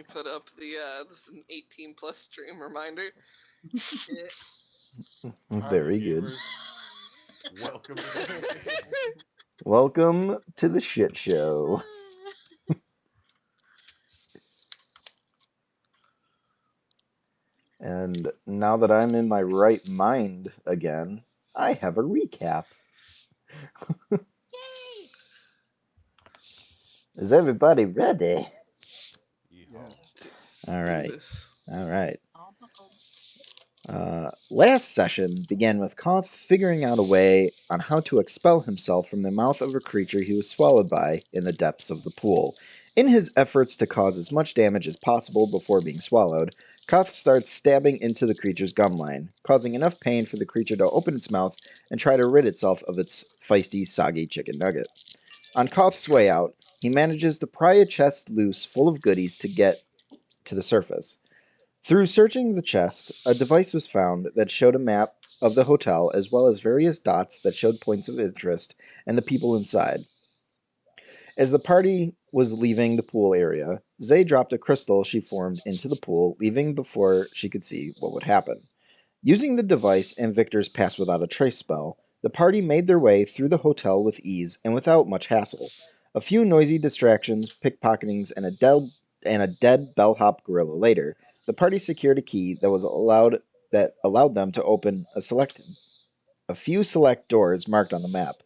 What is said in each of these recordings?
me put up the this is an 18+ stream reminder. Very good. Welcome to the Welcome to the shit show. And now that I'm in my right mind again, I have a recap. Yay! Is everybody ready? Yeah. All right. This. All right. All buckled. Last session began with Koth figuring out a way on how to expel himself from the mouth of a creature he was swallowed by in the depths of the pool. In his efforts to cause as much damage as possible before being swallowed, Koth starts stabbing into the creature's gum line, causing enough pain for the creature to open its mouth and try to rid itself of its feisty, soggy chicken nugget. On Koth's way out, he manages to pry a chest loose full of goodies to get to the surface. Through searching the chest, a device was found that showed a map of the hotel as well as various dots that showed points of interest and the people inside. As the party was leaving the pool area, Zay dropped a crystal she formed into the pool, leaving before she could see what would happen. Using the device and Victor's Pass Without a Trace spell, the party made their way through the hotel with ease and without much hassle. A few noisy distractions, pickpocketings, and a dead bellhop gorilla later, the party secured a key that allowed them to open a few select doors marked on the map.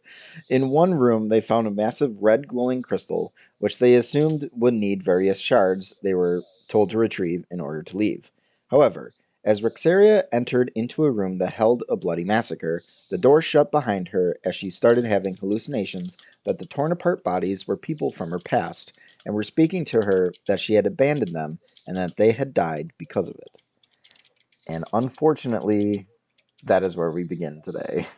In one room, they found a massive red glowing crystal, which they assumed would need various shards they were told to retrieve in order to leave. However, as Rexeria entered into a room that held a bloody massacre, the door shut behind her as she started having hallucinations that the torn apart bodies were people from her past and were speaking to her that she had abandoned them and that they had died because of it. And unfortunately, that is where we begin today.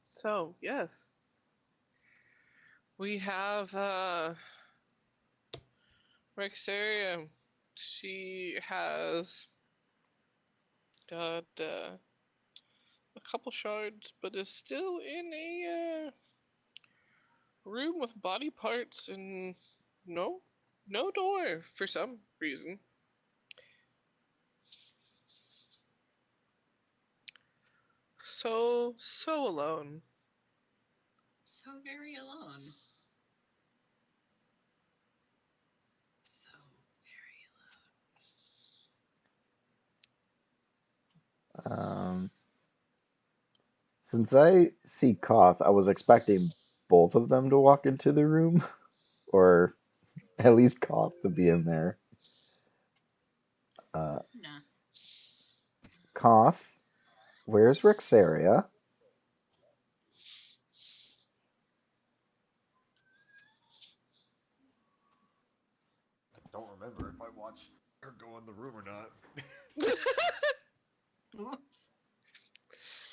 So yes, we have Rexeria. She has got a couple shards, but is still in a room with body parts and no door for some reason. So alone. So very alone. So very Since I see Koth, I was expecting both of them to walk into the room, or at least Koth to be in there. alone. Nah. Koth, where's Rexeria? I don't remember if I watched her go in the room or not. Whoops.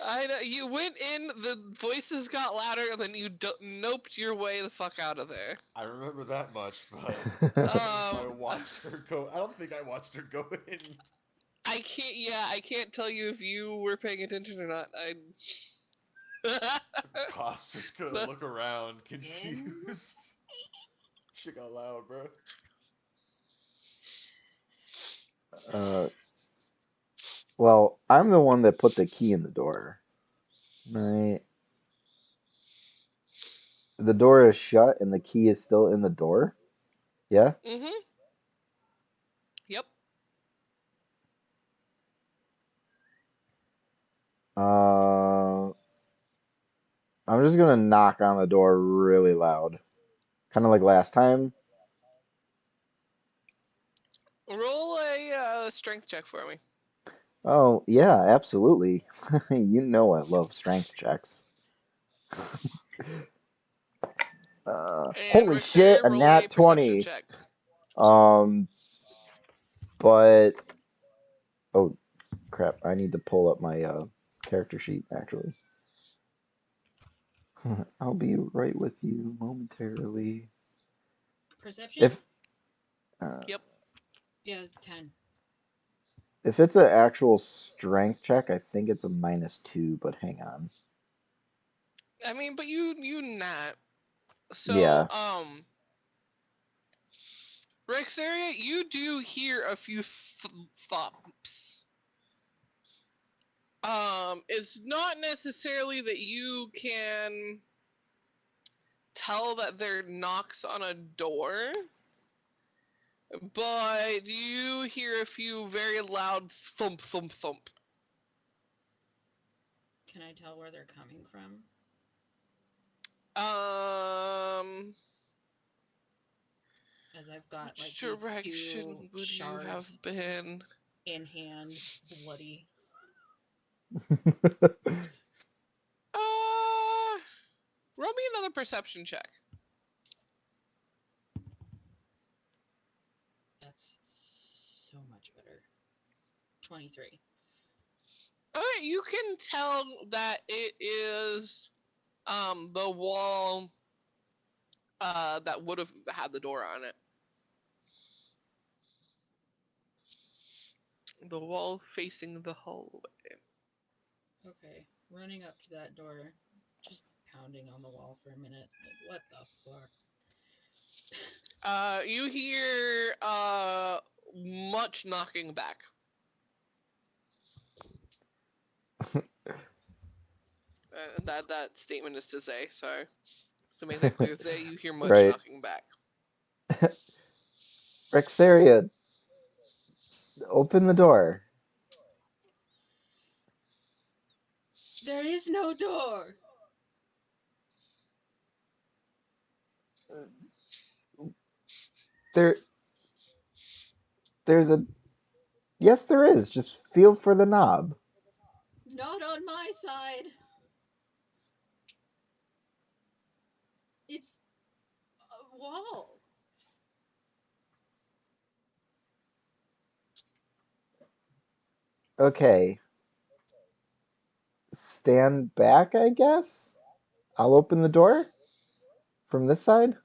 I know you went in, the voices got louder, and then you noped your way the fuck out of there. I remember that much, but I Um, watched her go. I don't think I watched her go in. I can't. Yeah, I can't tell you if you were paying attention or not. Cost just gonna look around, confused. Shit got loud, bro. Well, I'm the one that put the key in the door. Right. The door is shut and the key is still in the door? Yeah? Mm-hmm. Yep. Uh, I'm just gonna knock on the door really loud. Kind of like last time. Roll a strength check for me. Oh, yeah, absolutely. You know I love strength checks. And Holy shit, Rexeria, a roll a nat perception 20. check. But oh crap, I need to pull up my character sheet actually. I'll be right with you momentarily. Perception? If Yep. Yeah, it's 10. If it's an actual strength check, I think it's a -2, but hang on. I mean, but you not. So, Yeah. Rexeria, you do hear a few thumps. It's not necessarily that you can tell that they're knocks on a door, but you hear a few very loud thump, thump, thump. Can I tell where they're coming from? As I've got like Which these direction 2 would you have shards been? in hand, bloody. Roll me another perception check. That's so much better. 23. Alright, you can tell that it is the wall that would have had the door on it. The wall facing the hallway. Okay, running up to that door, just pounding on the wall for a minute. Like, what the fuck? You hear much knocking back. That statement is to say, sorry. To make that clear, say you hear much Right. knocking back. Rexeria, open the door. There is no door! There's a... Yes, there is. Just feel for the knob. Not on my side! It's a wall. Okay. Stand back, I guess? I'll open the door from this side.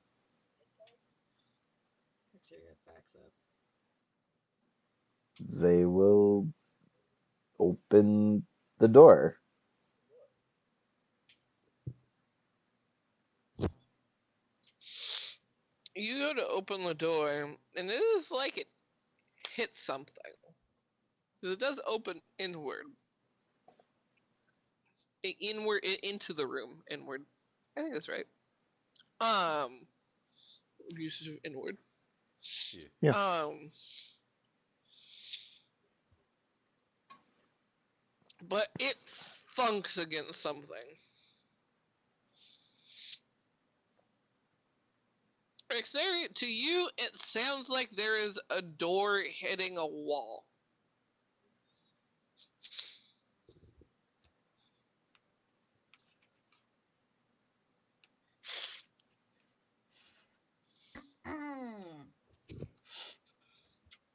Rexeria backs up. They will open the door. You go to open the door, and it is like it hits something. Because it does open inward. Inward, into the room, inward. I think that's right. Usage of inward. Yeah. But it thunks against something. Rexeria, to you, it sounds like there is a door hitting a wall.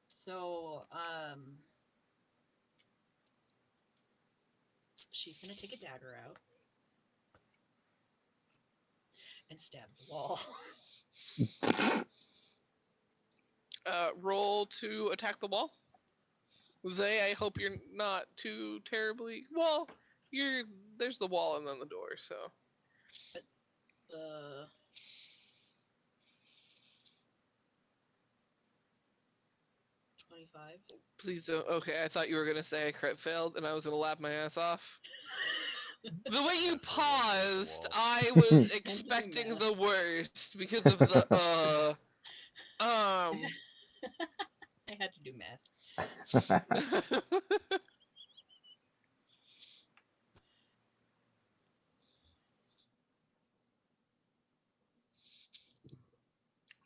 So, she's gonna take a dagger out and stab the wall. Roll to attack the wall. Zay, I hope you're not too terribly... Well, there's the wall and then the door, so... 25. Please don't... Okay, I thought you were going to say I crit failed, and I was going to laugh my ass off. The way you paused, I was expecting the worst because of the I had to do math.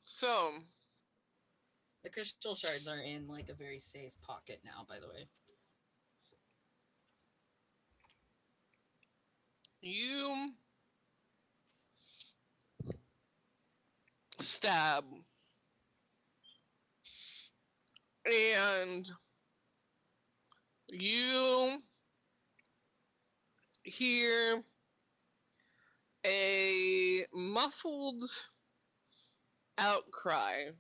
So, The crystal shards are in like a very safe pocket now, by the way. you stab, and you hear a muffled outcry,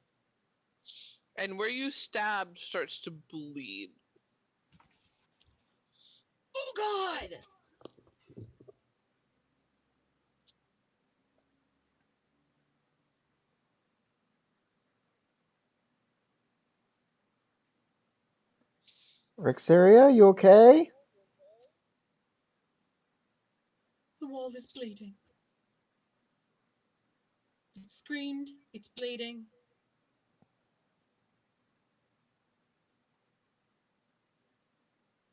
and where you stabbed starts to bleed. Oh God! Rexeria, you okay? The wall is bleeding. It screamed. It's bleeding.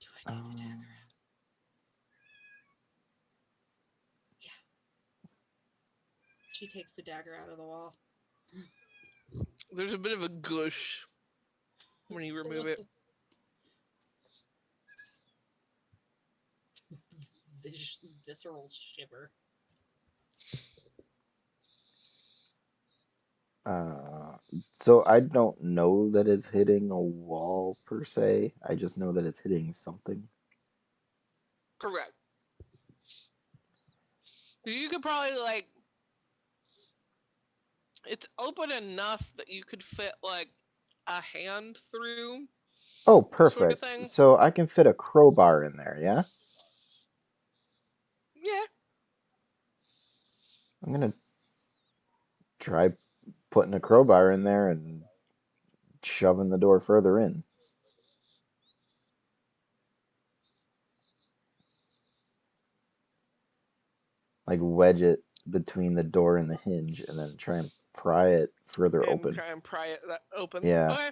Do I take the dagger out? Yeah. She takes the dagger out of the wall. There's a bit of a gush when you remove it. Visceral shiver. So I don't know that it's hitting a wall per se. I just know that it's hitting something. Correct. You could probably like. It's open enough that you could fit like a hand through. Oh, Sort of perfect. thing. So I can fit a crowbar in there, yeah? Yeah. I'm gonna try putting a crowbar in there and shoving the door further in. Like wedge it between the door and the hinge and then try and pry it further And open. try and pry it that open. Yeah. Okay.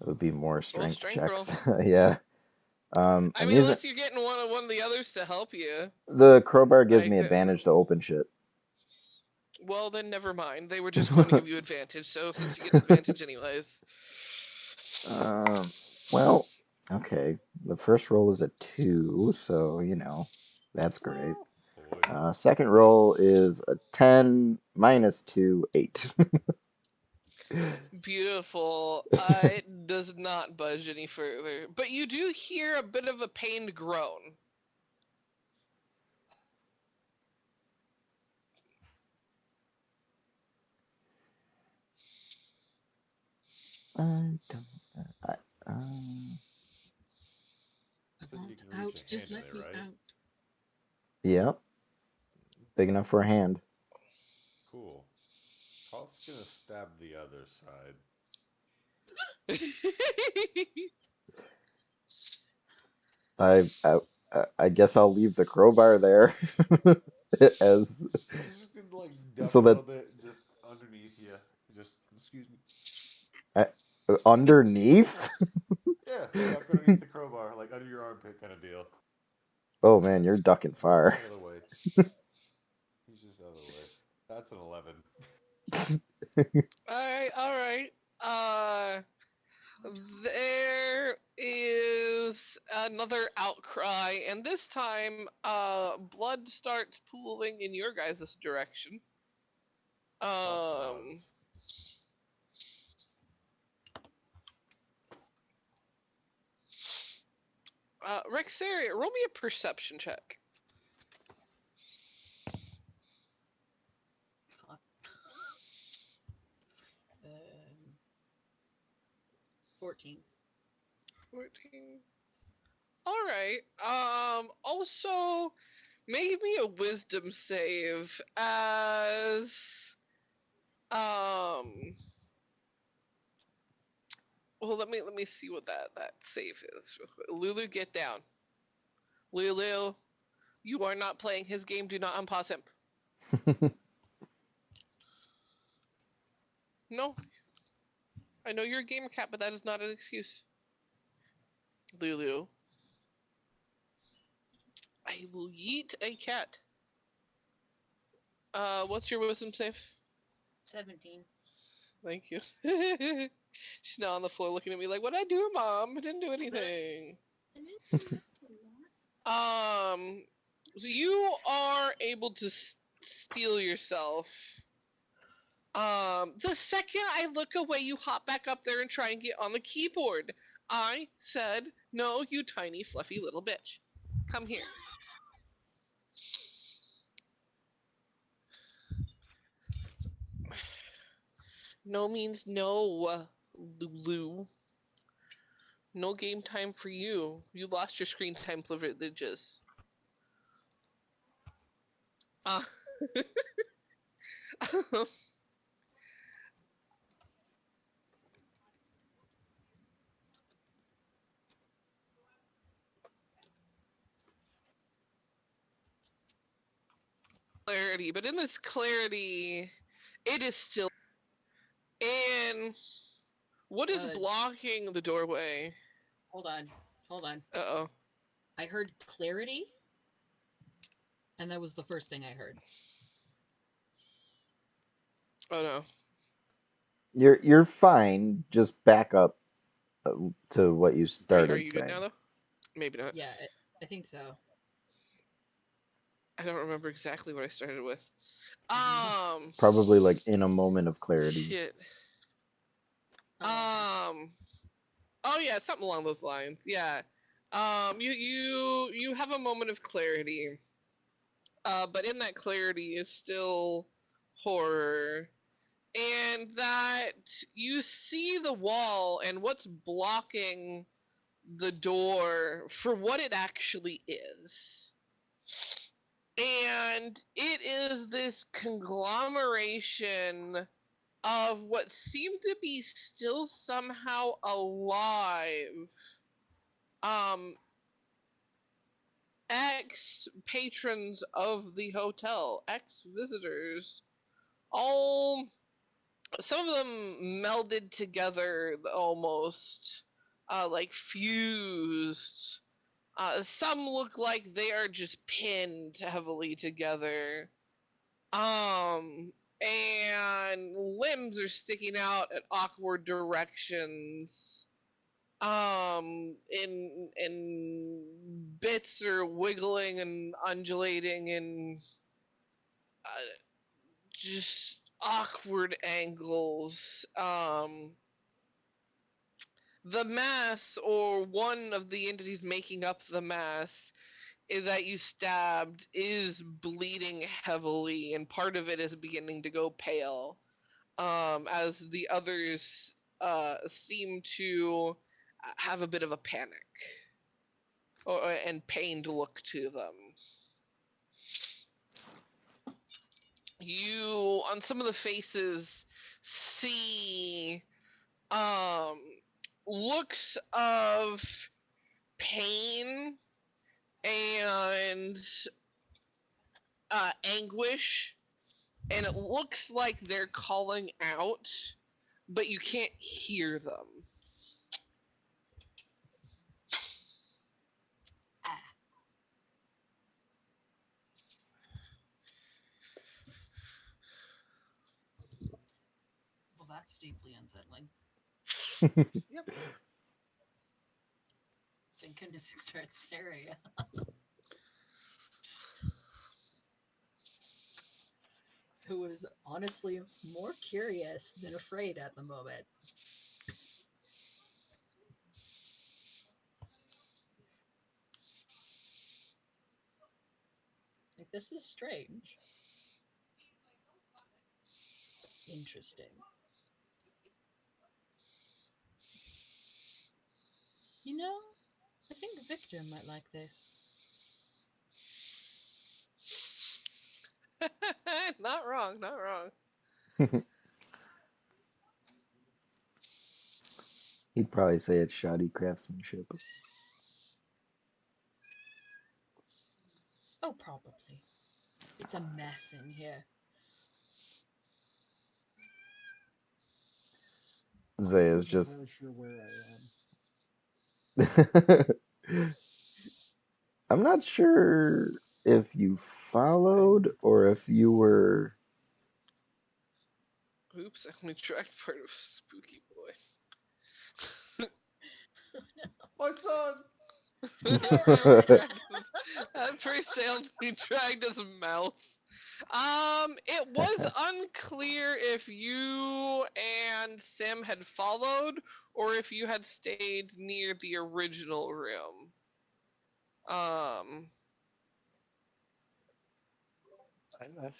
It would be more Roll strength strength roll. checks. Yeah. I I'm mean, using unless you're getting one of the others to help you. the crowbar gives Like, me advantage to open shit. Well, then never mind. They were just going to give you advantage. So since you get advantage anyways. Well, okay. The first roll is a 2, so that's great. Boy. Second roll is a 10 minus 2, 8. Beautiful. It does not budge any further. But you do hear a bit of a pained groan. I don't. I, um, Said you can reach Out. a Just hand in let there, me right? out. yep. Big enough for a hand. Cool. Koth's gonna stab the other side. I guess I'll leave the crowbar there as He's just gonna like duck so a that little bit, just underneath you. Just excuse me. I, underneath. Yeah, duck underneath the crowbar, like under your armpit, kind of deal. Oh man, you're ducking He's far. out of the way. He's just out of the way. That's an 11. Alright. There is another outcry, and this time, blood starts pooling in your guys' direction. Koth nods. Rexeria, roll me a perception check. 14. 14. Alright. Also, make me a wisdom save as well, let me see what that save is. Lulu, get down. Lulu, you are not playing his game. Do not unpause him. No, I know you're a gamer cat, but that is not an excuse. Lulu, I will yeet a cat. What's your wisdom save? 17. Thank you. She's now on the floor looking at me like, "What'd I do, Mom? I didn't do anything." So you are able to steel yourself. The second I look away, you hop back up there and try and get on the keyboard. I said, no, you tiny, fluffy little bitch. Come here. No means no, Lulu. No game time for you. You lost your screen time privileges. Clarity, but in this clarity, it is still. And what is blocking the doorway? Hold on. Uh-oh. I heard clarity, and that was the first thing I heard. Oh no. You're fine. Just back up to what you started Are you saying. good now, though? Maybe not. Yeah, I think so. I don't remember exactly what I started with. Probably like in a moment of clarity. Shit. Oh yeah, something along those lines. Yeah. You have a moment of clarity. But in that clarity is still horror. And that you see the wall and what's blocking the door for what it actually is. And it is this conglomeration of what seem to be still somehow alive. Ex-patrons of the hotel, ex-visitors, all, some of them melded together almost, like fused. Some look like they are just pinned heavily together. And limbs are sticking out at awkward directions. In bits are wiggling and undulating in just awkward angles. The mass, or one of the entities making up the mass, that you stabbed is bleeding heavily, and part of it is beginning to go pale, as the others seem to have a bit of a panic and pained look to them. You, on some of the faces, see looks of pain and anguish, and it looks like they're calling out, but you can't hear them. Well, that's deeply unsettling. Yep. Thank goodness it's Rexeria. Who is honestly more curious than afraid at the moment. Like, this is strange. Interesting. You know, I think Victor might like this. Not wrong, not wrong. He'd probably say it's shoddy craftsmanship. Oh, probably. It's a mess in here. Zaya's just. I'm not sure where I am. I'm not sure if you followed or if you were. Oops, I only tracked part of Spooky Boy. My son! That first sound he dragged his mouth. It was unclear if you and Sim had followed or if you had stayed near the original room. I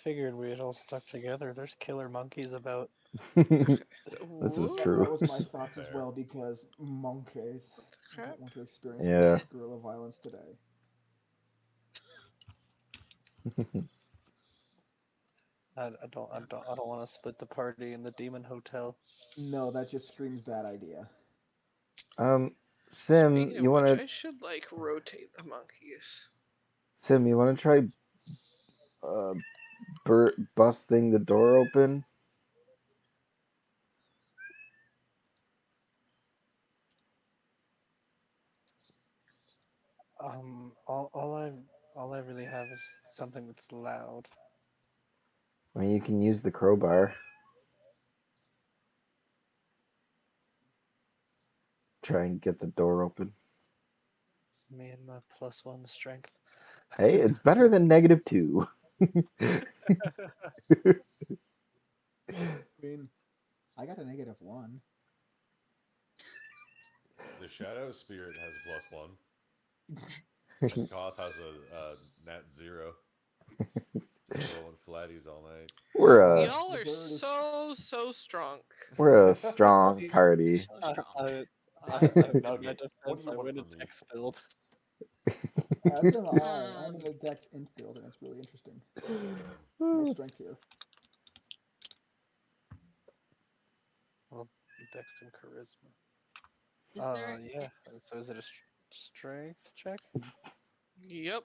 figured we had all stuck together. There's killer monkeys about. This is whoop. true. That was my thoughts as Fair. well because monkeys. I Crap. don't want to experience Yeah. more guerrilla violence today. I don't want to split the party in the demon hotel. No, that just screams bad idea. Sim, Speaking you of which, wanna I should like rotate the monkeys. try busting the door open? All I really have is something that's loud. I mean, you can use the crowbar. Try and get the door open. Me and my +1 strength. Hey, it's better than -2. I mean, I got a -1. The Shadow Spirit has a +1. And Koth has a nat 0. Just rolling flatties all night. We're a Y'all The are bird is so strong. we're a strong party. So I, strong. in my Okay, what defense, do you I want win a from me? dex build. as am I. I'm in a Dex int build, and it's really interesting. No strength here. Well, dex and charisma. Is there? Yeah. So is it a strength check? Yep.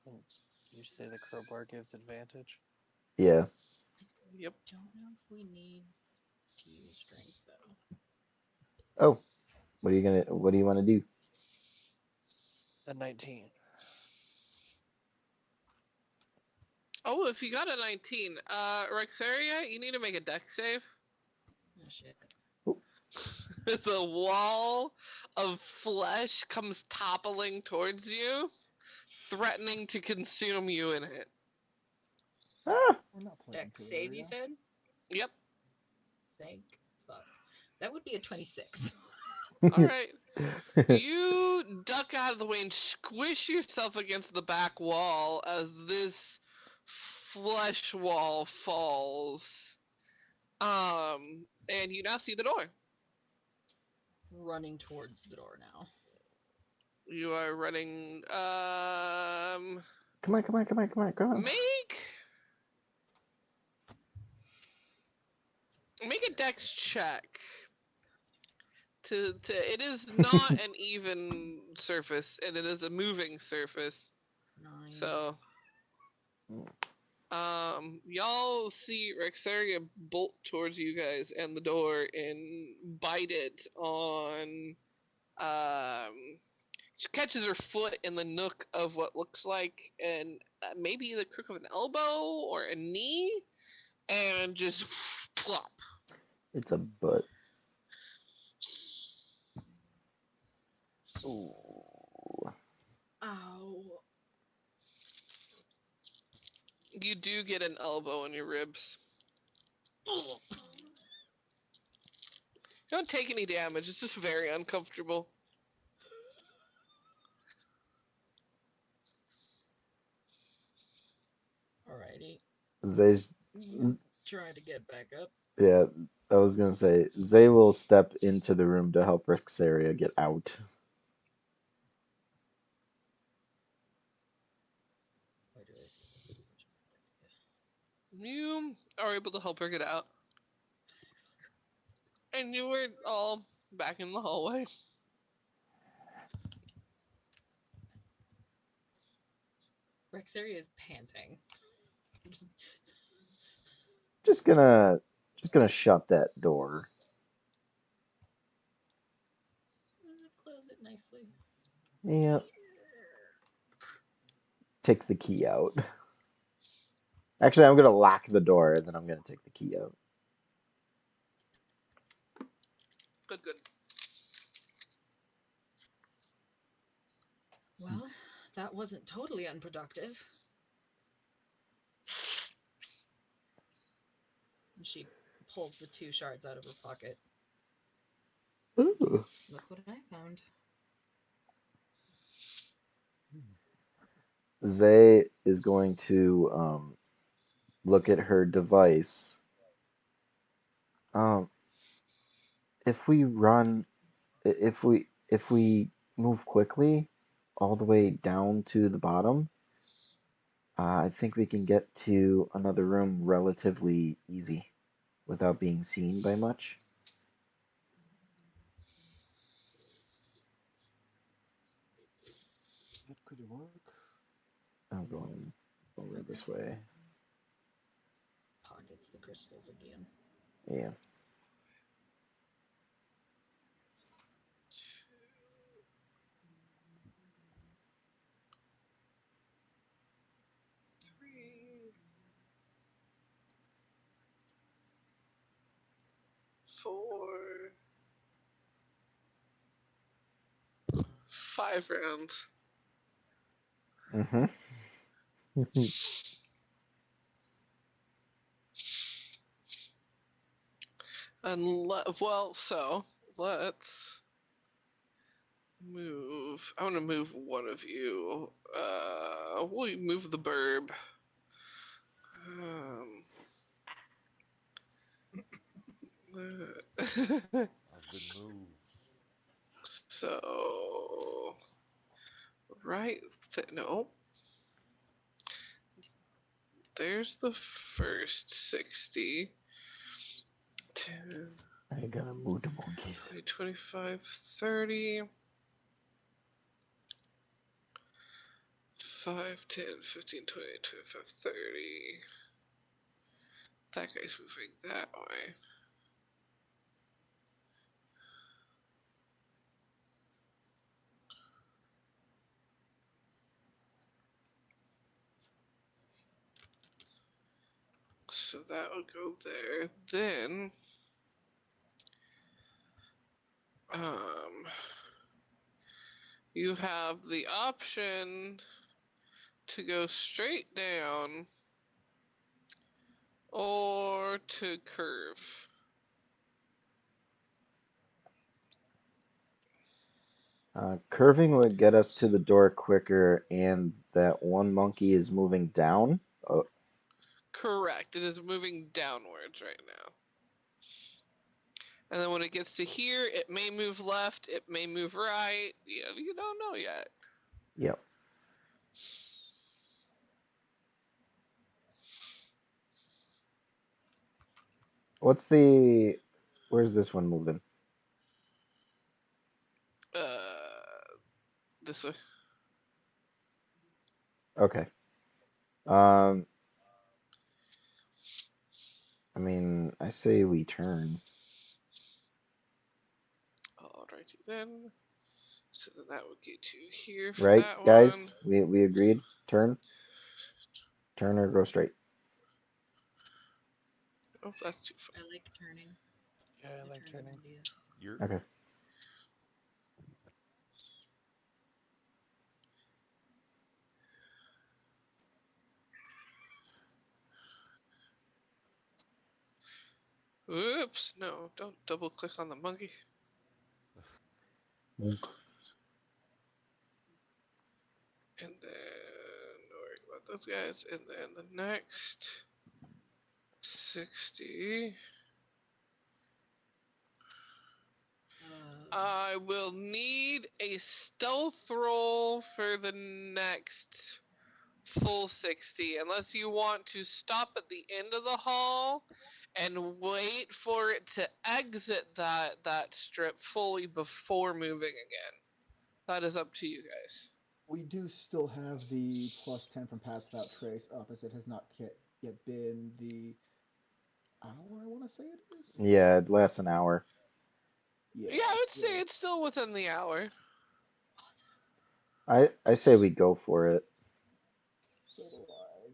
And you say the crowbar gives advantage? Yeah. Yep. I don't know if we need to use strength though. Oh, what do you want to do? A 19. Oh, if you got a 19, Rexeria, you need to make a dex save. Oh shit. As a wall of flesh comes toppling towards you, threatening to consume you in it. Ah, We're not playing Dex save, you Terraria. said? Yep. Thank fuck. That would be a 26. All right. You duck out of the way and squish yourself against the back wall as this flesh wall falls. And you now see the door. Running towards the door now. You are running. Come on. Make a dex check. It is not an even surface, and it is a moving surface. 9. So, y'all see Rexeria bolt towards you guys and the door and bite it on. She catches her foot in the nook of what looks like maybe the crook of an elbow or a knee, and just plop. It's a butt. Ooh. Ow. You do get an elbow in your ribs. Ugh. You don't take any damage. It's just very uncomfortable. Alrighty. Zay's Trying to get back up. yeah. I was gonna say Zay will step into the room to help Rexeria get out. Why do I feel like that's such a bad idea? You are able to help her get out. And you were all back in the hallway. Rexeria is panting. Just gonna shut that door. Close it nicely. Yeah. Take the key out. Actually, I'm gonna lock the door and then I'm gonna take the key out. Good. Well, that wasn't totally unproductive. And she pulls the 2 shards out of her pocket. Ooh. Look what I found. Zay is going to look at her device. If we run, if we move quickly all the way down to the bottom, I think we can get to another room relatively easy without being seen by much. That could work. I'm going over this Okay. way. Pockets the crystals again. Yeah. Three, 4, 5 rounds. Mm-hmm. Well, so let's move. I want to move one of you. We'll move the burb. I've been moved. So right no. There's the first 60. 10, I gotta move the monkeys. 20, 25, 30. 5, 10, 15, 20, 25, 30. That guy's moving that way. So that would go there. Then, you have the option to go straight down or to curve. Curving would get us to the door quicker, and that one monkey is moving down. Correct. It is moving downwards right now. And then when it gets to here, it may move left, it may move right. You don't know yet. Yep. Where's this one moving? This way. Okay. I mean, I say we turn. Alrighty then. So then that would get you here for Right, that guys? one. We agreed? Turn? Turn or go straight? Oh, that's too far. I like turning. Yeah, I like turning turning. idea. You're Okay. Oops, no, don't double click on the monkey. And then worry about those guys. And then the next 60. I will need a stealth roll for the next full 60, unless you want to stop at the end of the hall and wait for it to exit that strip fully before moving again. That is up to you guys. We do still have the +10 from Pass Without Trace up, as it has not yet been the hour, I want to say it is. Yeah, it lasts an hour. Yeah, I would say it's still within the hour. I say we go for it. So do I.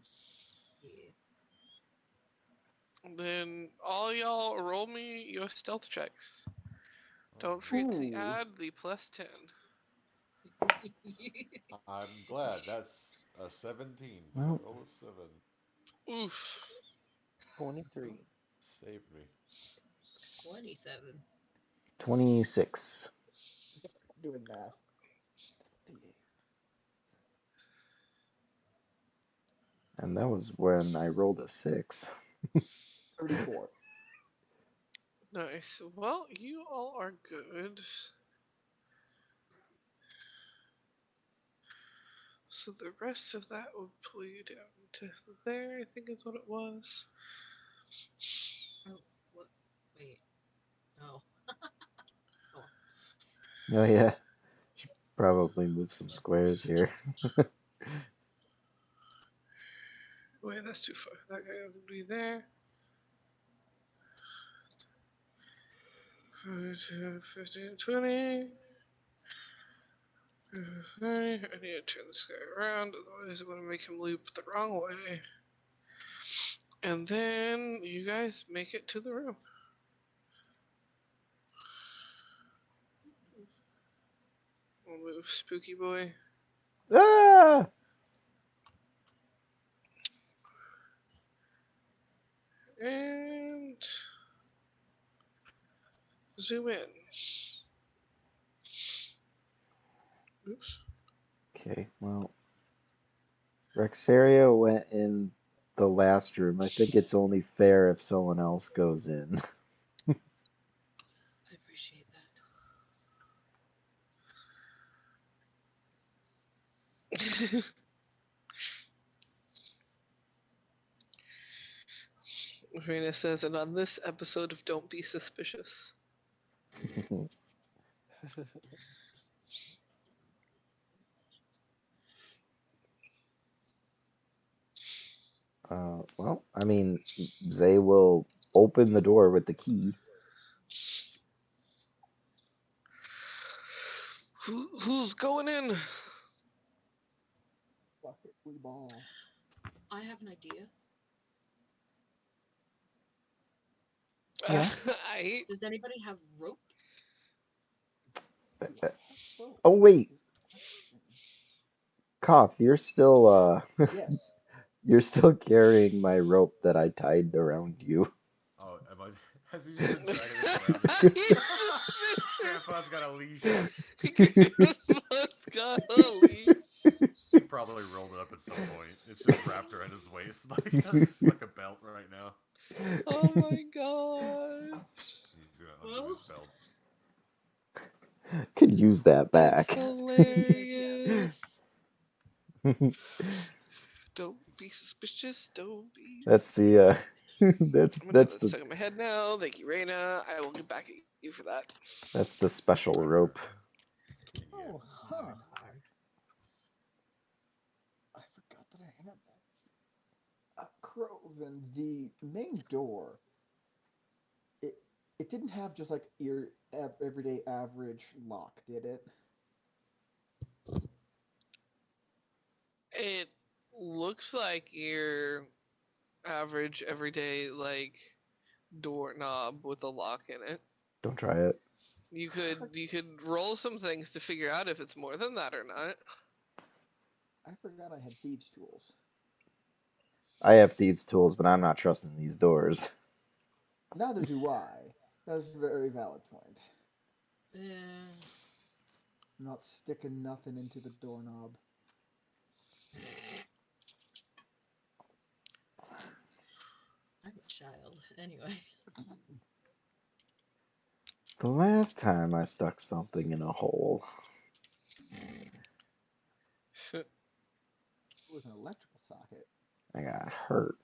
Yeah. Then all y'all roll me your stealth checks. Don't forget to Ooh. add the +10. I'm glad. That's a 17. Well, Roll a 7. Oof. 23. Saved me. 27. 26. Doing math. And that was when I rolled a 6. 34. Nice. Well, you all are good. So the rest of that will pull you down to there, I think is what it was. Oh, what? Wait. Oh. Oh yeah. Should probably move some squares here. Wait, that's too far. That guy will be there. 15, 20. 30. I need to turn this guy around, otherwise I'm going to make him loop the wrong way. And then you guys make it to the room. We'll move Spooky Boy. Ah! And zoom in. Oops. Okay, well. Rexeria went in the last room. I think it's only fair if someone else goes in. I appreciate that. Marina says, and on this episode of Don't Be Suspicious. Well, I mean, Zay will open the door with the key. Who's going in? Bucket we ball. I have an idea. Yeah. Does anybody have rope? Oh wait, Koth, you're still Yes. you're still carrying my rope that I tied around you. Oh, am I? Has he just been dragging this around? He's just Grandpa's got a leash. Grandpa's got a leash. He probably rolled it up at some point. It's just wrapped around his waist like a belt right now. Oh my god. He's gonna undo his belt. Could use that That's back. hilarious. Don't be suspicious. Don't be That's suspicious. that's I'm gonna have that's this the stuck in my head now. Thank you, Raina. I will get back at you for that. that's the special rope. Oh, huh. I forgot that I had that. Kroven, the main door. It didn't have just like your everyday average lock, did it? It looks like your average everyday like doorknob with a lock in it. Don't try it. You could roll some things to figure out if it's more than that or not. I forgot I had thieves' tools. I have thieves' tools, but I'm not trusting these doors. Neither do I. That's a very valid point. Yeah. I'm not sticking nothing into the doorknob. I'm a child. Anyway. The last time I stuck something in a hole, It was an electrical socket. I got hurt.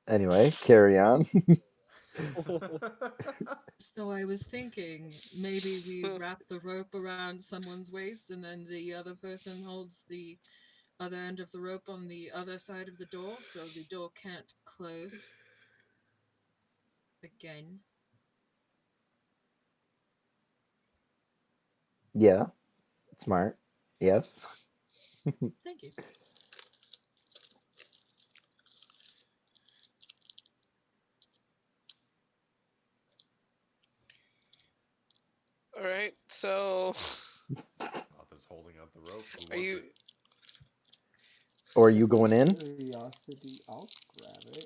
Anyway, carry on. So I was thinking maybe we wrap the rope around someone's waist and then the other person holds the other end of the rope on the other side of the door so the door can't close again. Yeah, smart. Yes. Thank you. All right, so Koth is holding up the rope. Who are wants you? it? Or are you going in? Curiosity, I'll grab it.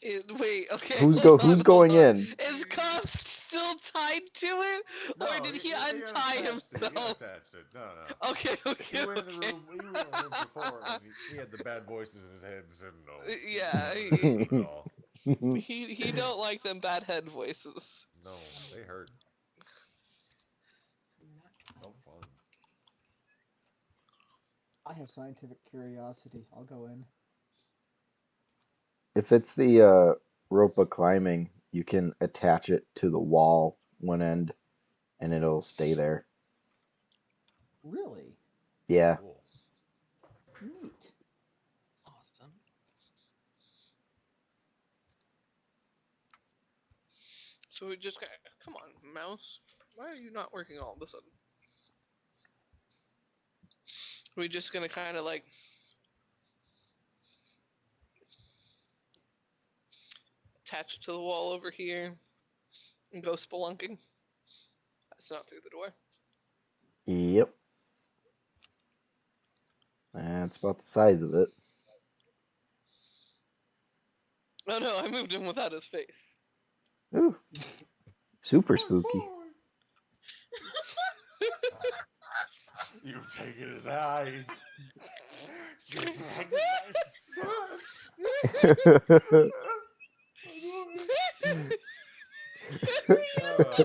Wait, okay, Who's hold on, who's hold going on. in? Is Koth still tied to it, No, or did he got untie attached it. He got himself? attached it. No. Okay, He okay, went in the okay. room. He went in the room before, and he had the bad voices in his head and said no. Yeah, He wasn't interested at all. he don't like them bad head voices. No, they hurt. No fun. I have scientific curiosity. I'll go in. If it's the rope of climbing, you can attach it to the wall one end, and it'll stay there. Really? Yeah. Cool. Neat. Awesome. So we just got, come on, mouse. Why are you not working all of a sudden? We're just gonna kind of like attach it to the wall over here and go spelunking. That's not through the door. Yep. That's about the size of it. Oh no, I moved him without his face. Ooh. Super spooky. You've taken his eyes. You blinded my son. Oh,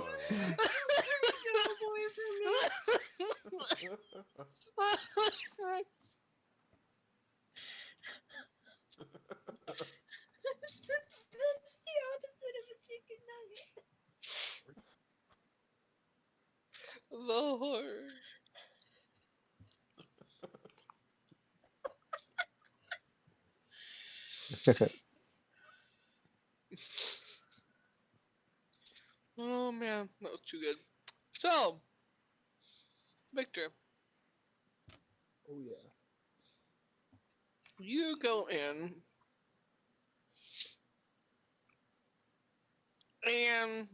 Don't away from me. That's the opposite of a chicken nugget. The horror. Oh man, that was too good. So, Victor, Oh yeah. you go in and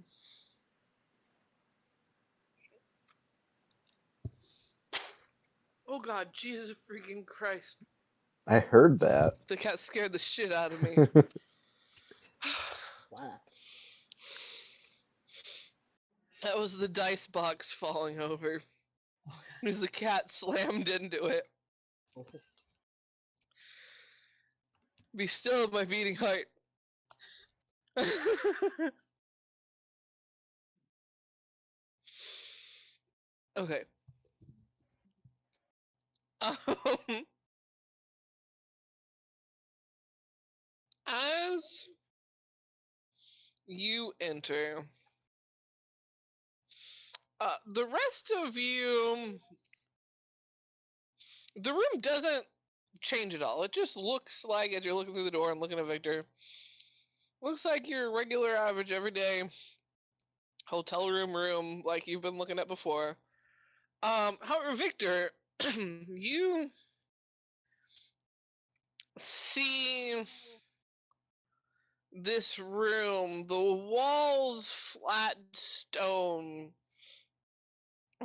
oh god, Jesus freaking Christ. I heard that. The cat scared the shit out of me. Whack. That was the dice box falling over. Okay. Because the cat slammed into it. Oh. Be still, my beating heart. Okay. Um, as you enter, the rest of you, the room doesn't change at all. It just looks like, as you're looking through the door and looking at Victor, looks like your regular, average, everyday hotel room like you've been looking at before. However, Victor, you see this room, the walls flat stone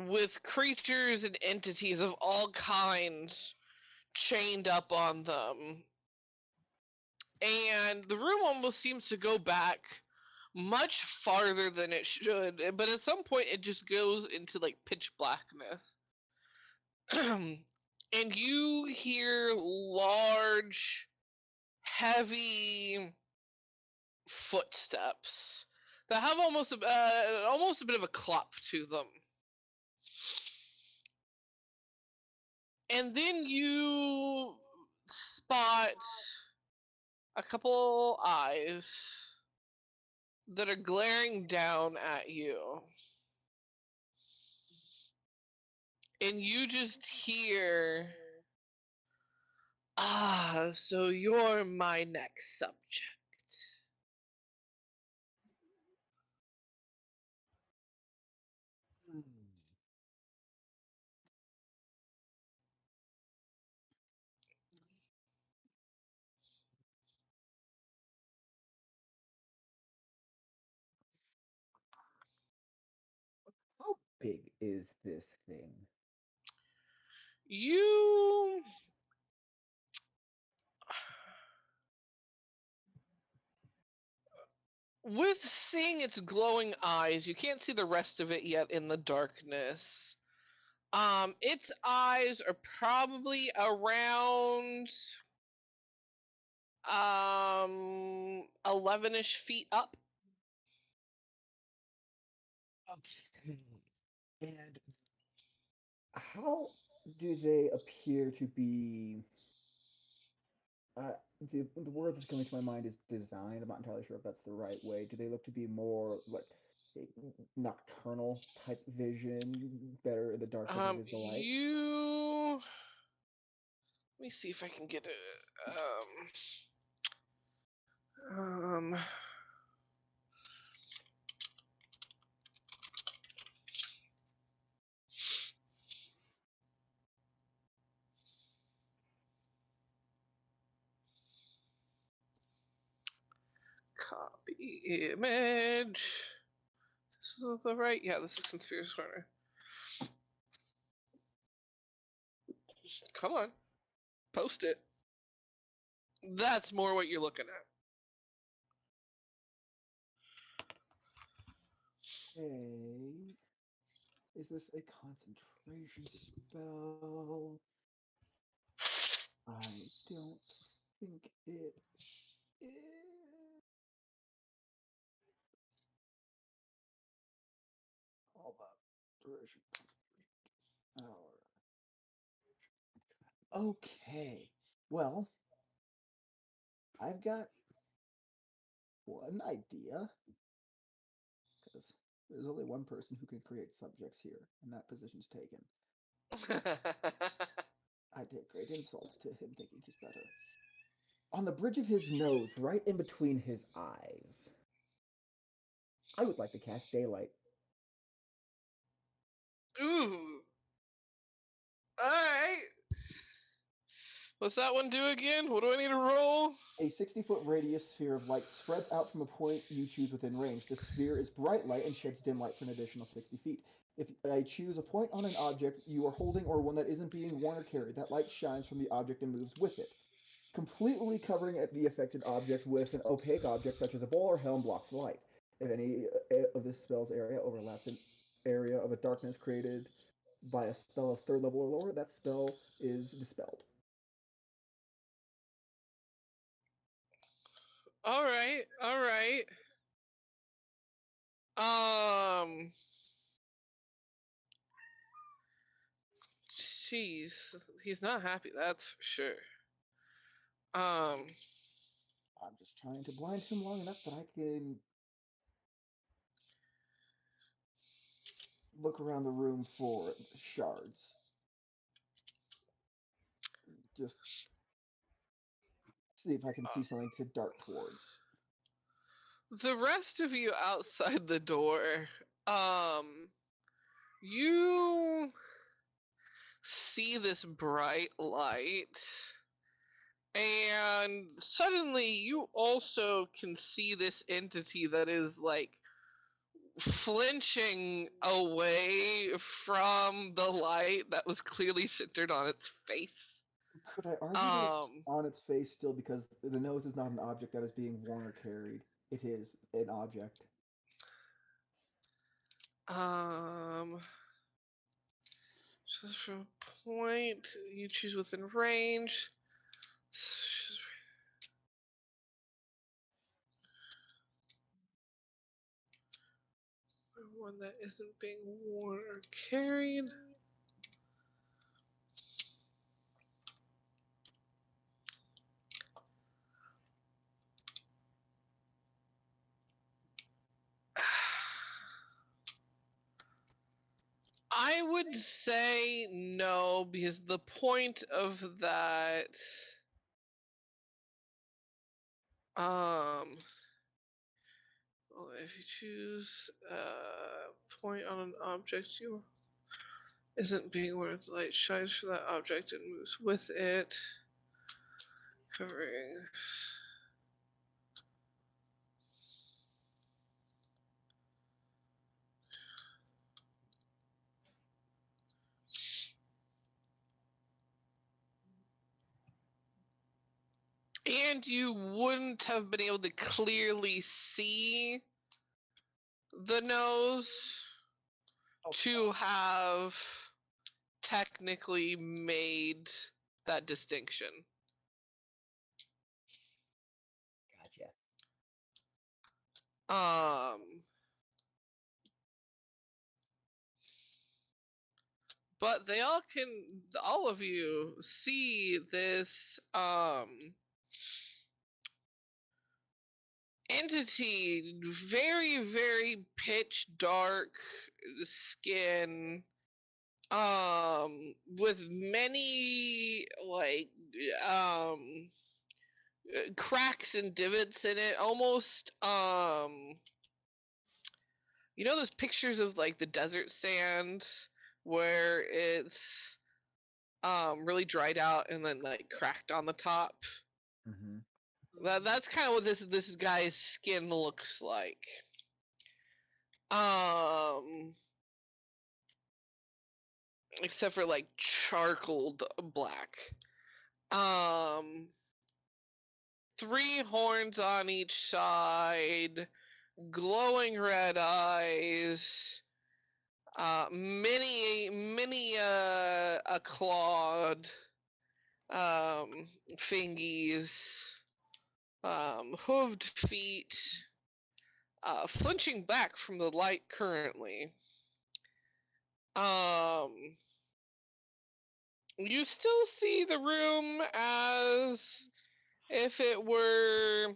with creatures and entities of all kinds chained up on them. And the room almost seems to go back much farther than it should, but at some point it just goes into like pitch blackness. And you hear large, heavy footsteps that have almost a bit of a clop to them. And then you spot a couple eyes that are glaring down at you. And you just hear, ah, so you're my next subject. Hmm. How big is this thing? You with seeing its glowing eyes, you can't see the rest of it yet in the darkness. Its eyes are probably around 11ish feet up. Okay. And how do they appear to be? The word that's coming to my mind is design. I'm not entirely sure if that's the right way. Do they look to be more like a nocturnal type vision, better in the dark than it is the light? You. Let me see if I can get it. Copy image. This is the right. Yeah, this is Conspiracy Corner. Come on, post it. That's more what you're looking at. Okay. Is this a concentration spell? I don't think it is. All about duration. Hour. Okay. Well, I've got one idea, because there's only one person who can create subjects here, and that position's taken. I take great insult to him thinking he's better. On the bridge of his nose, right in between his eyes, I would like to cast daylight. Ooh. All right. What's that one do again? What do I need to roll? A 60-foot radius sphere of light spreads out from a point you choose within range. The sphere is bright light and sheds dim light for an additional 60 feet. If I choose a point on an object you are holding or one that isn't being worn or carried, that light shines from the object and moves with it, completely covering the affected object with an opaque object such as a bowl or helm blocks the light. If any of this spell's area overlaps an area of a darkness created by a spell of 3rd level or lower, that spell is dispelled. All right. All right. Jeez, he's not happy. That's for sure. I'm just trying to blind him long enough that I can look around the room for shards. Just see if I can see something to dart towards. The rest of you outside the door, you see this bright light, and suddenly you also can see this entity that is like flinching away from the light that was clearly centered on its face. Could I argue that it's on its face still because the nose is not an object that is being worn or carried? It is an object. Just for a point, you choose within range. One that isn't being worn or carried. I would say no, because the point of that, well, if you choose a point on an object you isn't being where its light shines for that object and moves with it, covering. And you wouldn't have been able to clearly see the nose to have technically made that distinction. Gotcha. But they all of you see this entity, very, very pitch dark skin, with many cracks and divots in it, almost you know those pictures of like the desert sand where it's really dried out and then like cracked on the top. Mm-hmm. That's kind of what this guy's skin looks like. Except for like charcoal black. 3 horns on each side, glowing red eyes, many a clawed, fingies, hooved feet, flinching back from the light currently. You still see the room as if it were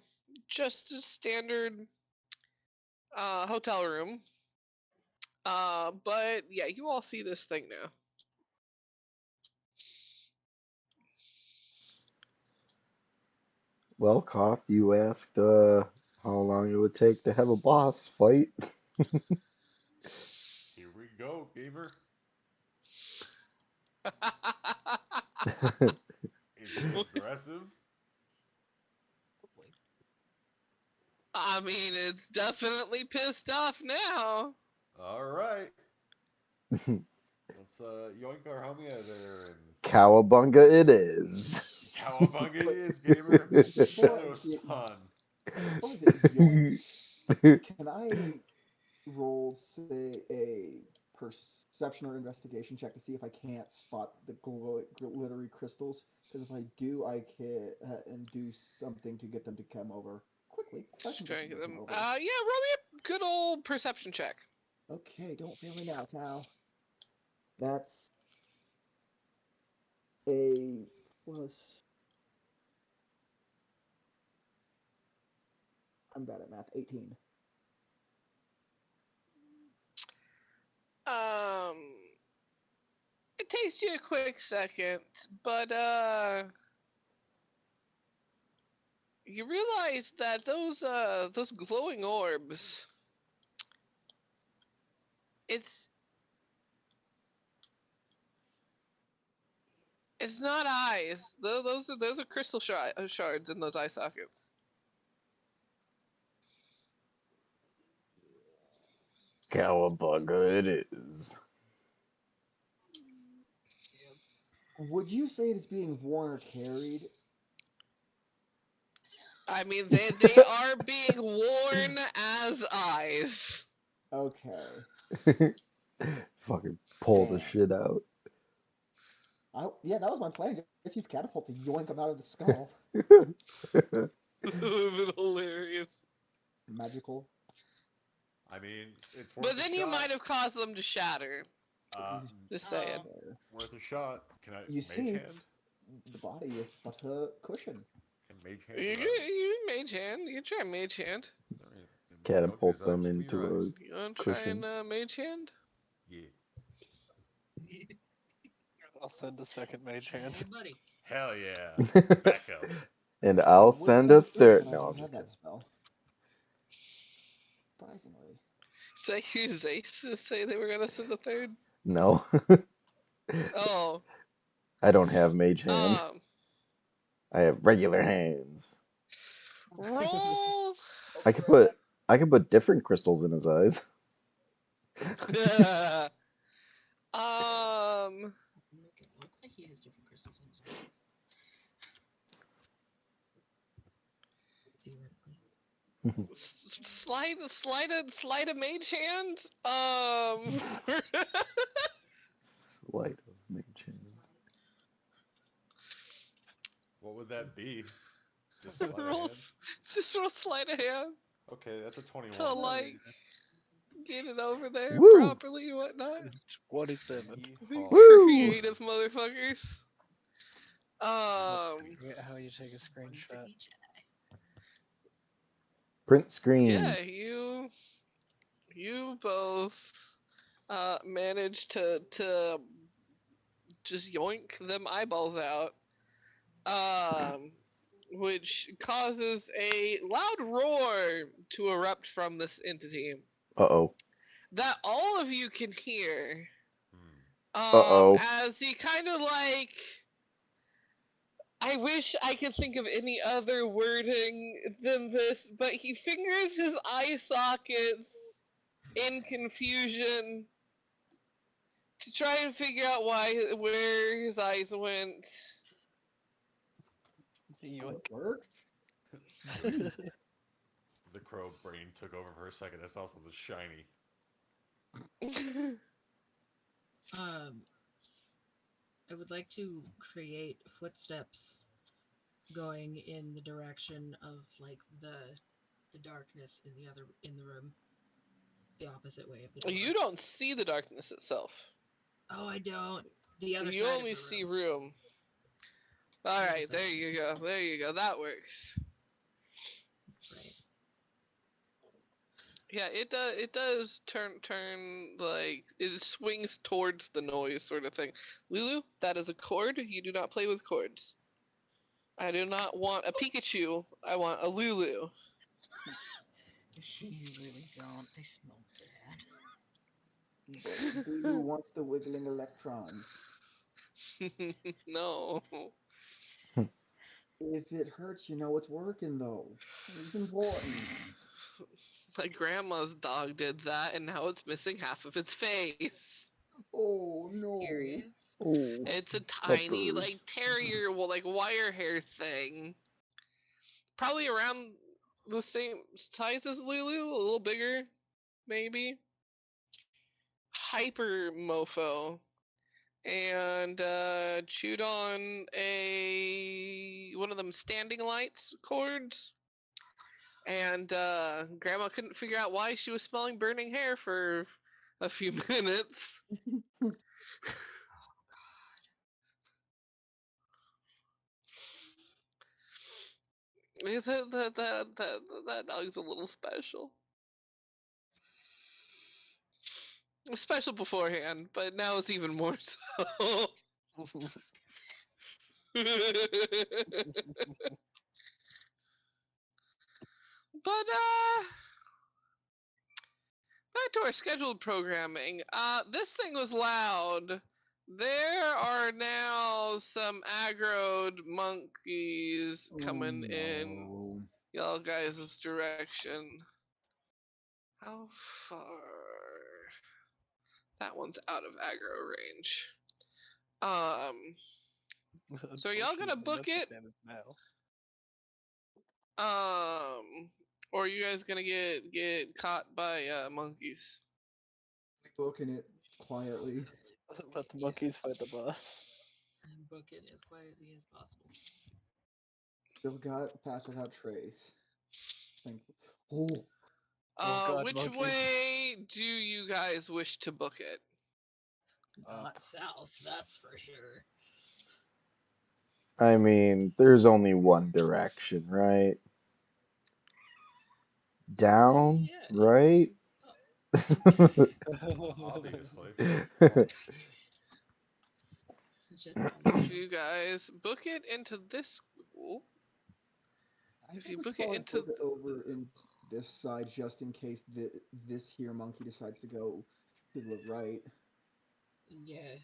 just a standard hotel room. But yeah, you all see this thing now. Well, Koth, you asked how long it would take to have a boss fight. Here we go, gamer. Is it aggressive? I mean, it's definitely pissed off now. All right. Let's yoink our homie out of there and Cowabunga it is. cowabunga it is, gamer. Shadow stun. Before I get yoinked, can I roll, say, a perception or investigation check to see if I can't spot the glittery crystals? Because if I do, I can and do something to get them to come over quickly. I can get them to come over. Yeah, roll me a good old perception check. Okay, don't fail me now, Cal. That's a plus. I'm bad at math. 18. It takes you a quick second, but you realize that those glowing orbs, it's not eyes. Those are crystal shards in those eye sockets. Cowabunga it is. Would you say it is being worn or carried? I mean, they are being worn as eyes. Okay. Fucking pull the Damn. shit out. Yeah, that was my plan. Just use catapult to yoink them out of the skull. Hilarious. Magical. I mean, it's worth But a then you shot. might have caused them to shatter. Just saying. Worth a shot. Can I You mage see, hand? the body is but a cushion. Can mage hand? You mage hand. You try mage hand. Alright, then Catapult yoink his eyes, them give me your into eyes. You want to try Cushion. and mage hand? Yeah. I'll send a second mage hand. Hey, buddy. Hell yeah. a. Back up. And I'll Would send a third, third. but I No, don't I'm just have kidding. that spell. Surprisingly. So you Zace to say they were gonna send a third? No, Oh. I don't have mage hand. I have regular hands. Roll. I could put different crystals in his eyes. Make it look like he has different crystals in his eye. directly. Slide a mage hand. Sleight of mage hand. What would that be? Just sleight of roll, hand? just roll sleight of hand Okay, that's a 21. to like get it over there Woo! properly and whatnot. 27. Yeehaw. Woo! Creative motherfuckers. Forget how you take a screenshot. Print screen. Yeah, you both managed to just yoink them eyeballs out, which causes a loud roar to erupt from this entity Uh-oh. that all of you can hear. Uh-oh. As he kind of like, I wish I could think of any other wording than this, but he fingers his eye sockets in confusion to try and figure out where his eyes went. Yoink. Worked? The crow brain took over for a second. That's also the shiny. I would like to create footsteps going in the direction of like the darkness in the room, the opposite way of the door. You don't see the darkness itself. Oh, I don't. The other You side only of the see room. room. All The other right, side. there you go. There you go. That works. That's right. Yeah, it does. It does turn like it swings towards the noise, sort of thing. Lulu, that is a chord. You do not play with chords. I do not want a Pikachu. I want a Lulu. You really don't. They smell bad. But do you want the wiggling electrons? No. If it hurts, you know it's working though. It's important. My grandma's dog did that, and now it's missing half of its face. Oh no. Serious? Oh. It's a tiny, Peppers. like terrier, well, like wire hair thing. Probably around the same size as Lulu, a little bigger, maybe. Hyper mofo. And chewed on one of them standing lights cords. And Grandma couldn't figure out why she was smelling burning hair for a few minutes. That dog's a little special. It was special beforehand, but now it's even more so. But back to our scheduled programming. This thing was loud. There are now some aggroed monkeys coming in no. y'all guys' direction. How far? That one's out of aggro range. So are y'all gonna Unfortunately, book it? Stand is now. Or are you guys gonna get caught by monkeys? Booking it quietly. Let the monkeys fight the boss. And book it as quietly as possible. Still got pass without trace. Thank you. Oh, Oh God, Which monkeys. way do you guys wish to book it? Not south, that's for sure. I mean, there's only one direction, right? Down, Yeah. right? Obviously. Just If you guys book it into this school, I if think you we should book it probably into book it over in this side just in case this here monkey decides to go to the right. yeah.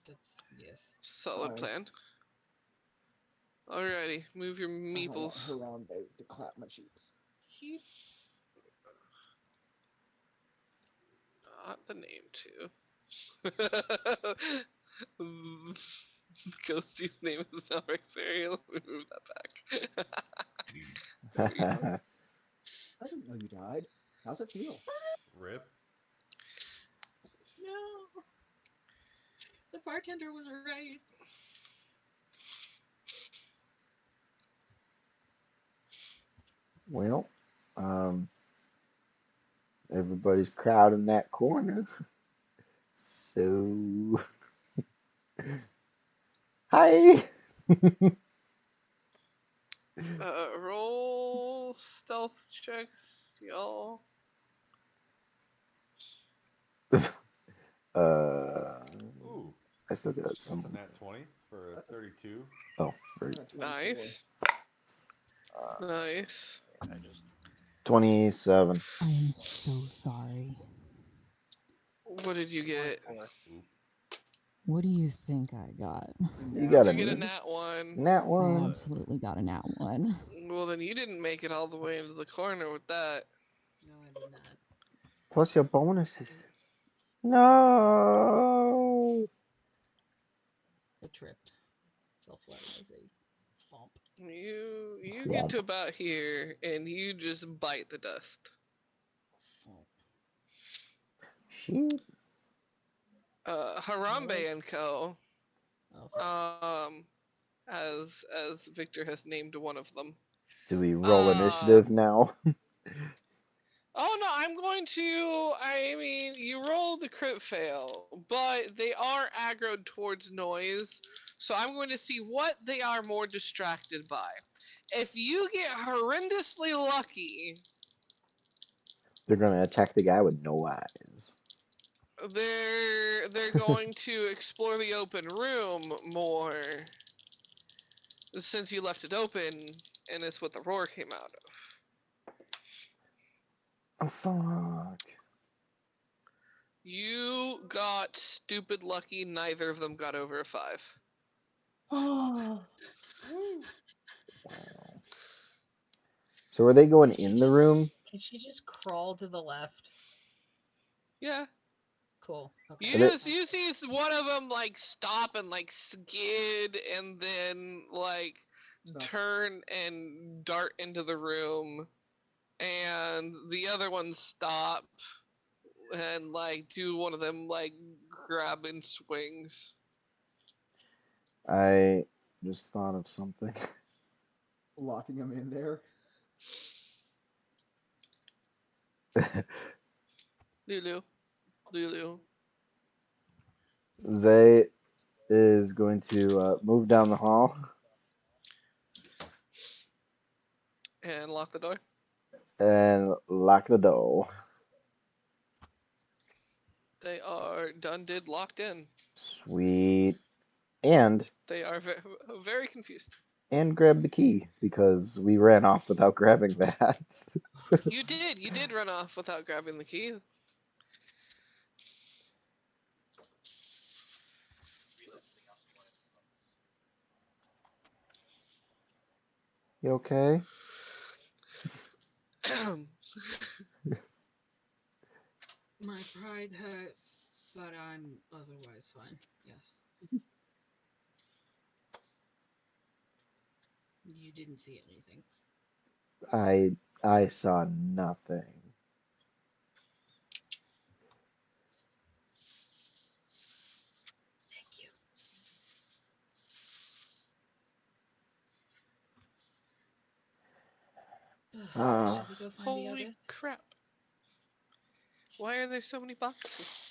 That's yes. solid Alright. plan. Alrighty, move your I don't want meeples. Harambe to clap my cheeks. Sheep. Not the name too. Ghosty's name is now Rexeria. Let me move that back. I didn't know you died. How's it feel? Rip. No. The bartender was right. Well, everybody's crowding that corner. So, hi. Roll stealth checks, y'all. Ooh, I still got that's some. a nat 20 for a 32. Oh, very I'm at 24. Nice. Nice. I just 27. I am so sorry. What did you get? 24. Oop. What do you think I got? You got Did a you get a nat nat one? I one. absolutely got a nat one. Well, then you didn't make it all the way into the corner with that. No, I did not. Plus your bonuses. No. It tripped. Fell flat on my face. Fomp. You get to about here and you just bite the dust. Fomp. Shoot. Harambe and Co. Oh, fuck. As Victor has named one of them. Do we roll initiative now? Oh no, I'm going to. I mean, you roll the crit fail, but they are aggroed towards noise, so I'm going to see what they are more distracted by. If you get horrendously lucky, They're gonna attack the guy with no eyes. they're going to explore the open room more, since you left it open, and it's what the roar came out of. Oh fuck. You got stupid lucky. Neither of them got over a 5. Wow. So are they going in the room? Can she just crawl to the left? Yeah. Cool. Okay. You see one of them like stop and like skid and then like No. turn and dart into the room, and the other one stop and like do one of them like grab and swings. I just thought of something. Locking him in there. Lulu. Zay is going to move down the hall And lock the door. and lock the door. They are did locked in. Sweet. And They are very confused. grab the key because we ran off without grabbing that. You did run off without grabbing the key. You okay? My pride hurts, but I'm otherwise fine. Yes. You didn't see anything. I saw nothing. Thank you. Shall we go find the Holy others? crap. Why are there so many boxes?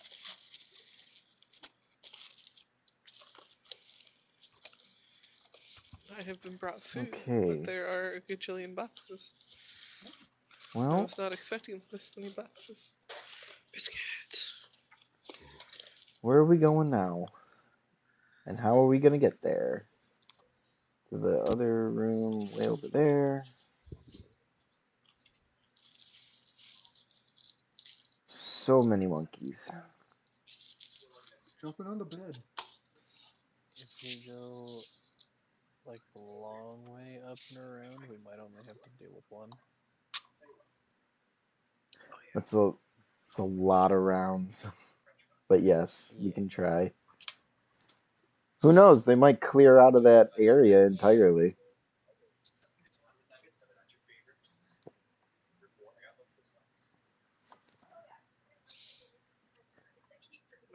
I have been brought food, Okay. but there are a gajillion boxes. I Well, was not expecting this many boxes. Biscuits. where are we going now? And how are we gonna get there? To the other room way over there. So many monkeys. Jumping on the bed. If we go like the long way up and around, we might only have to deal with one. It's a lot of rounds. But yes, we Yeah. can try. Who knows? They might clear out of that area entirely.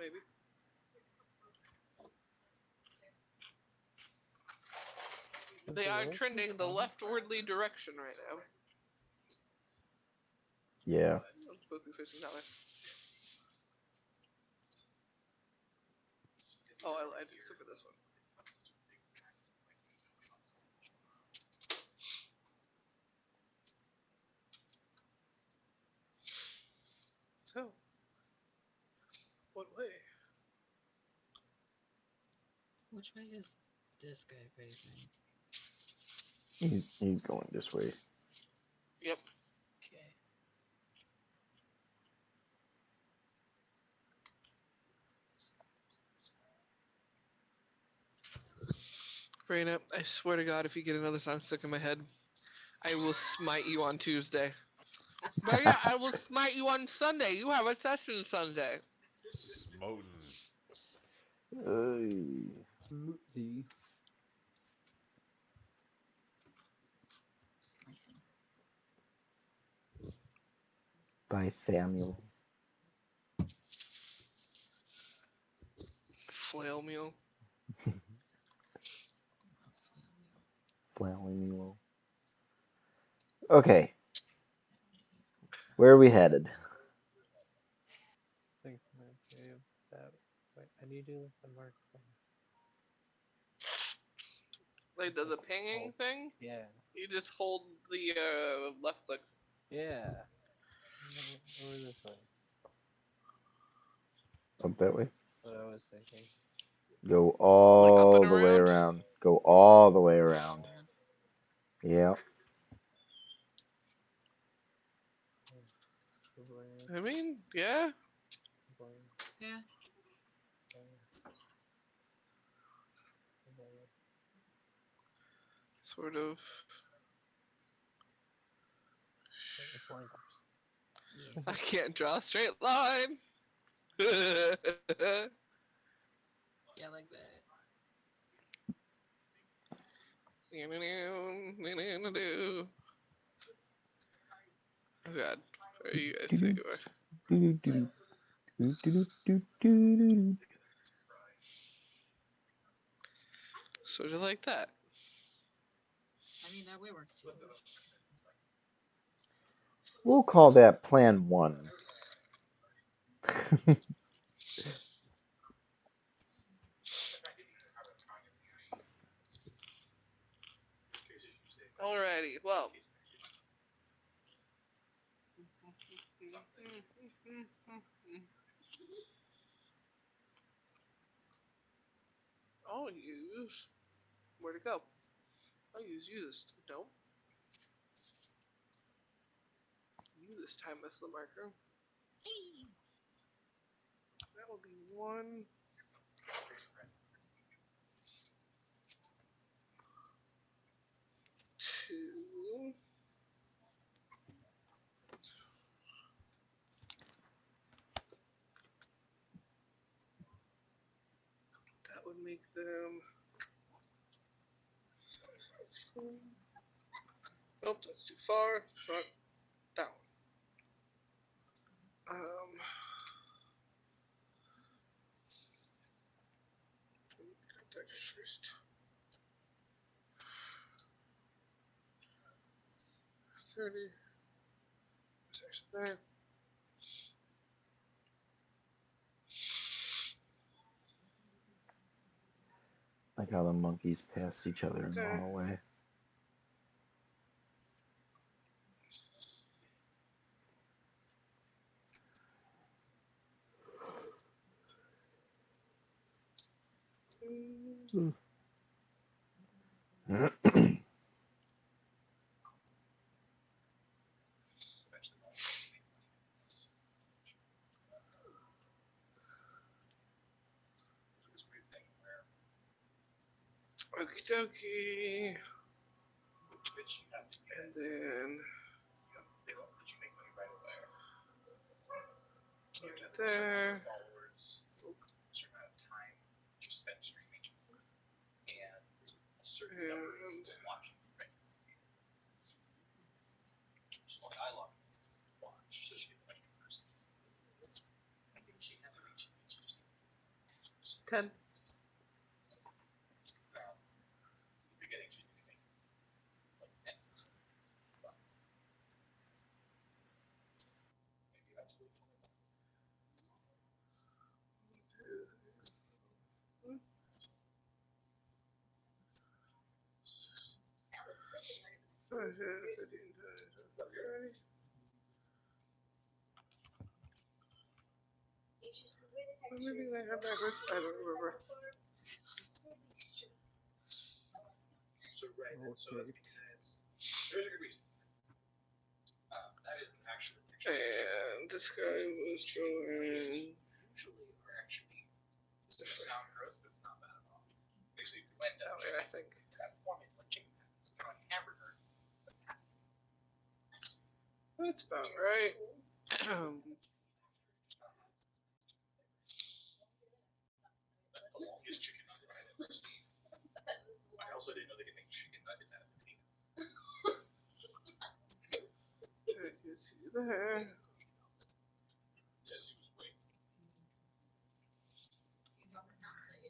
maybe. They are trending the leftwardly direction right now. Yeah. I'm supposed to be fishing that way. Oh, I lied. Except for this one. So, what way? Which way is this guy facing? He's going this way. Yep. Okay. Raina, I swear to God, if you get another song stuck in my head, I will smite you on Tuesday. But yeah, I will smite you on Sunday. You have a session Sunday. Smoten. Smoot thee. Smithing. By Samuel. Flail meal. Flailing Mule. Okay. Where are we headed? I think I'm okay with that. Wait, how do you do the mark thing? Like the pinging thing? Yeah. You just hold the left click. Yeah. Over this way. Up that way? What I was thinking. Go Like up all and the way around? around. Go all the way around. Yeah. I mean, yeah. Yeah. Sort of. Yeah. I can't draw a straight line. Yeah, like that. Oh god, where are you guys think you are? Sort of like that. I mean, that way works too. We'll call that Plan 1. Alrighty, well. I'll use. Where to go? I'll use you this. No. You this time as the marker. Hey. That will be 1. 2. That would make them. Nope, that's too far. Not that one. That first. 30. There's there. Like how the monkeys passed each other in the Okay. hallway. Okie dokie. And then. Right there. And. 10. Maybe they have backwards. I don't remember. Okay. And this guy was going. That way, I think. That's about right. I can see there.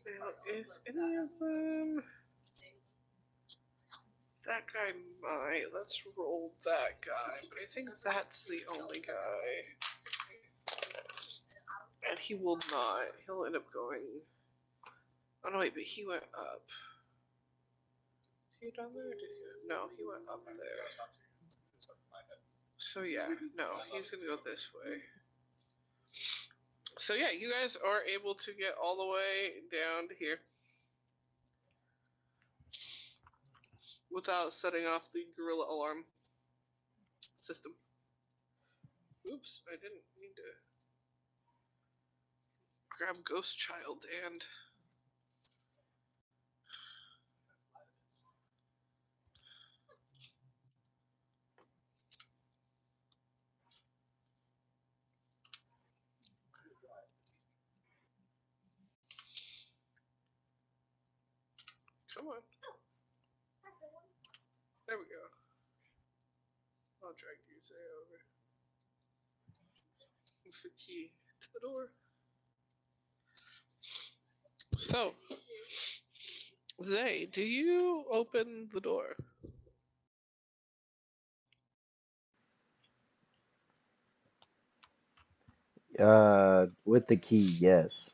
Now, if any of them. That guy might. Let's roll that guy. But I think that's the only guy. And he will not. He'll end up going. Oh no, wait, but he went up. He down there? Did he? No, he went up there. So yeah, no, he's gonna go this way. So yeah, you guys are able to get all the way down to here without setting off the gorilla alarm system. Oops, I didn't mean to grab Ghost Child and. Come on. There we go. I'll drag you say over. With the key to the door. So, Zay, do you open the door? With the key, yes.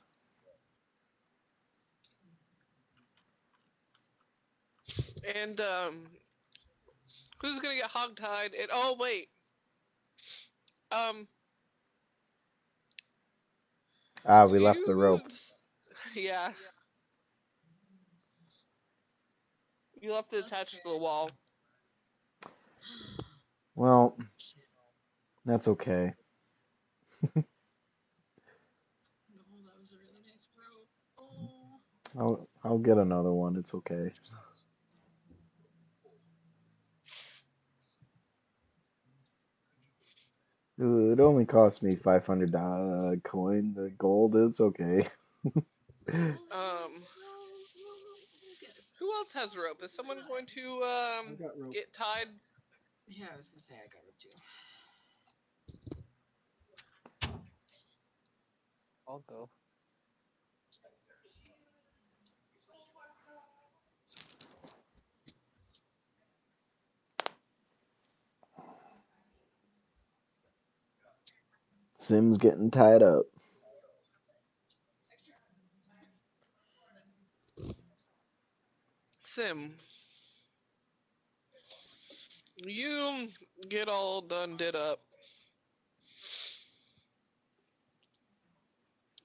And who's gonna get hogtied? And oh wait, We left the rope. Yeah, you left it attached to the wall. Well, that's okay. Oh, that was a really nice rope. Oh. I'll get another one. It's okay. It only cost me $500 coin. The gold, it's okay. Who else has rope? Is someone going to I've got rope. get tied? Yeah, I was gonna say I got rope too. I'll go. Sim's getting tied up. Sim, you get all done, did up.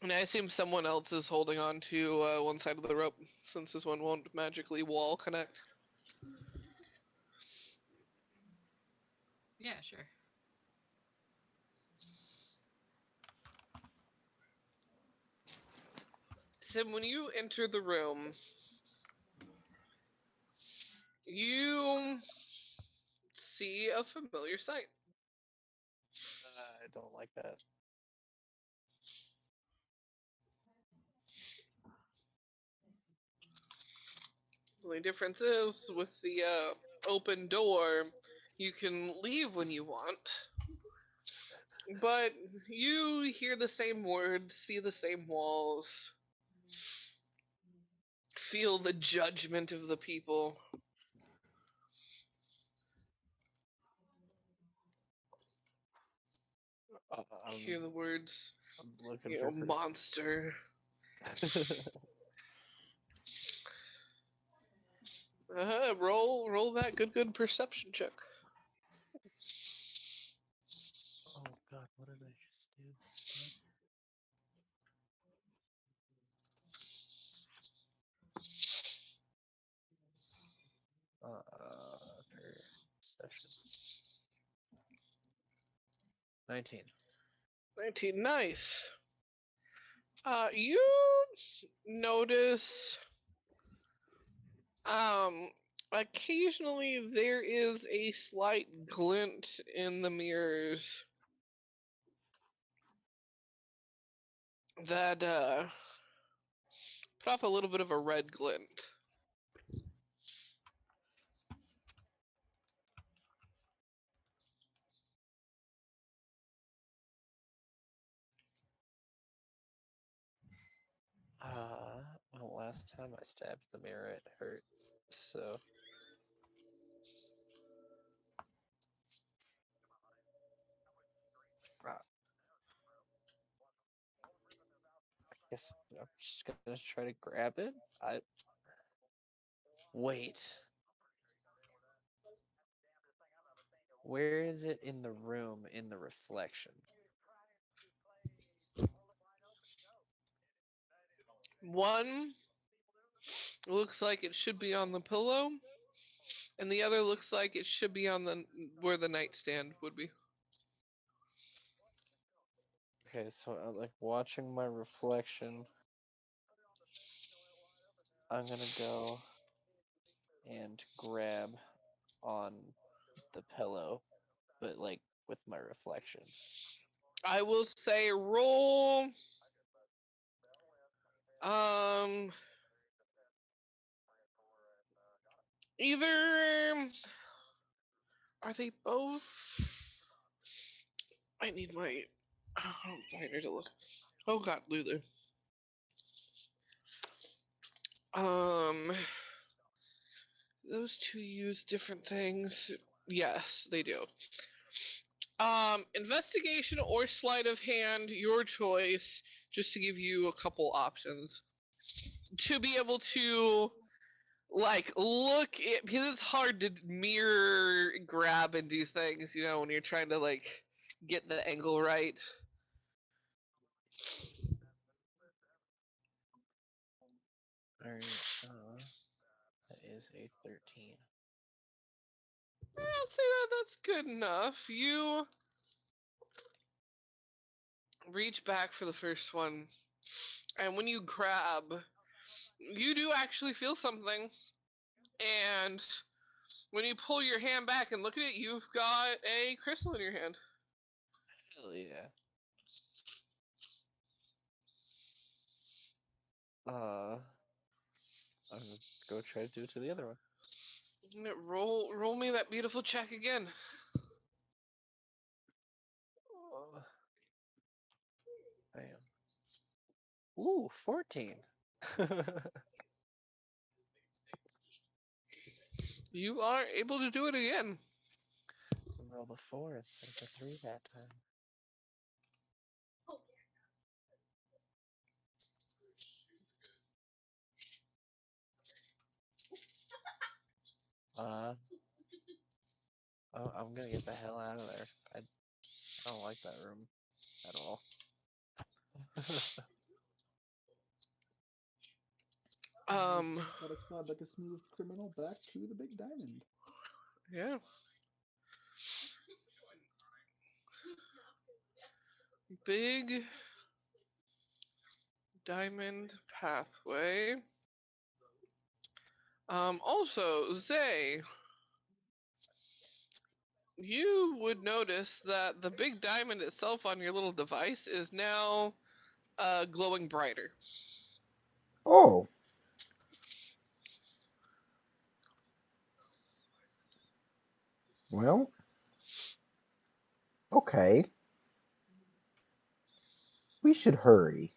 And I assume someone else is holding on to one side of the rope, since this one won't magically wall connect. Yeah, sure. Sim, when you enter the room, you see a familiar sight. I don't like that. The only difference is, with the open door, you can leave when you want. But you hear the same words, see the same walls. feel the judgment of the people. Hear the words, I'm looking you for know, monster. Roll that good perception check. Oh god, what did I just do? Perception. 19. 19, nice. You notice, occasionally there is a slight glint in the mirrors that, put off a little bit of a red glint. Well, last time I stabbed the mirror, it hurt. So. I guess I'm just gonna try to grab it. Wait. Where is it in the room in the reflection? One looks like it should be on the pillow, and the other looks like it should be on the where the nightstand would be. Okay, so like watching my reflection, I'm gonna go and grab on the pillow, but like with my reflection. I will say roll. Either are they both? I need my binder to look. Oh God, Lulu. Those two use different things. Yes, they do. Investigation or sleight of hand, your choice. Just to give you a couple options to be able to like look it, because it's hard to mirror grab and do things, you know, when you're trying to like get the angle right. Alright, that is a 13. I'll say that's good enough. You reach back for the first one, and when you grab, you do actually feel something. And when you pull your hand back and look at it, you've got a crystal in your hand. Hell yeah. I'm gonna go try to do it to the other one. Roll me that beautiful check again. Bam. Ooh, 14. You are able to do it again. Roll a 4 instead of a 3 that time. I'm gonna get the hell out of there. I don't like that room at all. Satisfied like a smooth criminal, back to the big diamond. Yeah. Big diamond pathway. Also, Zay, you would notice that the big diamond itself on your little device is now glowing brighter. Oh. Well. Okay. We should hurry.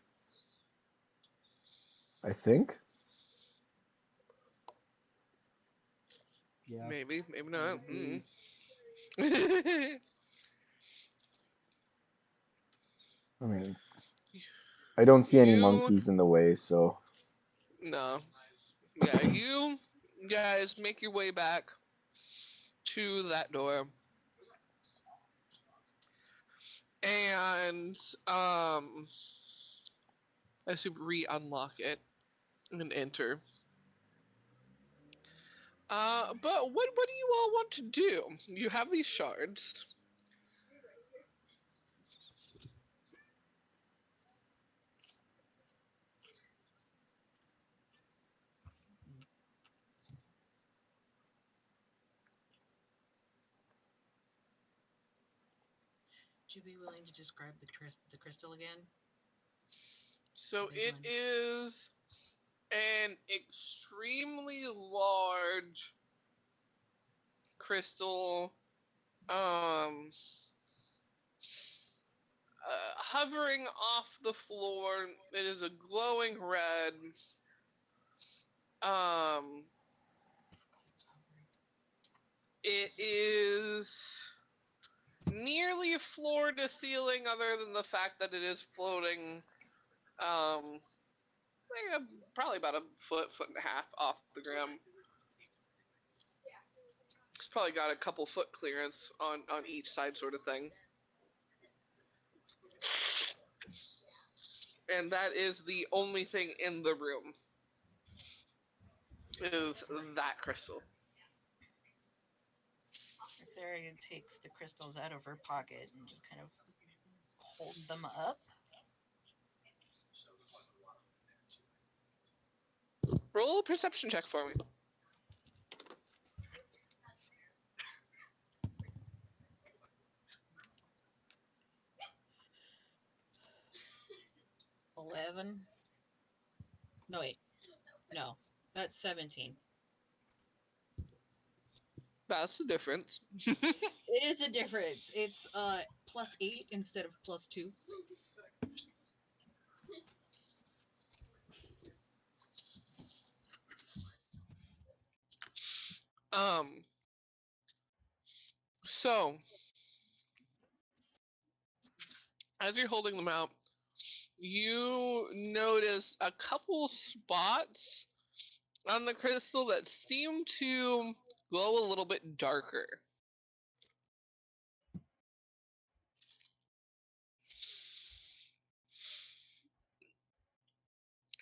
I think. Yeah. Maybe I not. agree. I mean, I don't see any You monkeys in the way, so no. Yeah, you guys make your way back to that door. And I assume re-unlock it and enter. But what do you all want to do? You have these shards. Would you be willing to describe the crystal again? So Big it one. is an extremely large crystal, hovering off the floor. It is a glowing red. Um, it is nearly floor to ceiling, other than the fact that it is floating. Like probably about a foot and a half off the ground. It's probably got a couple foot clearance on each side, sort of thing. And that is the only thing in the room. Is that crystal. Rexeria takes the crystals out of her pocket and just kind of hold them up. Roll a perception check for me. $11. No, wait. No, that's 17. That's the difference. It is a difference. It's +8 instead of +2. So as you're holding them out, you notice a couple spots on the crystal that seem to glow a little bit darker.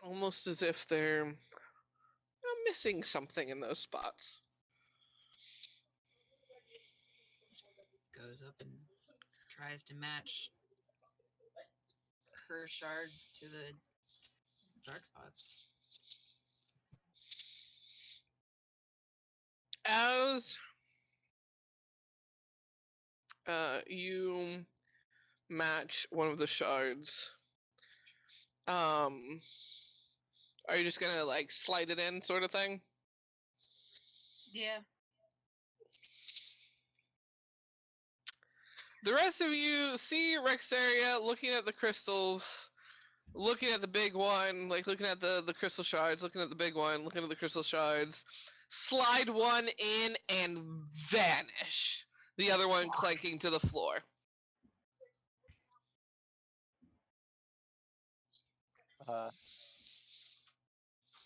Almost as if they're missing something in those spots. Goes up and tries to match her shards to the dark spots. As you match one of the shards, are you just gonna like slide it in, sort of thing? Yeah. The rest of you see Rexeria looking at the crystals, looking at the big one, like looking at the crystal shards, looking at the big one, looking at the crystal shards, slide one in and vanish. The other one clanking to the floor.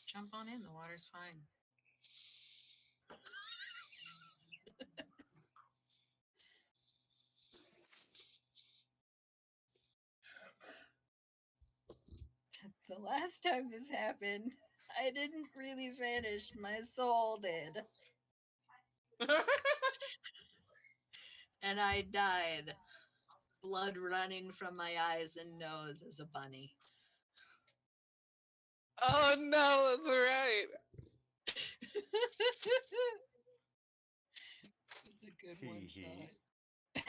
Jump on in, the water's fine. The last time this happened, I didn't really vanish, my soul did. And I died, blood running from my eyes and nose as a bunny. Oh no, that's right. It's a good one Tee-hee. shot.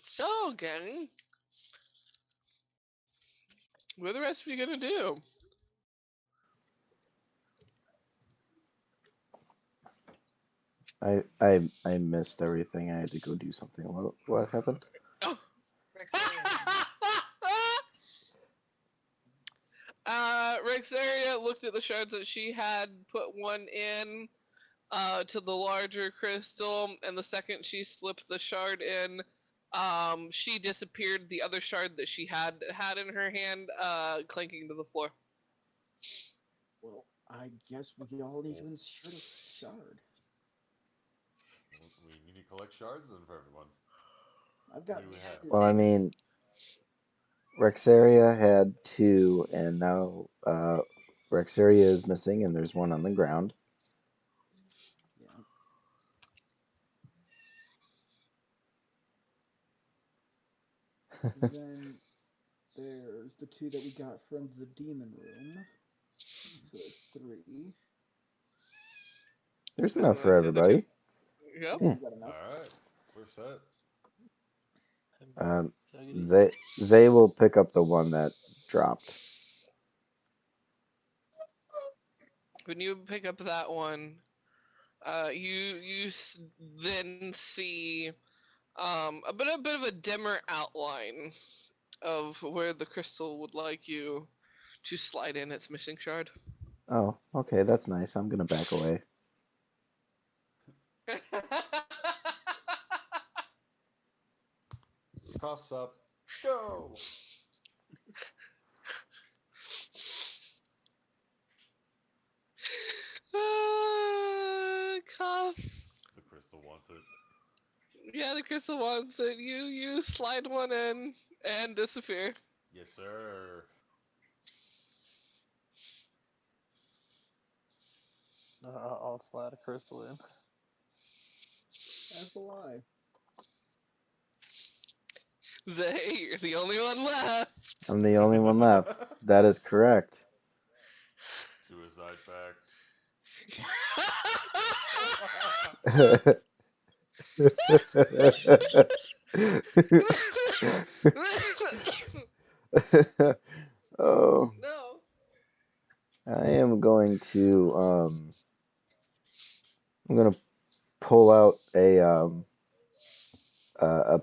So, gang, what are the rest of you gonna do? I missed everything. I had to go do something. What happened? Oh. Rexeria. Rexeria looked at the shards that she had, put one in to the larger crystal, and the second she slipped the shard in, she disappeared. The other shard that she had in her hand, clanking to the floor. Well, I guess we all need to insert a shard. We need to collect shards then for everyone. I've got Who do we have? Well, I 6. mean, Rexeria had 2, and now Rexeria is missing, and there's one on the ground. Yeah. Then there's the 2 that we got from the demon room. So that's 3. There's And enough for I said the two. everybody. Yep. Yeah, we got enough. All right, we're set. Zay will pick up the one that dropped. When you pick up that one, you then see a bit of a dimmer outline of where the crystal would like you to slide in its missing shard. Oh, okay, that's nice. I'm gonna back away. Coughs up. Go. Cough. The crystal wants it. Yeah, the crystal wants it. You slide one in and disappear. Yes, sir. I'll slide a crystal in. As will I. Zay, you're the only one left. I'm the only one left. That is correct. Suicide pact. Oh, No. I am going to I'm gonna pull out a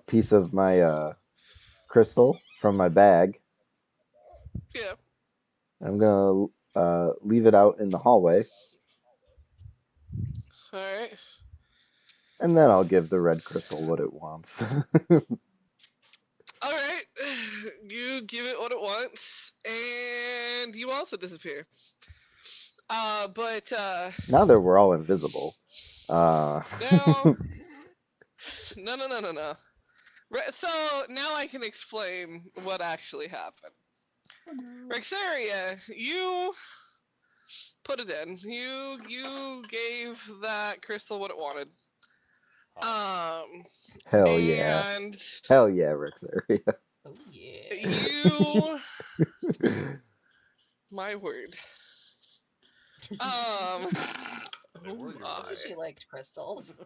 piece of my crystal from my bag. Yeah. I'm gonna leave it out in the hallway, All right. and then I'll give the red crystal what it wants. All right. You give it what it wants, and you also disappear. But Now that we're all invisible, now, no. So now I can explain what actually happened. Oh no. Rexeria, you put it in. You gave that crystal what it wanted. hell yeah, And hell yeah, Rexeria. Oh yeah. you, my word. They Oh were your my. words. She liked crystals.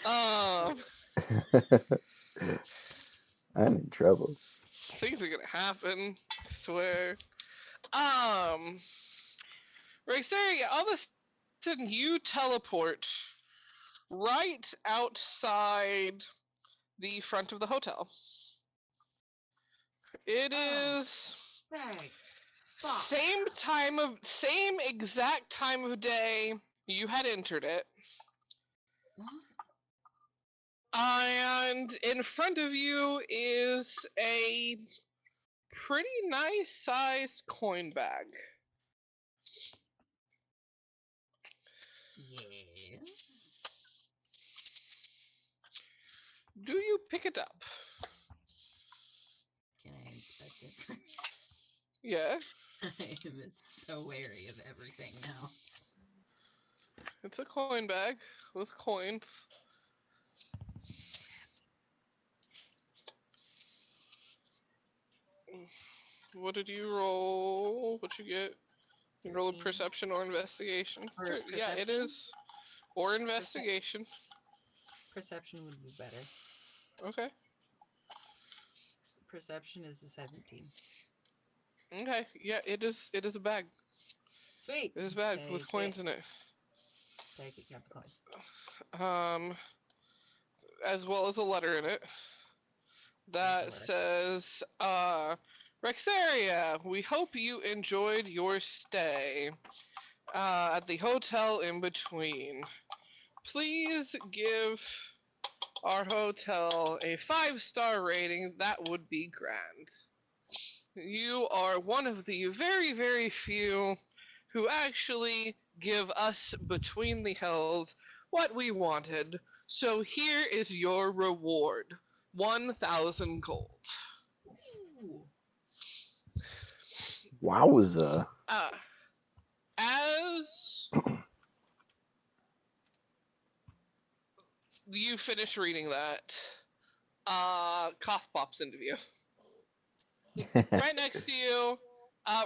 um, I'm in trouble. things are gonna happen. I swear. Rexeria, all of a sudden you teleport right outside the front of the hotel. It Oh, is thank fuck. same exact time of day you had entered it. What? And in front of you is a pretty nice sized coin bag. Yes. Do you pick it up? Can I inspect it first? Yeah, I am so wary of everything now. it's a coin bag with coins. What did you roll? What you get? You roll a 13. perception or investigation. Yeah, it Perception? is. Or investigation. Perception would be better. Okay. Perception is a 17. Okay. Yeah, it is. It is a bag. Sweet. It is a bag with Take coins it. in it. Take it. Count the coins. As well as a letter in it that says, Rexeria, we hope you enjoyed your stay at the hotel in between. Please give our hotel a 5-star rating. That would be grand. You are one of the very, very few who actually give us Between the Hells what we wanted. So here is your reward. 1,000 gold. Ooh. Wowza. As you finish reading that, Koth pops into view. Right next to you,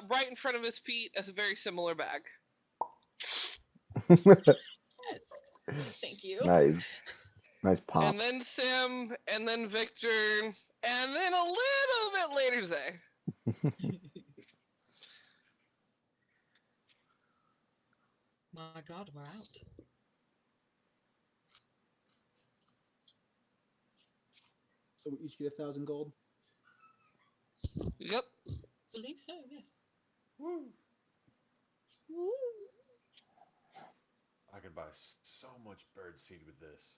right in front of his feet, is a very similar bag. Yes. Thank you. Nice. Nice pop. And then Sim, and then Victor, and then a little bit later Zay. My God, we're out. So we each get 1,000 gold. Yep. Believe so, yes. Woo! Woo. I could buy so much bird seed with this.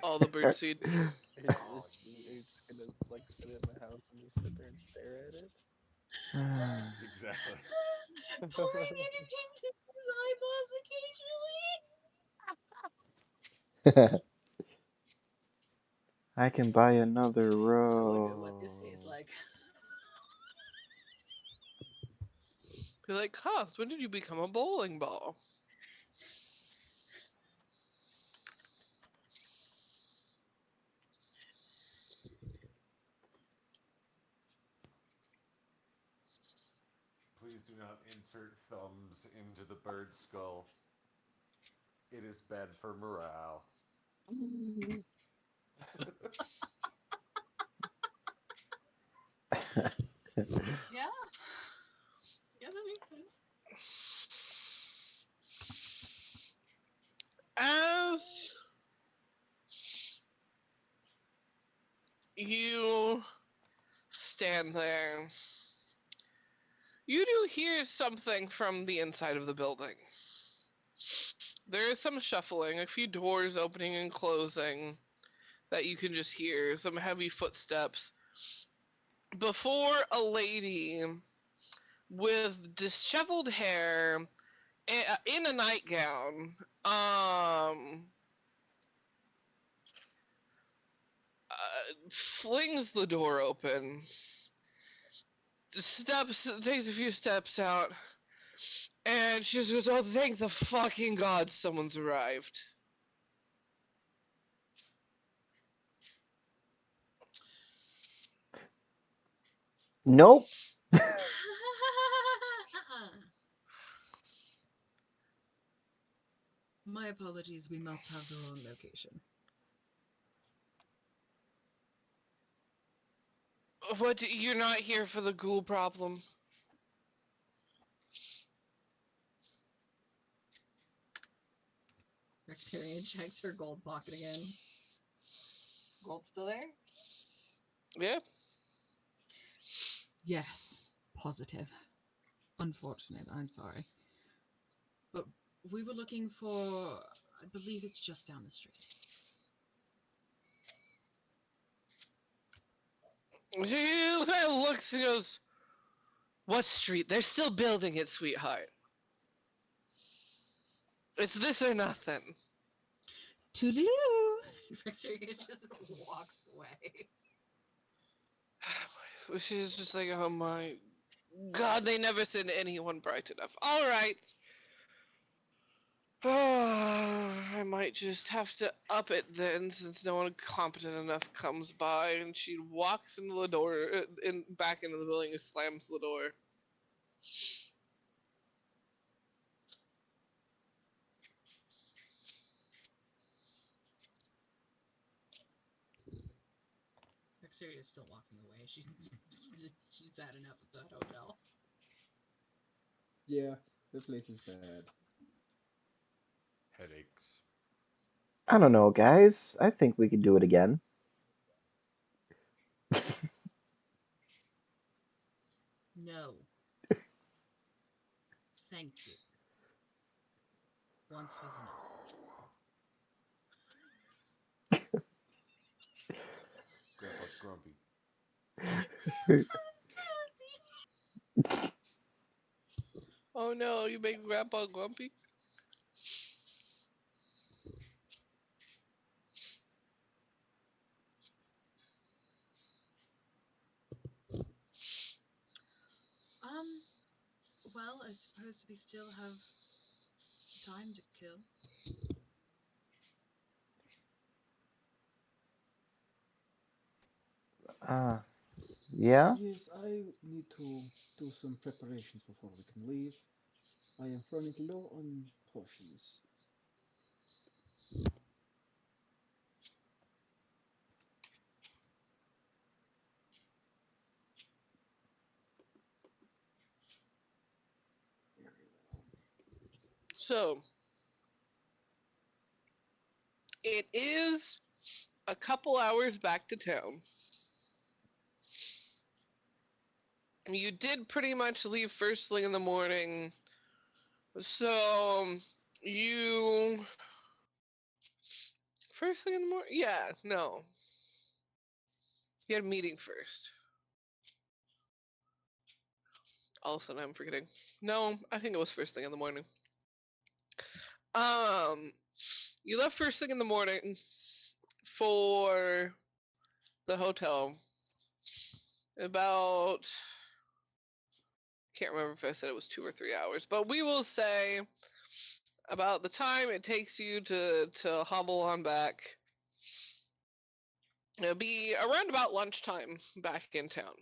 All the bird seed. Are you Oh, just yes. gonna like sit in the house and just sit there and stare at it? Exactly. Pouring it into his eyeballs occasionally. I can buy another I row. wonder what this tastes like. Be like, Koth, when did you become a bowling ball? Please do not insert thumbs into the bird skull. It is bad for morale. Yeah. Yeah, that makes sense. As you stand there, you do hear something from the inside of the building. There is some shuffling, a few doors opening and closing that you can just hear, some heavy footsteps. Before a lady with disheveled hair in a nightgown, flings the door open, takes a few steps out, and she just goes, "Oh, thank the fucking god, someone's arrived." Nope. My apologies, we must have the wrong location. What? You're not here for the ghoul problem? Rexeria checks her gold pocket again. Gold still there? Yeah. Yes, positive. Unfortunate, I'm sorry. But we were looking for, I believe it's just down the street. She kind of looks and goes, "What street? They're still building it, sweetheart. It's this or nothing." Toodaloo! Rexeria just walks away. She's just like, "Oh my god, they never send anyone bright enough. All right. I might just have to up it then, since no one competent enough comes by." And she walks into the door, back into the building, and slams the door. Rexeria is still walking away. She's had enough of that hotel. Yeah, the place is bad. Headaches. I don't know, guys. I think we could do it again. No. Thank you. Once was enough. Grandpa's grumpy. Oh no, you make Grandpa grumpy? Well, I suppose we still have time to kill. Yeah? Yes, I need to do some preparations before we can leave. I am running low on potions. Very well. So, it is a couple hours back to town. You did pretty much leave first thing in the morning. So, you. First thing in the morning? Yeah, no. You had a meeting first. All of a sudden, I'm forgetting. No, I think it was first thing in the morning. You left first thing in the morning for the hotel. About, can't remember if I said it was 2 or 3 hours, but we will say about the time it takes you to hobble on back. It'll be around about lunchtime back in town.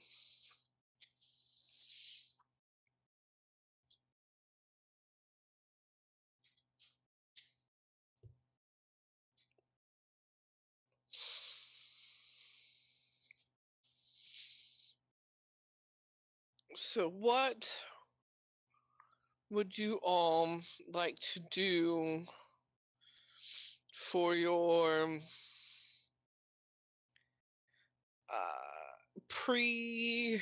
So what would you all like to do for your pre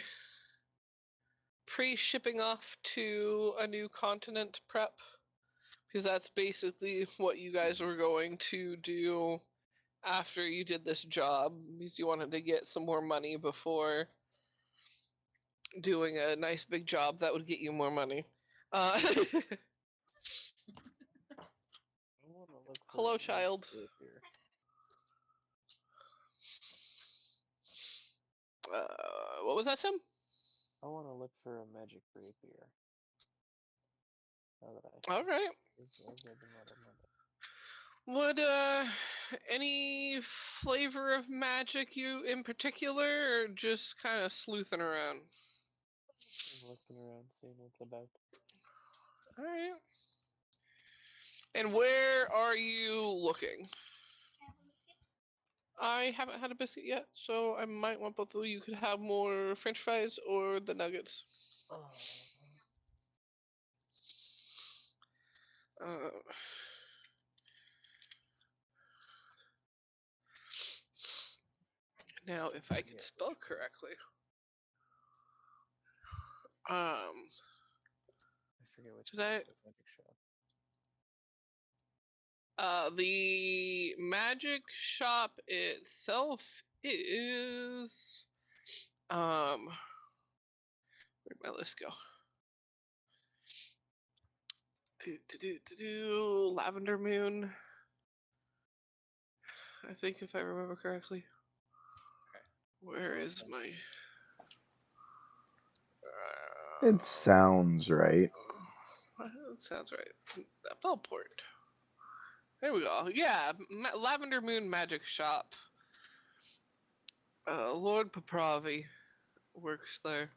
shipping off to a new continent prep? Because that's basically what you guys were going to do after you did this job, because you wanted to get some more money before doing a nice big job that would get you more money. I want to look for Hello, a child. rapier. What was that, Sim? I want to look for a magic rapier. Now that I All right. I've got them out of my Would any flavor of magic you in particular, or just kind of sleuthing around? I'm looking around, seeing what's about. All right. And where are you looking? I haven't had a biscuit yet, so I might want both of you could have more French fries or the nuggets. Uh, now, if I could spell correctly, I forget which did one I? is the magic shop. The magic shop itself is where'd my list go? Lavender Moon. I think if I remember correctly. Okay. Where is my? It sounds right. That sounds right. Bellport. There we go. Yeah, Lavender Moon Magic Shop. Lord Papravi works there.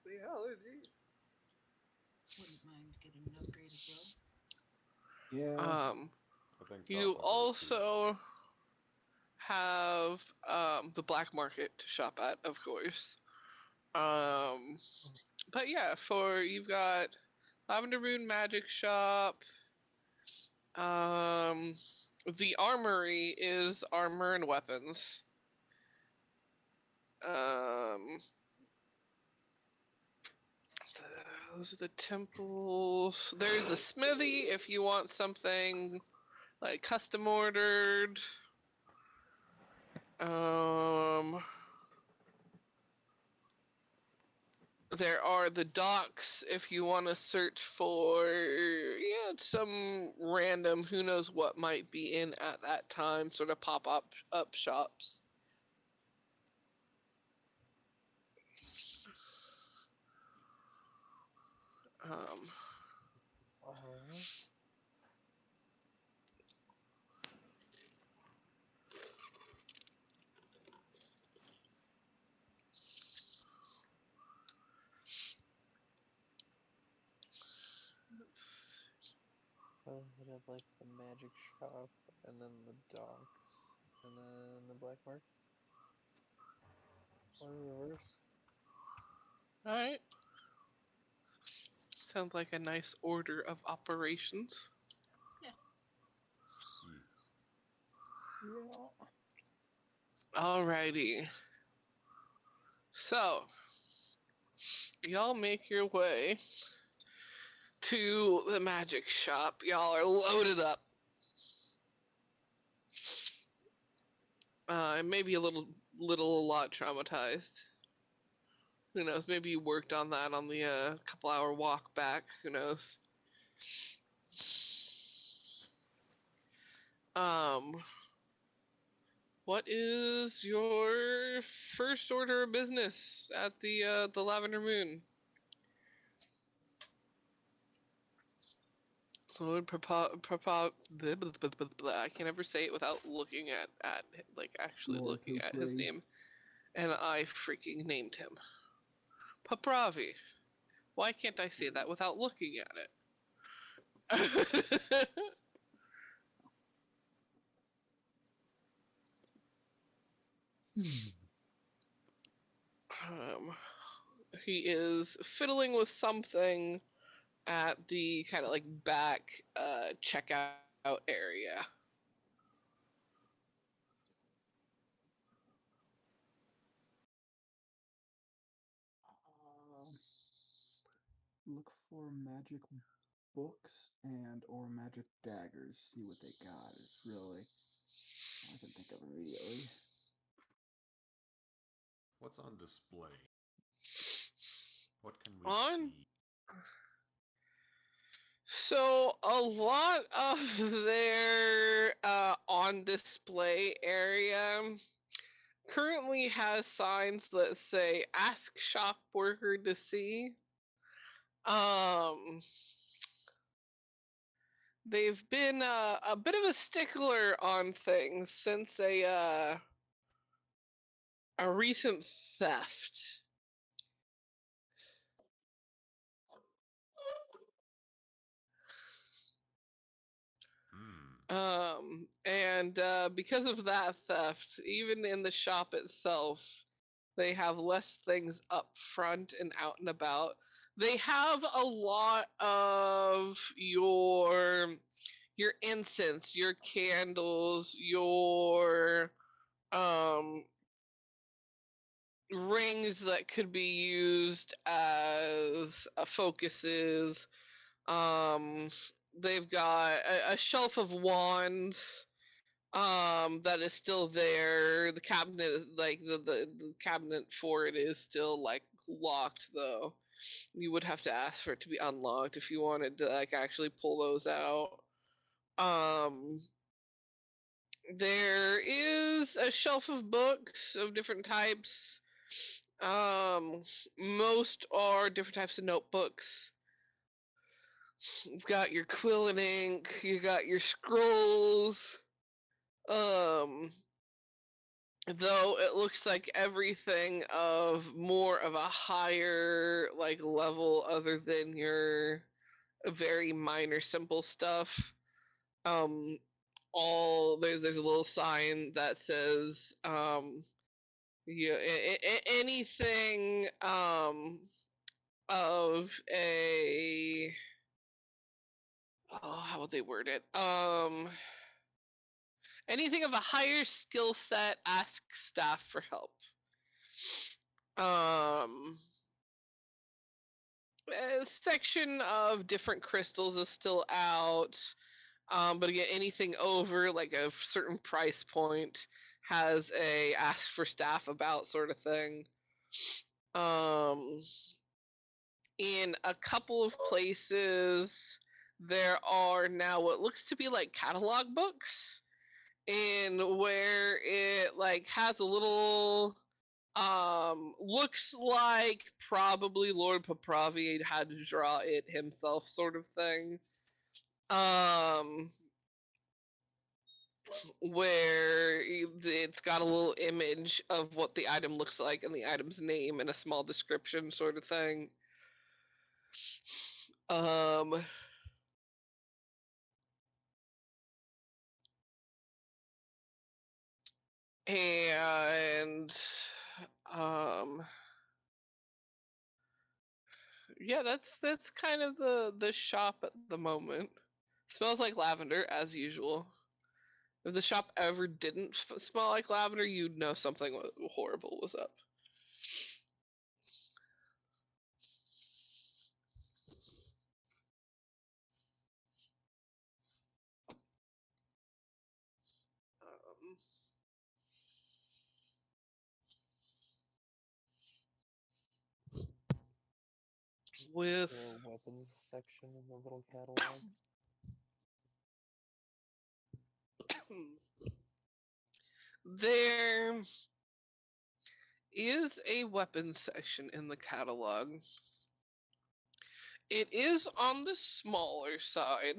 The allergies. mind getting an upgrade as well. Yeah. I think You Koth will get it too. also have the black market to shop at, of course. But yeah, you've got Lavender Moon Magic Shop. The Armory is armor and weapons. Those are the temples. There's the smithy if you want something like custom ordered. There are the docks if you want to search for some random who knows what might be in at that time sort of pop up shops. Would have like the magic shop, and then the docks, and then the black market. Or reverse. All right. Sounds like a nice order of operations. Yeah. Yeah. Alrighty. So, y'all make your way to the magic shop. Y'all are loaded up. Maybe a lot traumatized. Who knows? Maybe you worked on that on the couple-hour walk back. Who knows? What is your first order of business at the Lavender Moon? Lord I can never say it without looking at like actually Lord looking at his Hooprey. name, and I freaking named him Papravi. Why can't I say that without looking at it? He is fiddling with something at the kind of like back checkout area. Look for magic books and or magic daggers. See what they got is really all I can think of immediately. What's on display? What can we On see? So a lot of their on display area currently has signs that say "Ask shop worker to see." Um, they've been a bit of a stickler on things since a recent theft. And because of that theft, even in the shop itself, they have less things up front and out and about. They have a lot of your incense, your candles, your rings that could be used as focuses. They've got a shelf of wands that is still there. The cabinet is like the cabinet for it is still like locked though. You would have to ask for it to be unlocked if you wanted to like actually pull those out. Um there is a shelf of books of different types. Most are different types of notebooks. You've got your quill and ink, you got your scrolls. Though it looks like everything of more of a higher like level other than your very minor, simple stuff. There's a little sign that says anything of a how would they word it? Anything of a higher skill set, ask staff for help. A section of different crystals is still out. But again, anything over like a certain price point has a ask for staff about sort of thing. In a couple of places, there are now what looks to be like catalog books, in where it like has a little looks like probably Lord Papravi had to draw it himself sort of thing. Where it's got a little image of what the item looks like and the item's name and a small description sort of thing. And yeah, that's kind of the shop at the moment. Smells like lavender as usual. If the shop ever didn't smell like lavender, you'd know something horrible was up. With Is there a weapons section in the little catalog? there is a weapons section in the catalog. It is on the smaller side.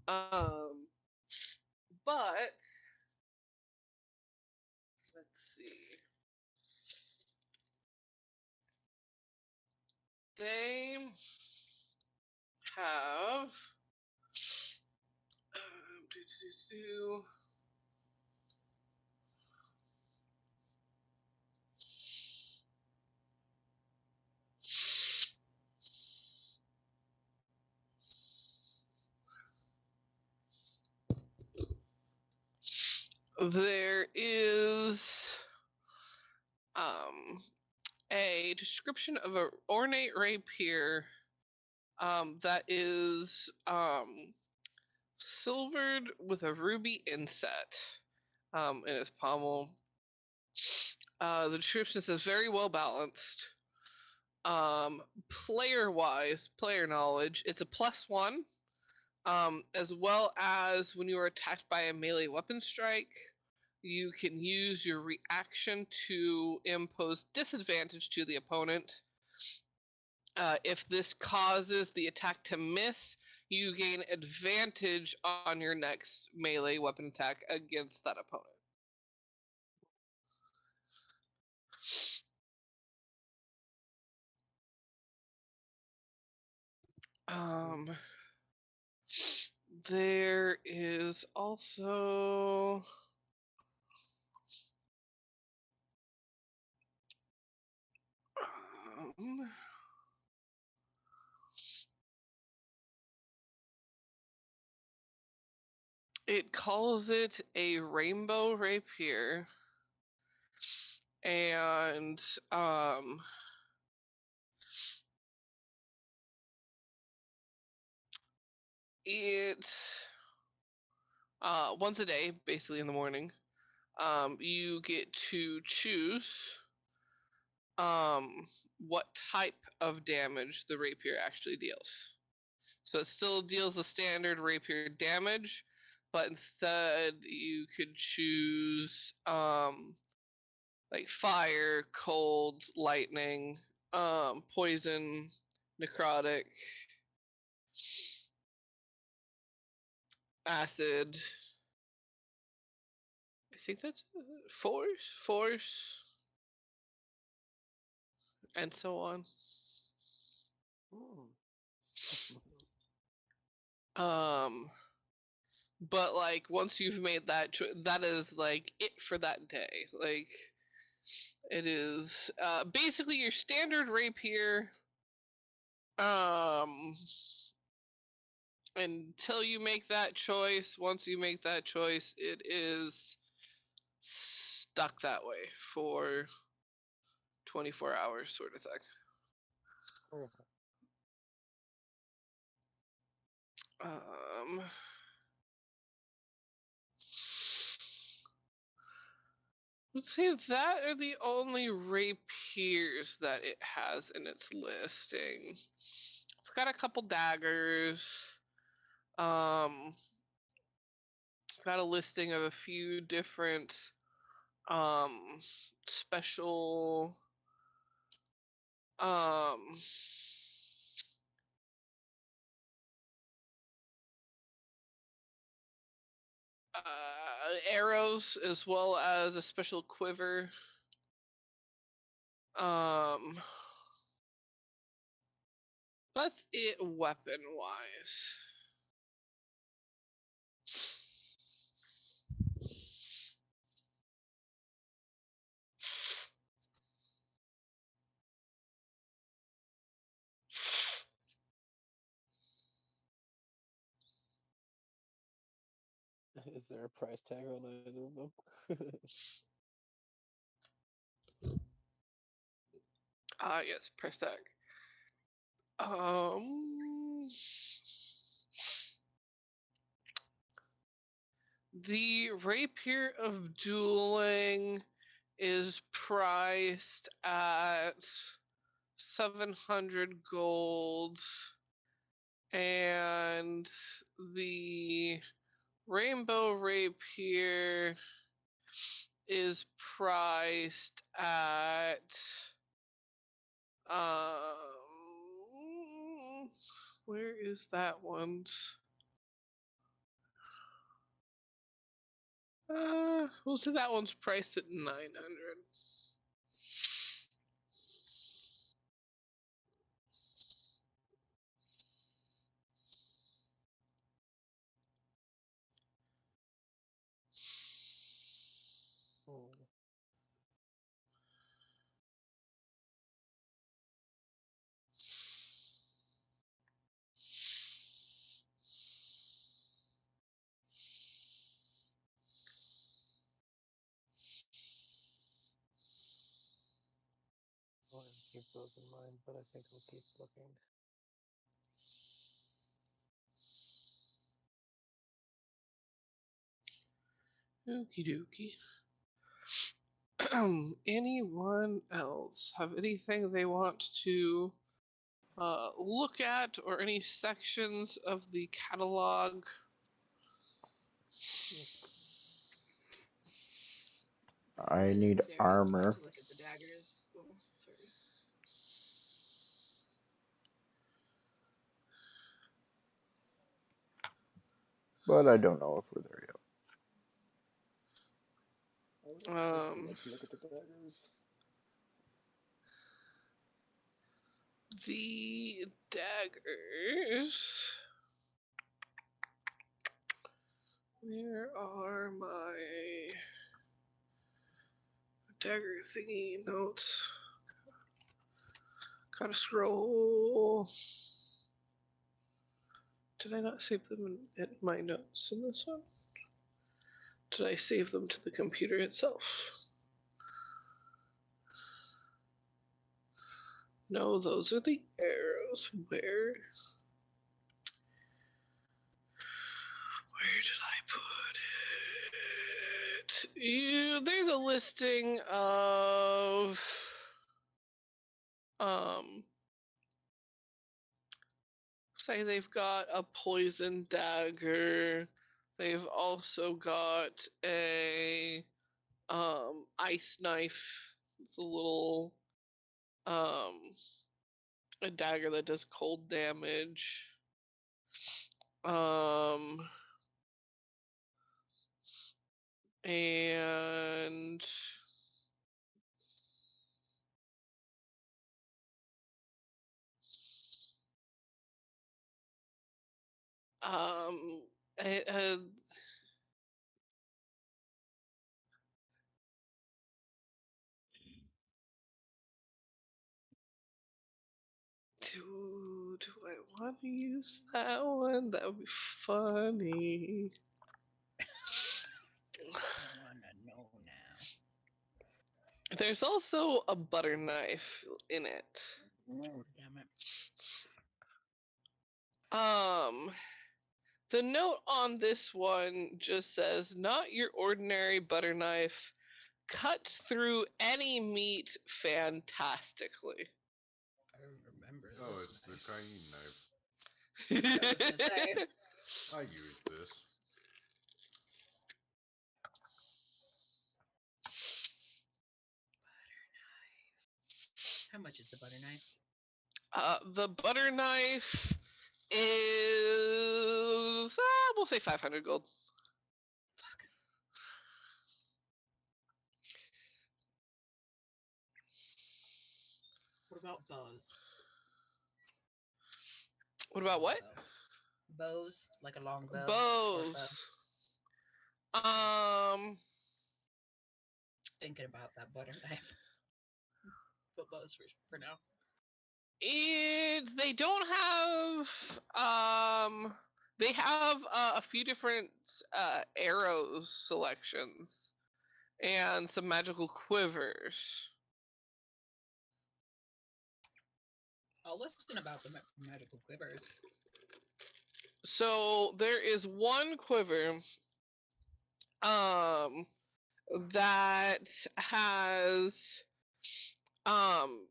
But let's see. They have there is a description of an ornate rapier that is silvered with a ruby inset in its pommel. The description says very well balanced. Player wise, player knowledge, it's a +1. As well as when you are attacked by a melee weapon strike, you can use your reaction to impose disadvantage to the opponent. If this causes the attack to miss, you gain advantage on your next melee weapon attack against that opponent. There is also it calls it a rainbow rapier, and it once a day, basically in the morning, you get to choose what type of damage the rapier actually deals. So it still deals the standard rapier damage, but instead you could choose like fire, cold, lightning, poison, necrotic, acid. I think that's force, and so on. Hmm. But like once you've made that that is like it for that day. Like it is basically your standard rapier. Until you make that choice, once you make that choice, it is stuck that way for 24 hours, sort of thing. Let's say that are the only rapiers that it has in its listing. It's got a couple daggers. Got a listing of a few different special arrows as well as a special quiver. That's it weapon wise. Is there a price tag on either of them? Yes, price tag. The Rapier of Dueling is priced at 700 gold, and the Rainbow Rapier is priced at where is that one's? We'll say that one's priced at 900. I want to keep those in mind, but I think I'll keep looking. Okie dokie. Anyone else have anything they want to look at, or any sections of the catalog? I need Sarah, I'd like armor, to look at the daggers. Oh, sorry. but I don't know if we're there yet. I would also like to look at the daggers. The daggers. Where are my dagger thingy notes? Gotta scroll. Did I not save them in my notes in this one? Did I save them to the computer itself? No, those are the arrows. Where did I put it? There's a listing of say they've got a poison dagger. They've also got a ice knife. It's a little a dagger that does cold damage. And It, do I want to use that one? That would be funny. I want to know now. There's also a butter knife in it. Oh, damn it. The note on this one just says, not your ordinary butter knife, cuts through any meat fantastically. I remember this. Oh, it's the Cayenne knife. I was gonna say. I use this. How much is the butter knife? The butter knife is, we'll say 500 gold. Fuck. What about bows? What about what? Bows, like a long bow. Bows. Thinking about that butter knife. But bows for now. They don't have they have a few different arrows selections and some magical quivers. I'll listen about the magical quivers. So there is one quiver that has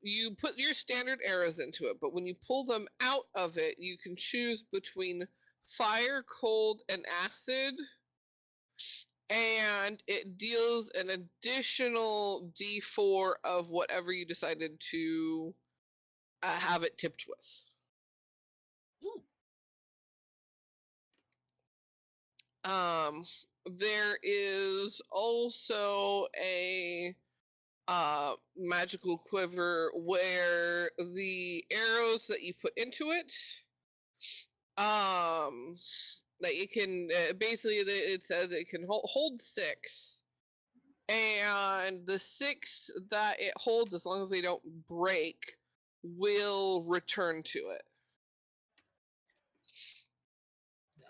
you put your standard arrows into it, but when you pull them out of it, you can choose between fire, cold, and acid, and it deals an additional d4 of whatever you decided to have it tipped with. Ooh. There is also a magical quiver where the arrows that you put into it, that you can basically it says it can hold 6, and the 6 that it holds, as long as they don't break, will return to it.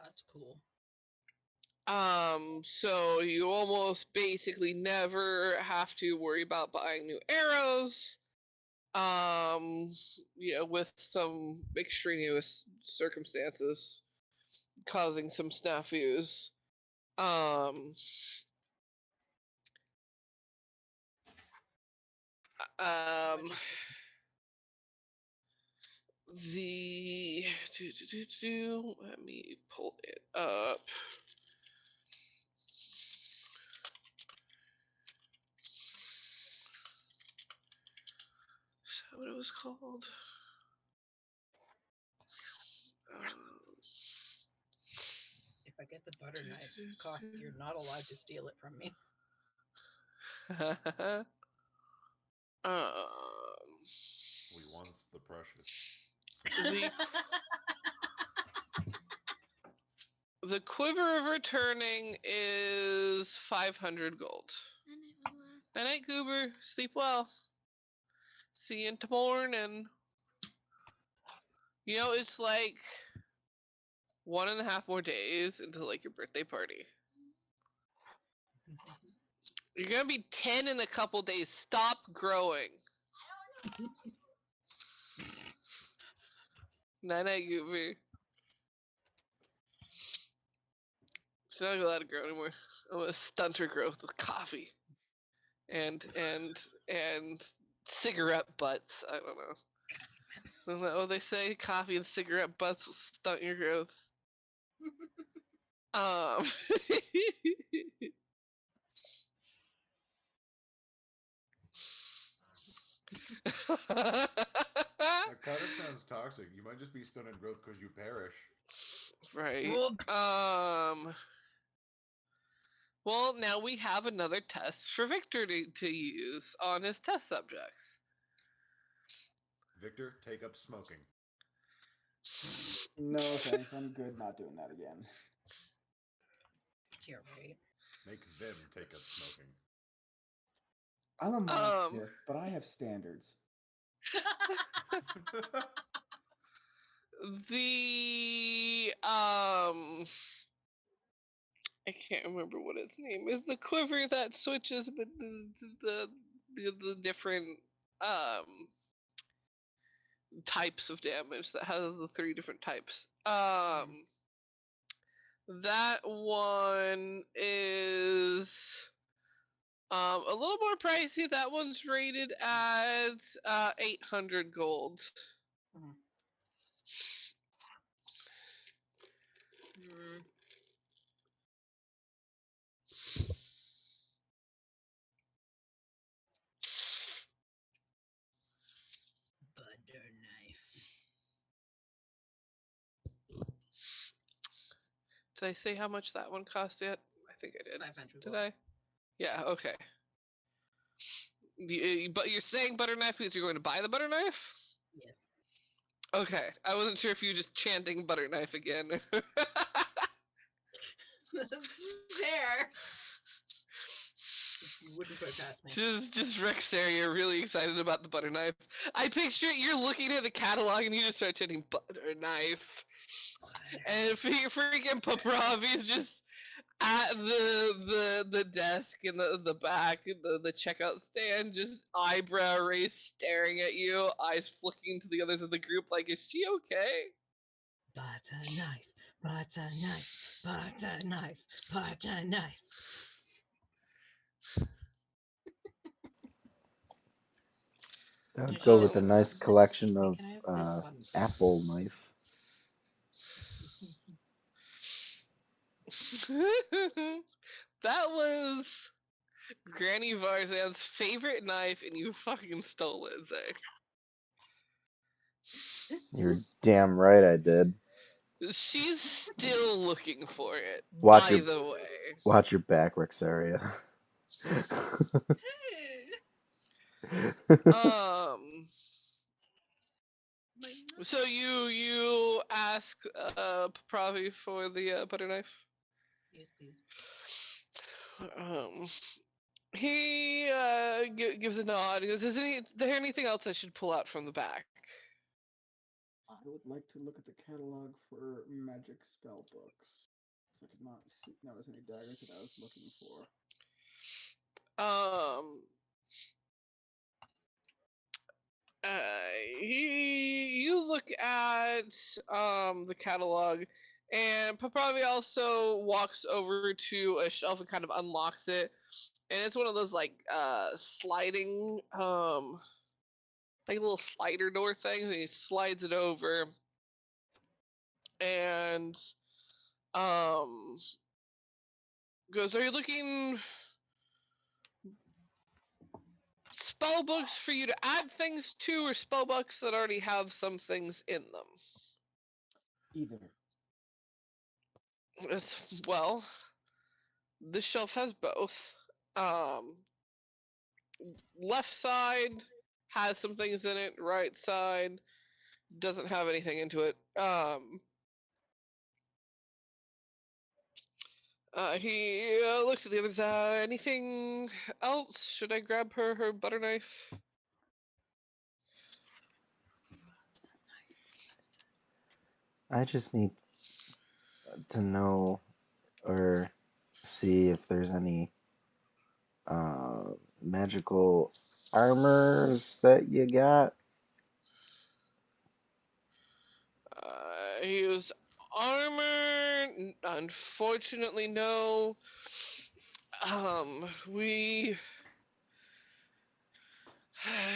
That's cool. So you almost basically never have to worry about buying new arrows. With some extraneous circumstances causing some snafus. Let me pull it up. Is that what it was called? If I get the butter knife, Koth, you're not allowed to steal it from me. We once the precious. The quiver of returning is 500 gold. Night night, Goober. Sleep well. See you in the morning. You know, it's like 1.5 more days until like your birthday party. You're gonna be 10 in a couple days. Stop growing. Night night, Goober. It's not allowed to grow anymore. I'm gonna stunt her growth with coffee and cigarette butts. I don't know. Isn't that what they say? Coffee and cigarette butts will stunt your growth. That kind of sounds toxic. You might just be stunted growth because you perish. Right. Well, now we have another test for Victor to use on his test subjects. Victor, take up smoking. No thanks, I'm good not doing that again. You're right. Make them take up smoking. I'm a Um, mindsmith, but I have standards. the I can't remember what its name is. The quiver that switches the different um types of damage, that has the 3 different types. That one is a little more pricey. That one's rated at 800 gold. Mm, butter knife. Did I say how much that one cost yet? I think I did. 500 Did gold. I? Yeah, okay. But you're saying butter knife because you're going to buy the butter knife? Yes. Okay, I wasn't sure if you were just chanting butter knife again. That's fair. Wouldn't put it past me. just Rexeria really excited about the butter knife. I picture you're looking at the catalog and you just start chanting butter knife. And freaking Papravi's just at the desk in the back, the checkout stand, just eyebrow raised, staring at you, eyes flicking to the others of the group like, is she okay? Butter knife, butter knife, butter knife, butter knife. That would And go she's with a like, nice collection "Excuse me, of can I have this one?" apple knife. That was Granny Varzan's favorite knife, and you fucking stole it, Zay. You're damn right I did. She's still looking for it. Watch your Either way. watch your back, Rexeria. Um. So you ask Pravi for the butter knife. Yes, please. Um. He gives a nod. He goes, "Is there anything else I should pull out from the back?" I would like to look at the catalog for magic spell books. I did not notice any daggers that I was looking for. Um. You look at the catalog, and Papravi also walks over to a shelf and kind of unlocks it, and it's one of those like sliding like little slider door things, and he slides it over, and um goes, "Are you looking spell books for you to add things to, or spell books that already have some things in them?" Either. Well, this shelf has both. Um, Left side has some things in it. Right side doesn't have anything into it. He looks at the others. Anything else? Should I grab her butter knife? I just need to know or see if there's any magical armors that you got. He used armor. Unfortunately, no. We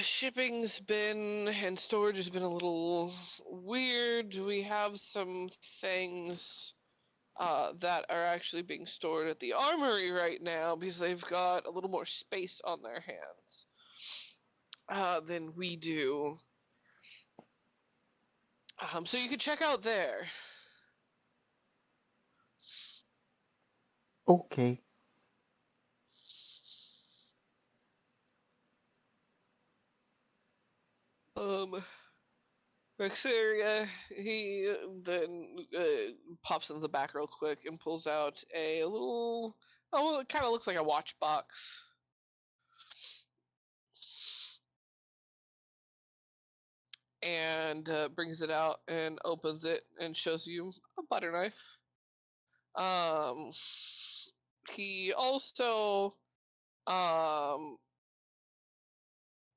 shipping's been and storage has been a little weird. We have some things that are actually being stored at the armory right now because they've got a little more space on their hands than we do. So you can check out there. Okay. Um, Rexeria, he then pops into the back real quick and pulls out a little. Oh, it kind of looks like a watch box. And brings it out and opens it and shows you a butter knife. He also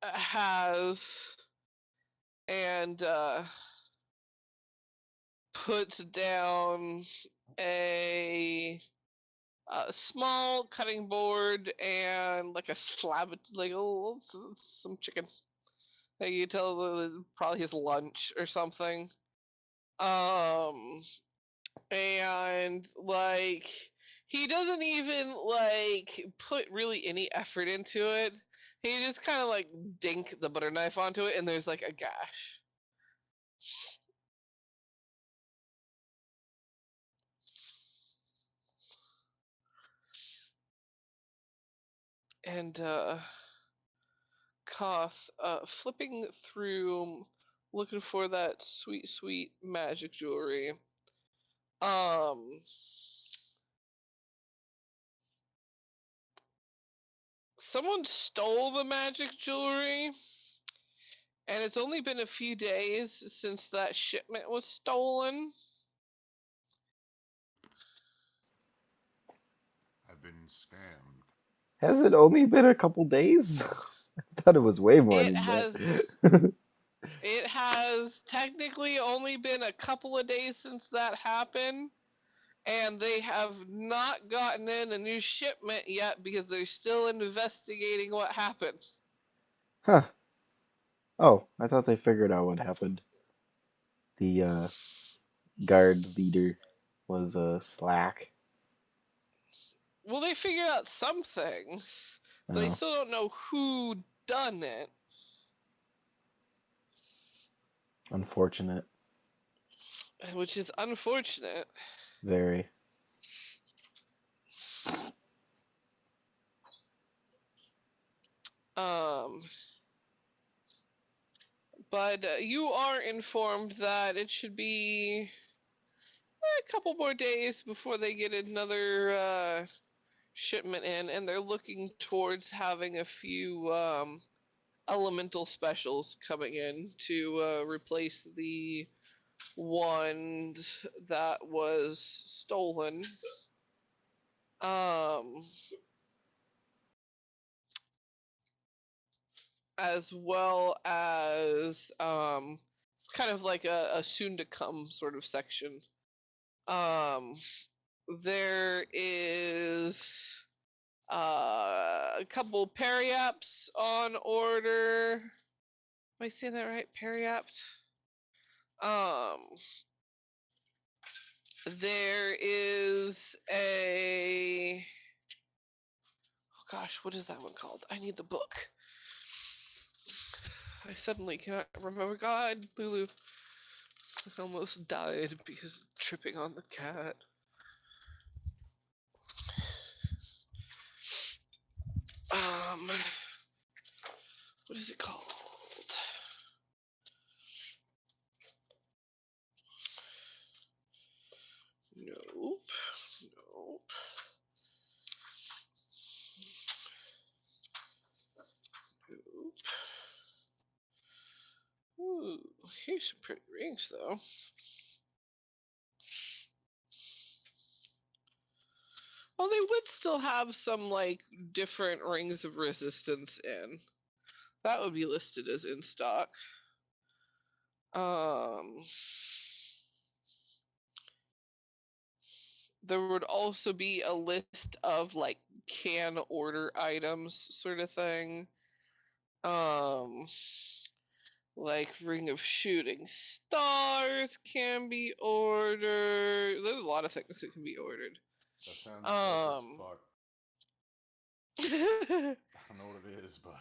has and puts down a, small cutting board and like a slab, like some chicken. Like you tell probably his lunch or something. Um, and like he doesn't even like put really any effort into it. He just kind of like dink the butter knife onto it, and there's like a gash. And Koth, flipping through, looking for that sweet, sweet magic jewelry. Um, Someone stole the magic jewelry, and it's only been a few days since that shipment was stolen. I've been scammed. Has it only been a couple days? I thought it was way more It than has that. it has technically only been a couple of days since that happened, and they have not gotten in a new shipment yet because they're still investigating what happened. Huh. Oh, I thought they figured out what happened. The guard leader was slack. Well, they figured out some things, but they Oh, still don't know who done it, unfortunate. which is unfortunate. Very. Um, but you are informed that it should be a couple more days before they get another shipment in, and they're looking towards having a few elemental specials coming in to replace the one that was stolen. Um, as well as it's kind of like a soon to come sort of section. Um, there is a couple periaps on order. Am I saying that right? Periapt. Um, there is a, oh gosh, what is that one called? I need the book. I suddenly cannot remember. God, Lulu. I almost died because tripping on the cat. Um, what is it called? Nope. Nope. Nope. Ooh, here's some pretty rings though. Well, they would still have some like different rings of resistance in. That would be listed as in stock. Um, there would also be a list of like can order items sort of thing. Um, like Ring of Shooting Stars can be ordered. There's a lot of things that can be ordered. That sounds dope as fuck. That's I don't know what it is, but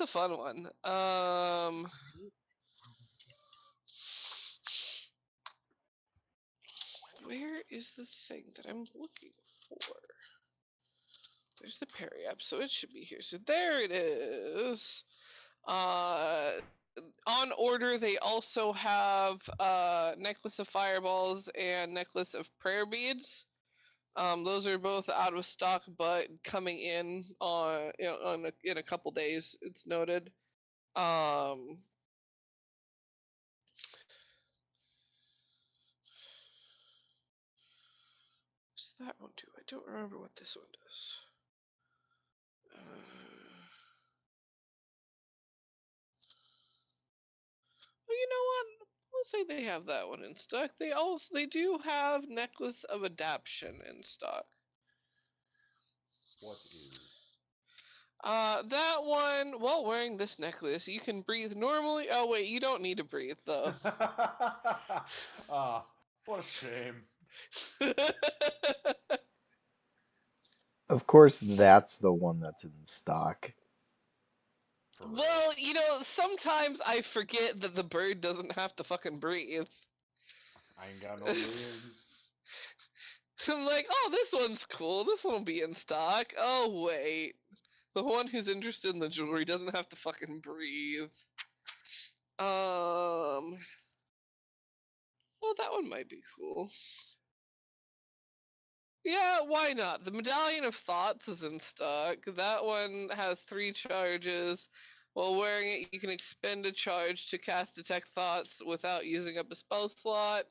a fun one. Where is the thing that I'm looking for? There's the Perry app, so it should be here. So there it is. Uh, on order, they also have Necklace of Fireballs and Necklace of Prayer Beads. Those are both out of stock, but coming in in a couple days. It's noted. What's that one do? I don't remember what this one does. Well, you know what? We'll say they have that one in stock. They do have Necklace of Adaption in stock. What is? That one, while wearing this necklace, you can breathe normally. Oh wait, you don't need to breathe though. Ah, what a shame. Of course, that's the one that's in stock. For real. Well, sometimes I forget that the bird doesn't have to fucking breathe. I ain't got no legs. I'm like, oh, this one's cool. This one will be in stock. Oh wait, the one who's interested in the jewelry doesn't have to fucking breathe. Well, that one might be cool. Yeah, why not? The Medallion of Thoughts is in stock. That one has 3 charges. While wearing it, you can expend a charge to cast Detect Thoughts without using up a spell slot.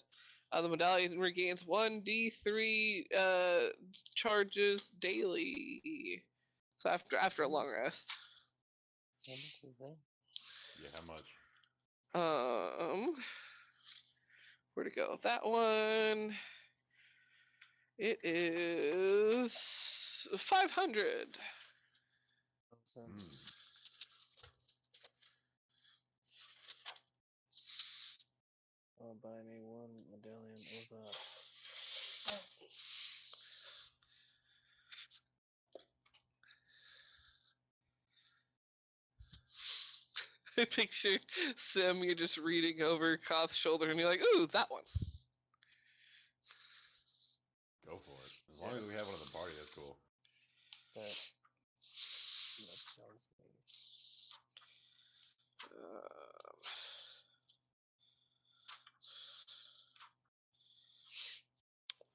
The medallion regains 1d3 charges daily. So after a long rest. How much is that? Yeah, how much? Where to go? That one. It is 500. Awesome. I'll buy me one medallion of that. I picture Sim, you're just reading over Koth's shoulder and you're like, ooh, that one. Go for it. As long as we have one in the party, that's cool. That sounds neat.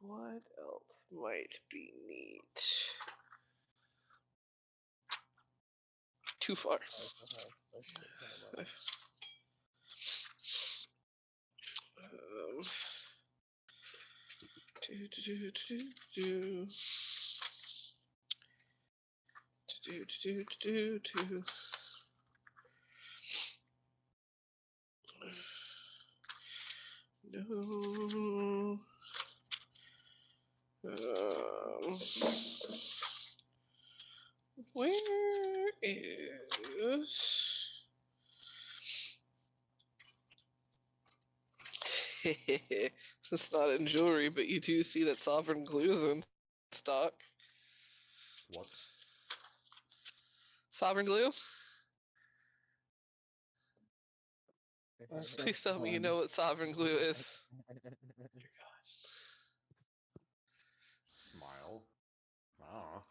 What else might be neat? Too far. That's shit ton of money. No. Where is... It's not in jewelry, but you do see that Sovereign Glue is in stock. What? Sovereign Glue? That's Please tell me you fun. know what Sovereign Glue is. Smile. Ah.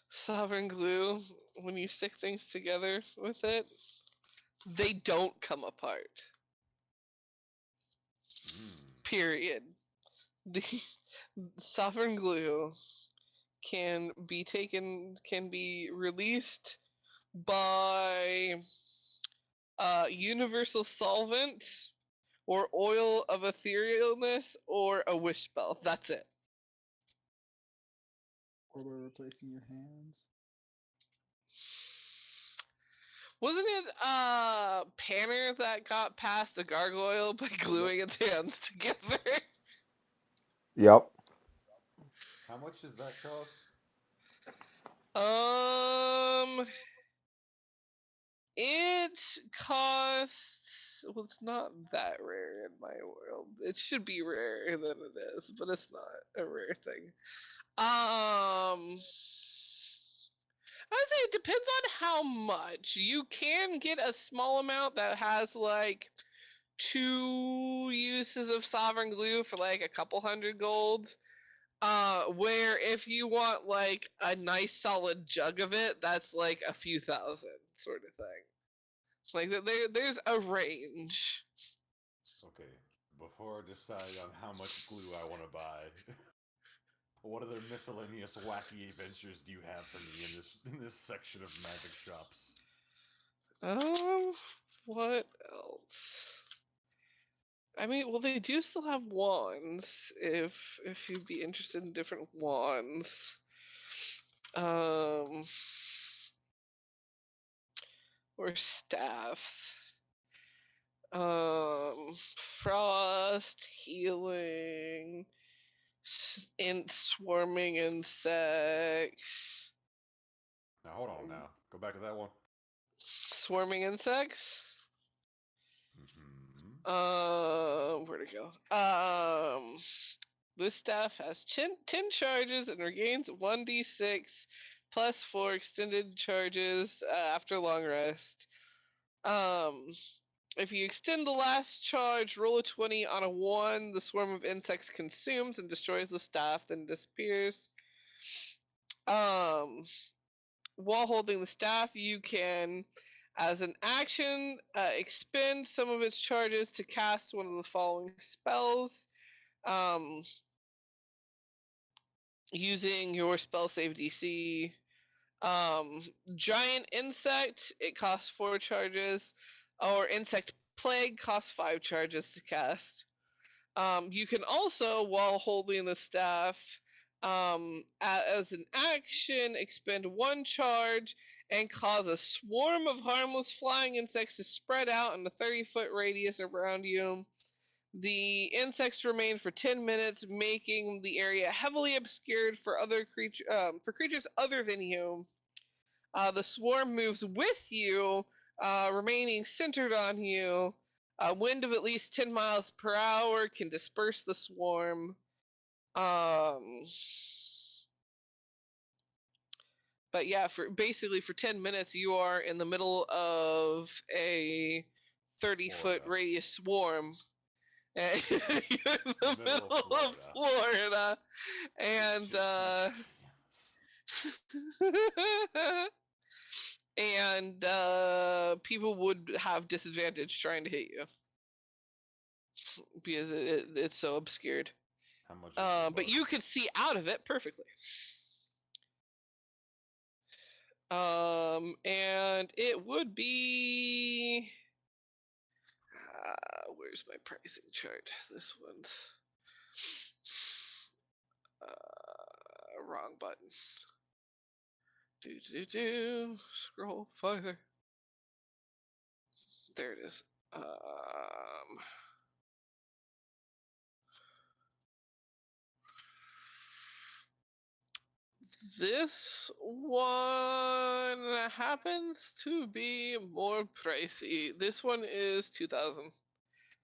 Sovereign Glue, when you stick things together with it, they don't come apart. Period. The Sovereign Glue can be released by universal solvent or oil of etherealness or a wish spell. That's it. Or by replacing your hands. Wasn't it Panner that got past a gargoyle by gluing its hands together? Yep. How much does that cost? It costs. Well, it's not that rare in my world. It should be rarer than it is, but it's not a rare thing. I would say it depends on how much. You can get a small amount that has like 2 uses of Sovereign Glue for like a couple hundred gold. Where if you want like a nice solid jug of it, that's like a few thousand sort of thing. Like there's a range. Okay, before I decide on how much glue I want to buy, what other miscellaneous wacky adventures do you have for me in this section of magic shops? What else? I mean, well, they do still have wands if you'd be interested in different wands. Um, or staffs. Frost, healing, swarming insects. Now hold on. Now go back to that one. Swarming insects. Mm-hmm. Where'd it go? This staff has 10 charges and regains 1d6 plus 4 extended charges after long rest. If you extend the last charge, roll a 20 on a 1. The swarm of insects consumes and destroys the staff, then disappears. While holding the staff, you can, as an action, expend some of its charges to cast one of the following spells. Using your spell save DC. Giant insect, it costs 4 charges, or insect plague costs 5 charges to cast. You can also, while holding the staff, as an action, expend 1 charge and cause a swarm of harmless flying insects to spread out in a 30-foot radius around you. The insects remain for 10 minutes, making the area heavily obscured for creatures other than you. The swarm moves with you, remaining centered on you. A wind of at least 10 miles per hour can disperse the swarm. But yeah, for 10 minutes, you are in the middle of a 30-foot Florida. radius swarm. You're in the Middle middle of of Florida, and and people would have disadvantage trying to hit you because it's so obscured. How much is the But you bugs? could see out of it perfectly. And it would be. Where's my pricing chart? This one's wrong button. Scroll farther. There it is. This one happens to be more pricey. This one is 2,000.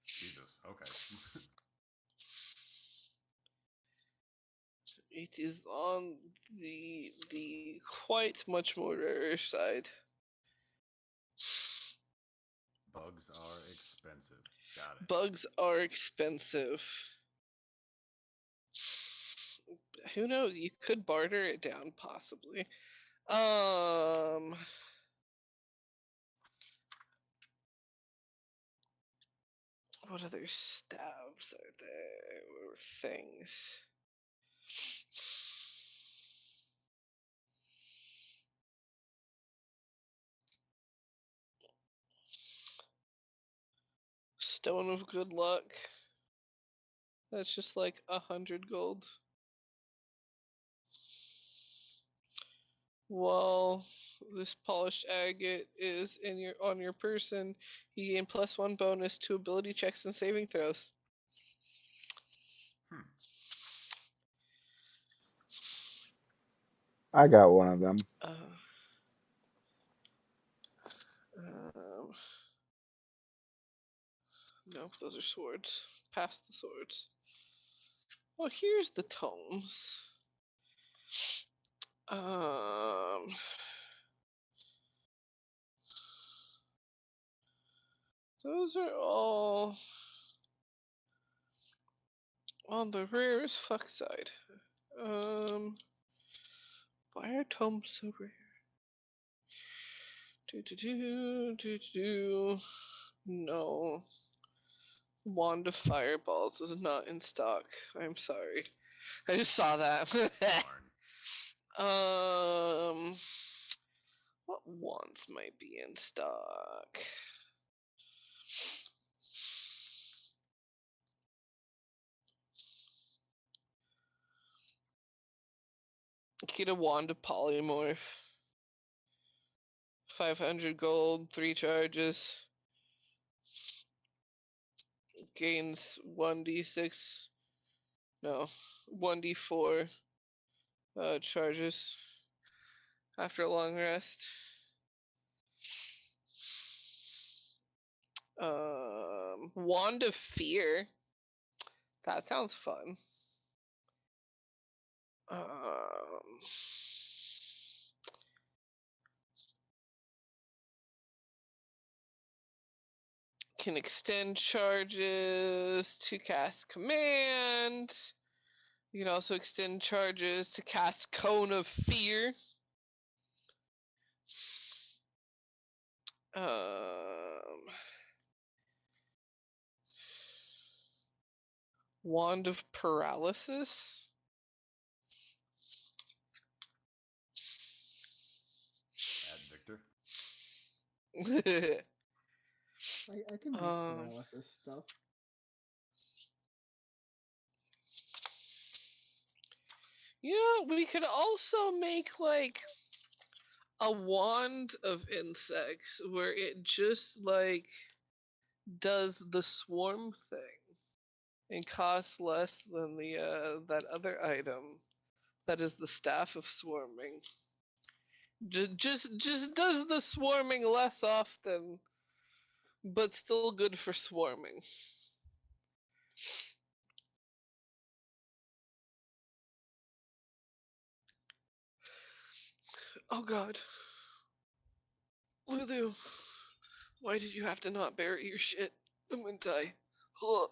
Jesus. Okay. It is on the quite much more rare side. Bugs are expensive. Got it. Bugs are expensive. Who knows? You could barter it down, possibly. What other staves are there? Or things? Stone of Good Luck. That's just like 100 gold. While this polished agate is on your person, you gain +1 bonus to ability checks and saving throws. I got one of them. Nope, those are swords. Past the swords. Well, here's the tomes. Those are all on the rare as fuck side. Why are tomes so rare? No. Wand of Fireballs is not in stock. I'm sorry. I just saw that. Darn. What wands might be in stock? Get a wand of polymorph. 500 gold, 3 charges. Gains 1d6. No, 1d4 charges after a long rest. Wand of Fear. That sounds fun. Can extend charges to cast command. You can also extend charges to cast Cone of Fear. Wand of Paralysis. Add Victor. I can do paralysis stuff. Yeah, we could also make like a wand of insects where it just like does the swarm thing and costs less than the that other item that is the staff of swarming. Just does the swarming less often, but still good for swarming. Oh god. Lulu, why did you have to not bury your shit? I'm gonna die. Ugh.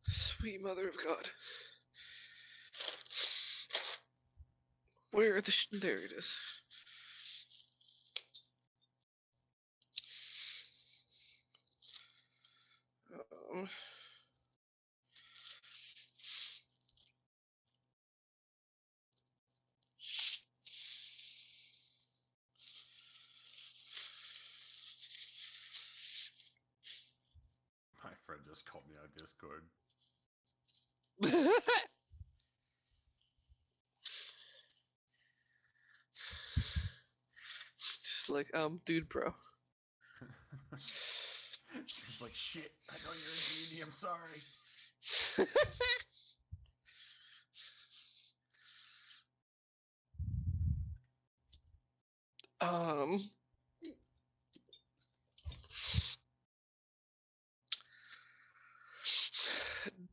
Sweet mother of God. Where are the there it is. Um, My friend just called me on Discord. Just like, dude, bro. She was like, shit, I know you're in D&D, I'm sorry.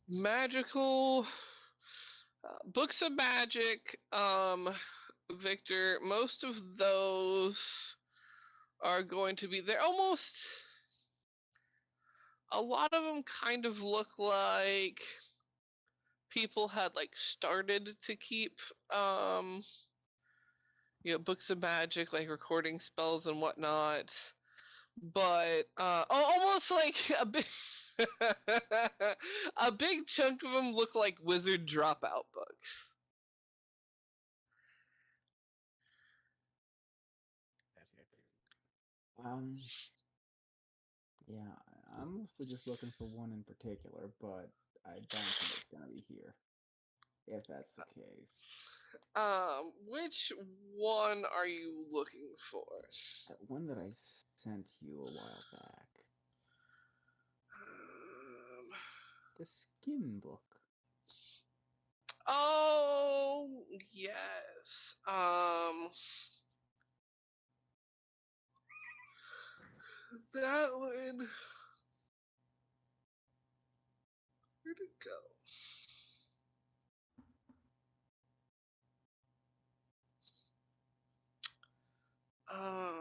Magical books of magic, Victor, most of those are going to be there. Almost a lot of them kind of look like people had like started to keep books of magic, like recording spells and whatnot, but almost like a big a big chunk of them look like wizard dropout books. Yeah, I'm mostly just looking for one in particular, but I don't think it's gonna be here. If that's the case. Which one are you looking for? That one that I sent you a while back. The skin book. Oh, yes. That one. Where'd it go? Um,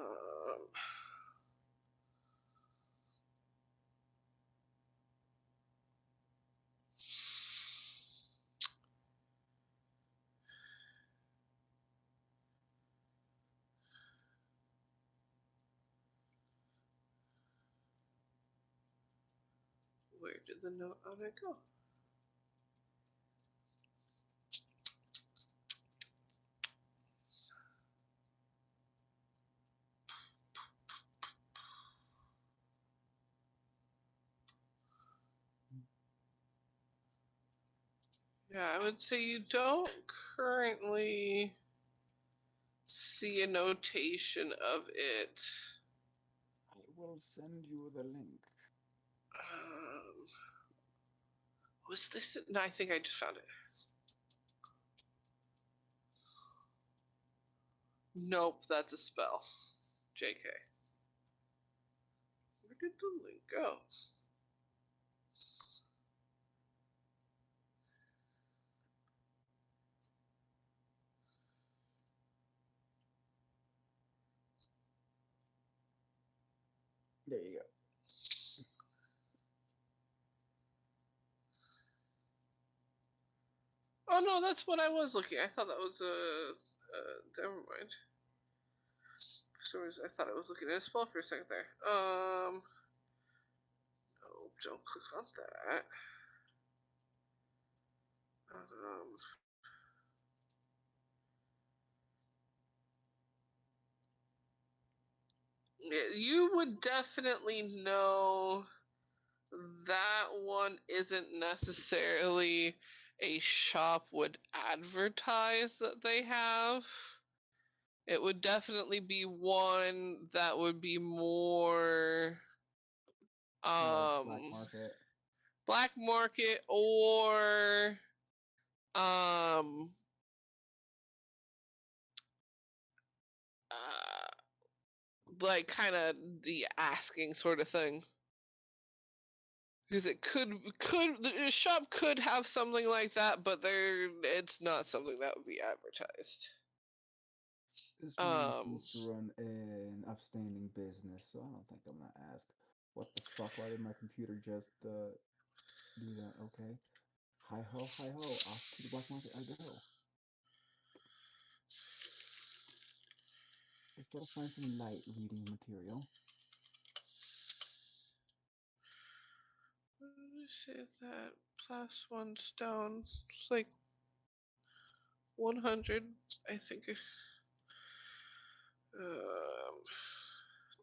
Where did the note on it go? Yeah, I would say you don't currently see a notation of it. I will send you the link. Was this? No, I think I just found it. Nope, that's a spell. JK. Where did the link go? There you go. Oh no, that's what I was looking at. I thought that was never mind. I thought I was looking at a spell for a second there. No, don't click on that. Yeah, you would definitely know that one isn't necessarily a shop would advertise that they have. It would definitely be one that would be more Black market. black market or like kind of the asking sort of thing. Because it the shop could have something like that, but it's not something that would be advertised. This man seems to run an upstanding business, so I don't think I'm gonna ask. What the fuck? Why did my computer just do that? Okay. Hi ho, off to the black market I go. Just gotta find some light reading material. Let me see that plus 1 stone. It's like 100, I think.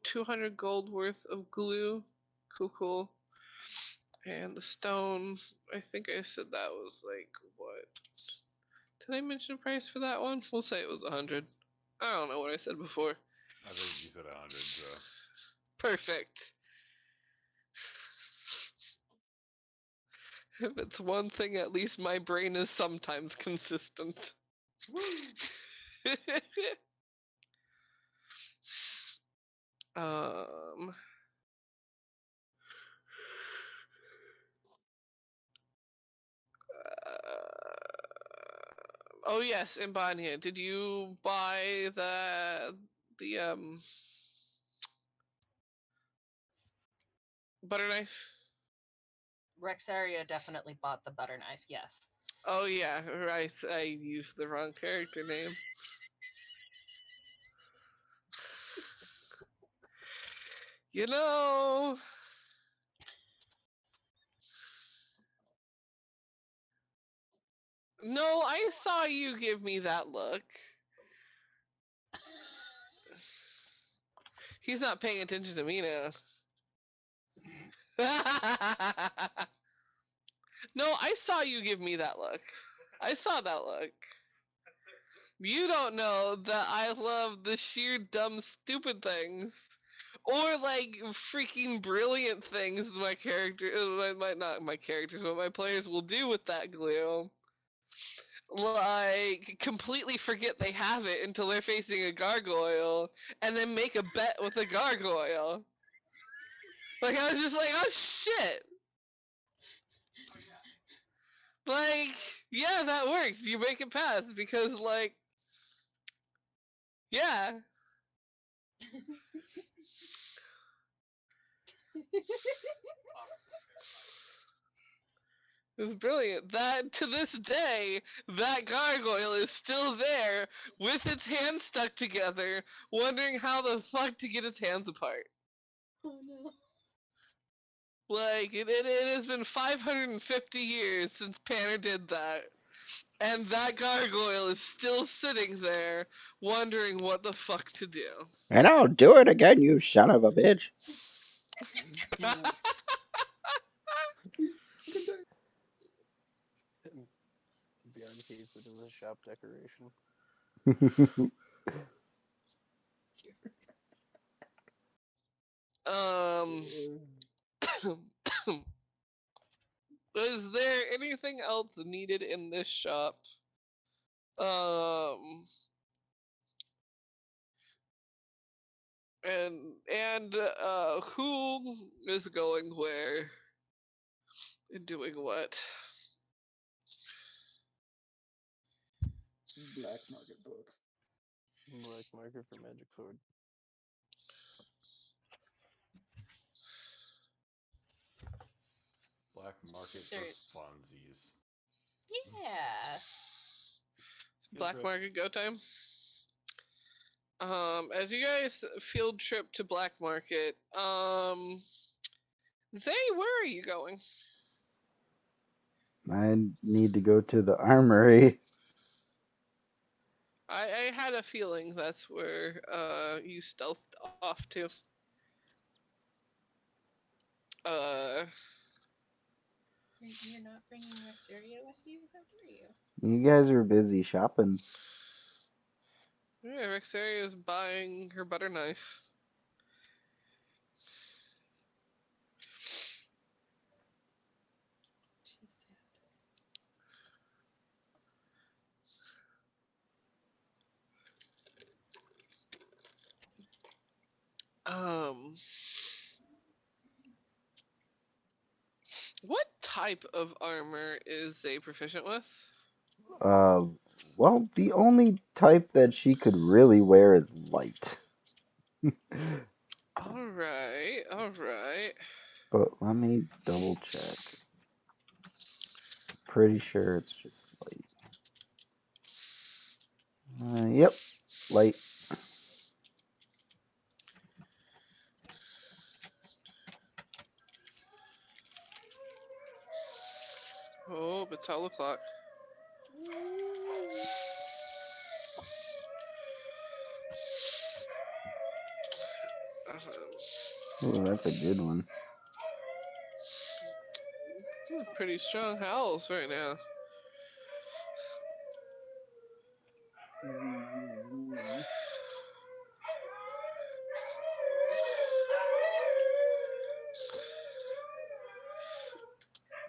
200 gold worth of glue. Cool. And the stone, I think I said that was like, what? Did I mention a price for that one? We'll say it was 100. I don't know what I said before. I think you said 100, so. Perfect. If it's one thing, at least my brain is sometimes consistent. um. Oh yes, Imbania. Did you buy the butter knife? Rexeria definitely bought the butter knife, yes. Oh yeah, right. I used the wrong character name. You know. No, I saw you give me that look. He's not paying attention to me now. No, I saw you give me that look. I saw that look. You don't know that I love the sheer dumb stupid things. Or like freaking brilliant things my not my characters, but my players will do with that glue. Like completely forget they have it until they're facing a gargoyle and then make a bet with a gargoyle. Like I was just like, oh shit. Like, yeah, that works. You make it pass because like yeah. It was brilliant. That to this day, that gargoyle is still there with its hands stuck together, wondering how the fuck to get its hands apart. Oh no. Like, it has been 550 years since Panner did that. And that gargoyle is still sitting there, wondering what the fuck to do. And I'll do it again, you son of a bitch. Bjorn keeps it as a shop decoration. Um, is there anything else needed in this shop? Um, and who is going where and doing what? Black market books. Black market for magic sword. Black market Sorry. for funsies. Yeah. Field Black trip. market go time. As you guys field trip to Black Market, Zay, where are you going? I need to go to the armory. I had a feeling that's where you stealthed off to. You're not bringing Rexeria with you? How dare you? You guys are busy shopping. Yeah, Rexeria is buying her butter knife. She's Um, what type of armor is Zay proficient with? Uh, well, the only type that she could really wear is light. Alright, alright. But let me double check. Pretty sure it's just light. Yep, light. Oh, it's all o'clock. Ooh, that's a good one. These are pretty strong howls right now.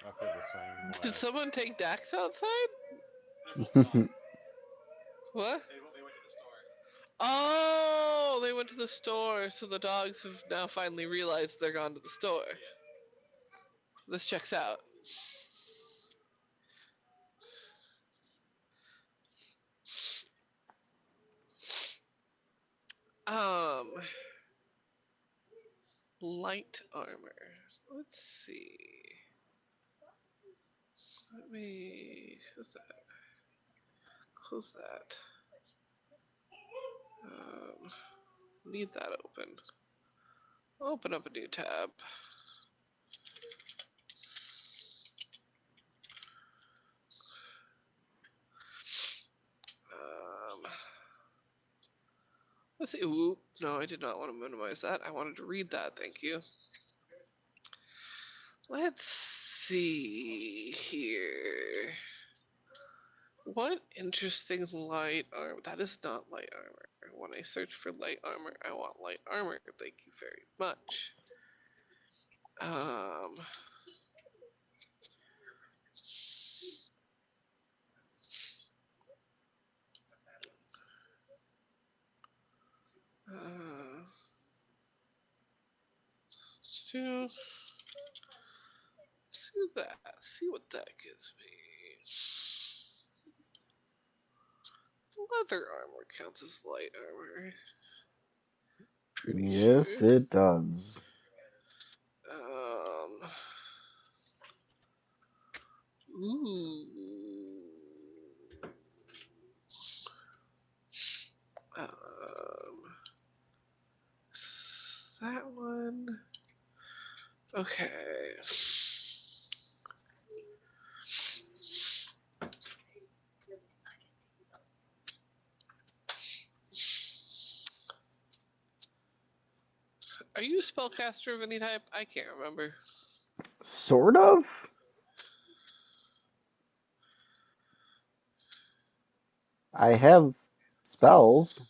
I feel the same way. Did someone take Dax outside? What? Oh, they went to the store, so the dogs have now finally realized they're gone to the store. This checks out. Light armor. Let's see. Let me close that. Close that. Need that open. Open up a new tab. Let's see. Ooh, no, I did not want to minimize that. I wanted to read that. Thank you. Let's see here. What interesting light armor? That is not light armor. When I search for light armor, I want light armor. Thank you very much. Let's do that. See what that gives me. Leather armor counts as light armor. Pretty Yes, sure. it does. Ooh. That one. Okay. Are you a spellcaster of any type? I can't remember. Sort of. I have spells.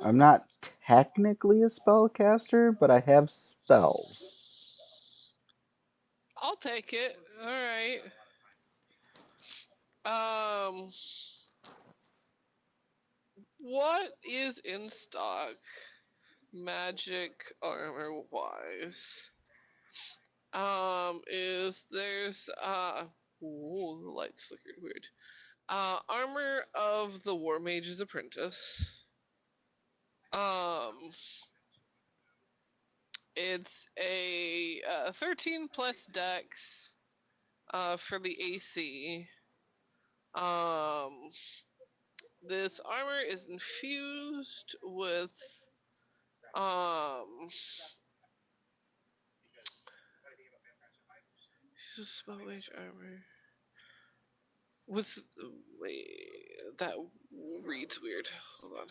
I'm not technically a spellcaster, but I have spells. I'll take it. All right. What is in stock, magic armor wise? There's ooh, the lights flickered weird. Armor of the War Mage's Apprentice. It's a 13 plus dex for the AC. This armor is infused with spell mage armor with wait, that reads weird. Hold on.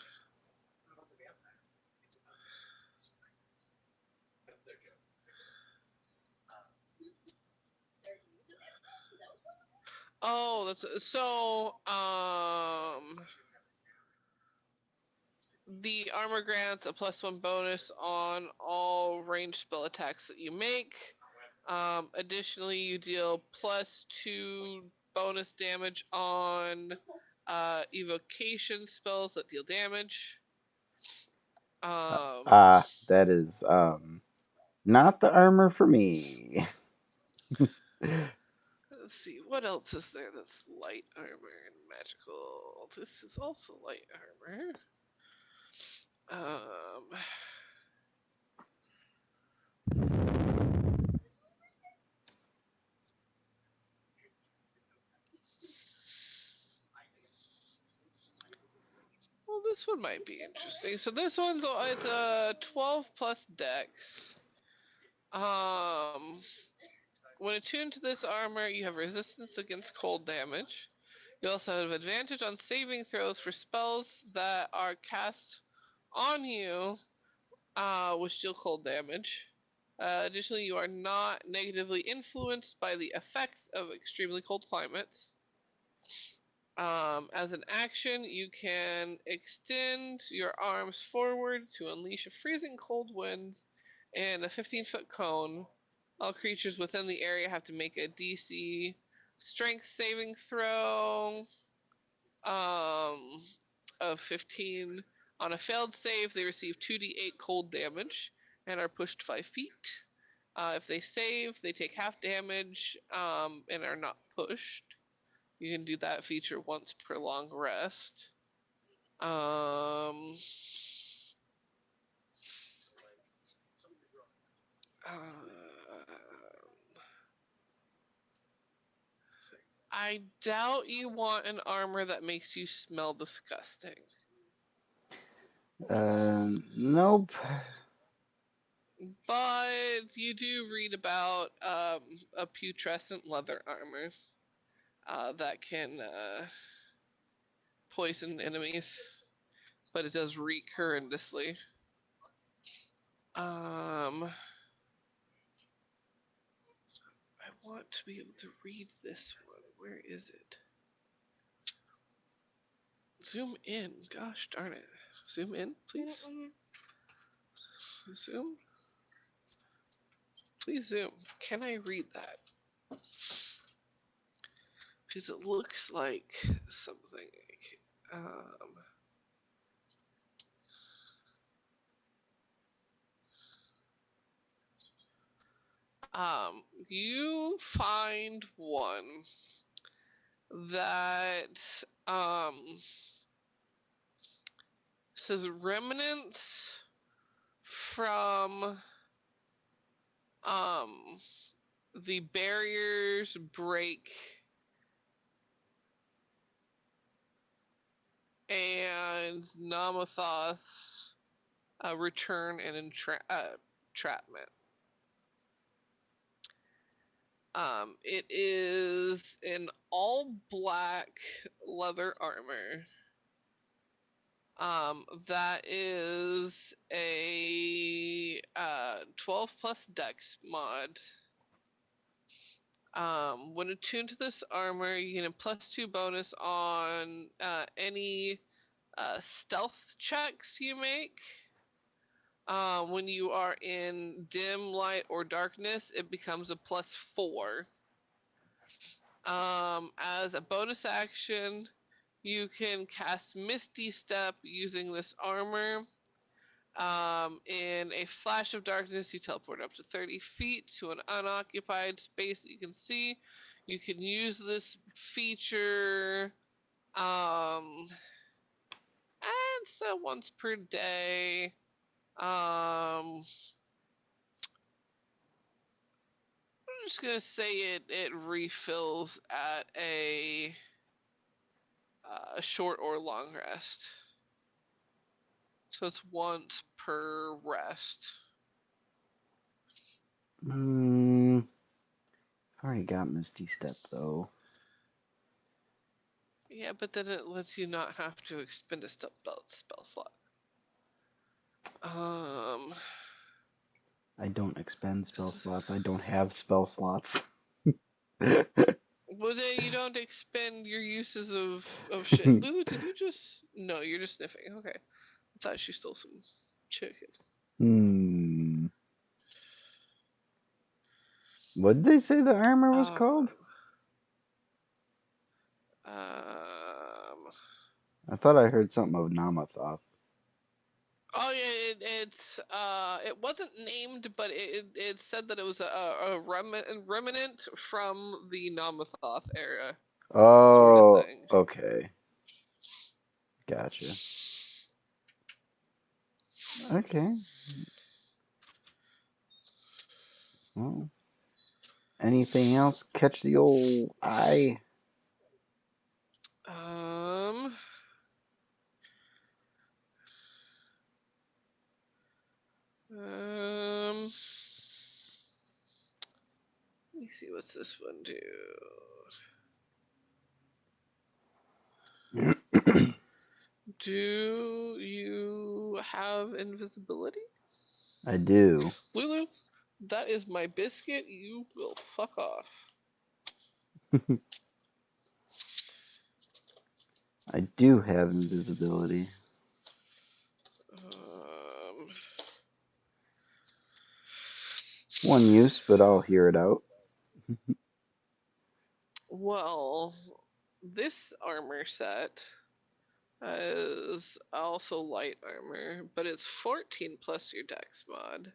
Oh, that's so. The armor grants a +1 bonus on all ranged spell attacks that you make. Additionally, you deal +2 bonus damage on evocation spells that deal damage. That is not the armor for me. Let's see, what else is there that's light armor and magical? This is also light armor. Well, this one might be interesting. So this one's it's a 12 plus dex. When attuned to this armor, you have resistance against cold damage. You also have advantage on saving throws for spells that are cast on you, which deal cold damage. Additionally, you are not negatively influenced by the effects of extremely cold climates. As an action, you can extend your arms forward to unleash a freezing cold wind and a 15-foot cone. All creatures within the area have to make a DC strength saving throw of 15. On a failed save, they receive 2d8 cold damage and are pushed 5 feet. If they save, they take half damage and are not pushed. You can do that feature once per long rest. I doubt you want an armor that makes you smell disgusting. Nope. But you do read about a putrescent leather armor that can poison enemies, but it does reek horrendously. I want to be able to read this one. Where is it? Zoom in. Gosh darn it. Zoom in, please. Zoom. Please zoom. Can I read that? Because it looks like something. You find one that says remnants from the barriers break and Namathoth's return and entrapment. It is an all black leather armor. That is a 12 plus dex mod. When attuned to this armor, you get a +2 bonus on any stealth checks you make. When you are in dim light or darkness, it becomes a +4. As a bonus action, you can cast Misty Step using this armor. In a flash of darkness, you teleport up to 30 feet to an unoccupied space that you can see. You can use this feature, and so once per day. I'm just gonna say it refills at a short or long rest. So it's once per rest. Already got Misty Step though. Yeah, but then it lets you not have to expend a spell slot. I don't expend spell slots. I don't have spell slots. Well, then you don't expend your uses of shit. Lulu, did you just? No, you're just sniffing. Okay, I thought she stole some chicken. What did they say the armor was called? I thought I heard something of Namathoth. Oh yeah, it wasn't named, but it said that it was a remnant from the Namathoth era. Oh, sort of thing. Okay. Gotcha. Okay. Well, anything else catch the old eye? Let me see, what's this one do? Do you have invisibility? I do. Lulu, that is my biscuit. You will fuck off. I do have invisibility. One use, but I'll hear it out. Well, this armor set is also light armor, but it's 14 plus your dex mod.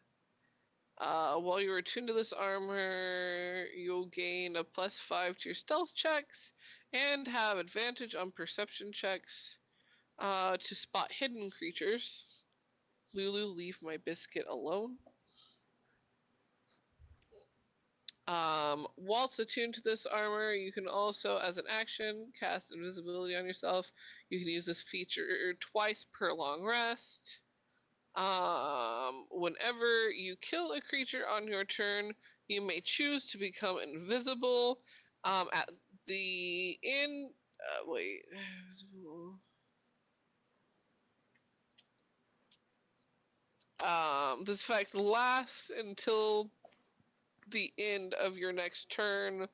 While you're attuned to this armor, you'll gain a +5 to your stealth checks and have advantage on perception checks to spot hidden creatures. Lulu, leave my biscuit alone. Whilst attuned to this armor, you can also, as an action, cast invisibility on yourself. You can use this feature twice per long rest. Whenever you kill a creature on your turn, you may choose to become invisible. At the end, wait. This effect lasts until the end of your next turn,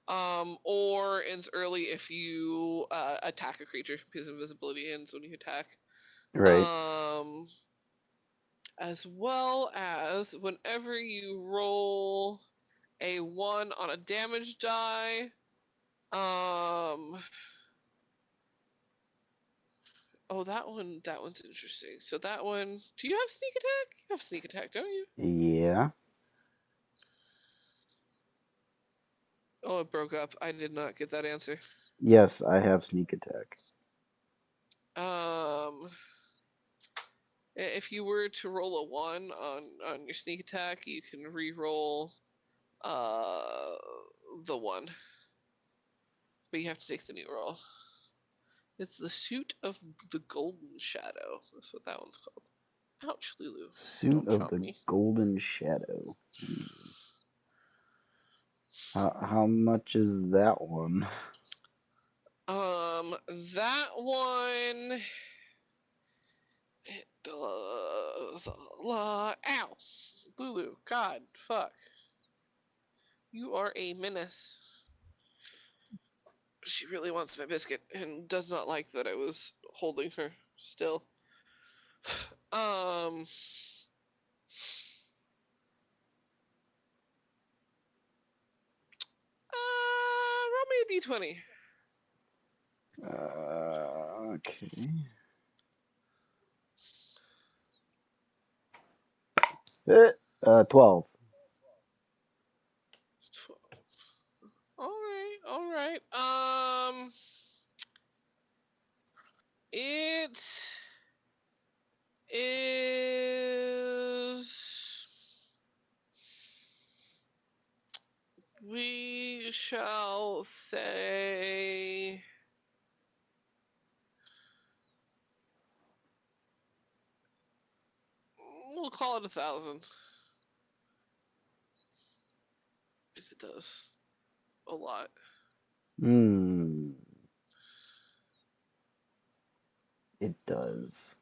or ends early if you attack a creature, because invisibility ends when you attack. Right. As well as whenever you roll a 1 on a damage die, oh, that one's interesting. So that one, do you have sneak attack? You have sneak attack, don't you? Yeah. Oh, it broke up. I did not get that answer. Yes, I have sneak attack. If you were to roll a 1 on your sneak attack, you can re-roll the 1. But you have to take the new roll. It's the Suit of the Golden Shadow. That's what that one's called. Ouch, Lulu. Suit Don't of chomp the me. Golden Shadow. How much is that one? That one. It does a lot. Ow! Lulu, God, fuck. You are a menace. She really wants my biscuit and does not like that I was holding her still. Um. Roll me a d20. Okay. 12. All right. It is. We shall say. We'll call it 1,000. Because it does a lot. It does.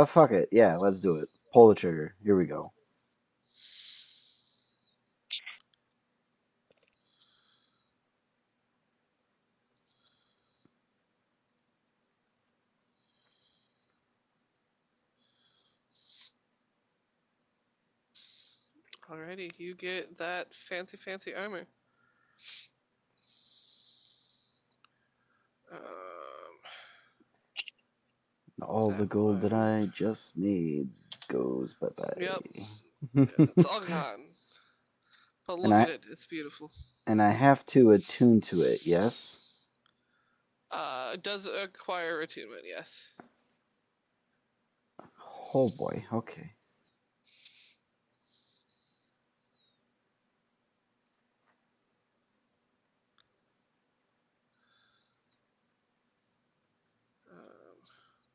Fuck it. Yeah, let's do it. Pull the trigger. Here we go. Alrighty, you get that fancy armor. All the that gold that one. I just made goes bye Yep, bye. it's all gone. But look at it, it's beautiful. And I have to attune to it, yes? It does acquire attunement, yes. Oh boy, okay.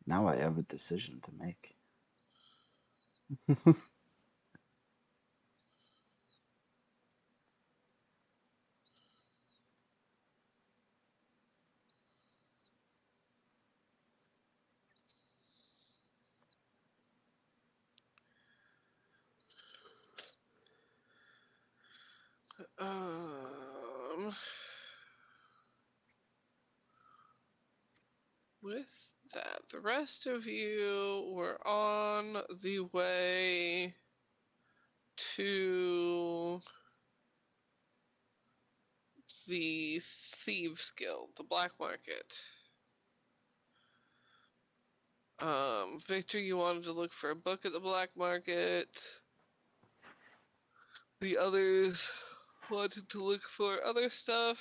Now I have a decision to make. With that, the rest of you were on the way to the Thieves Guild, the black market. Victor, you wanted to look for a book at the black market. The others wanted to look for other stuff.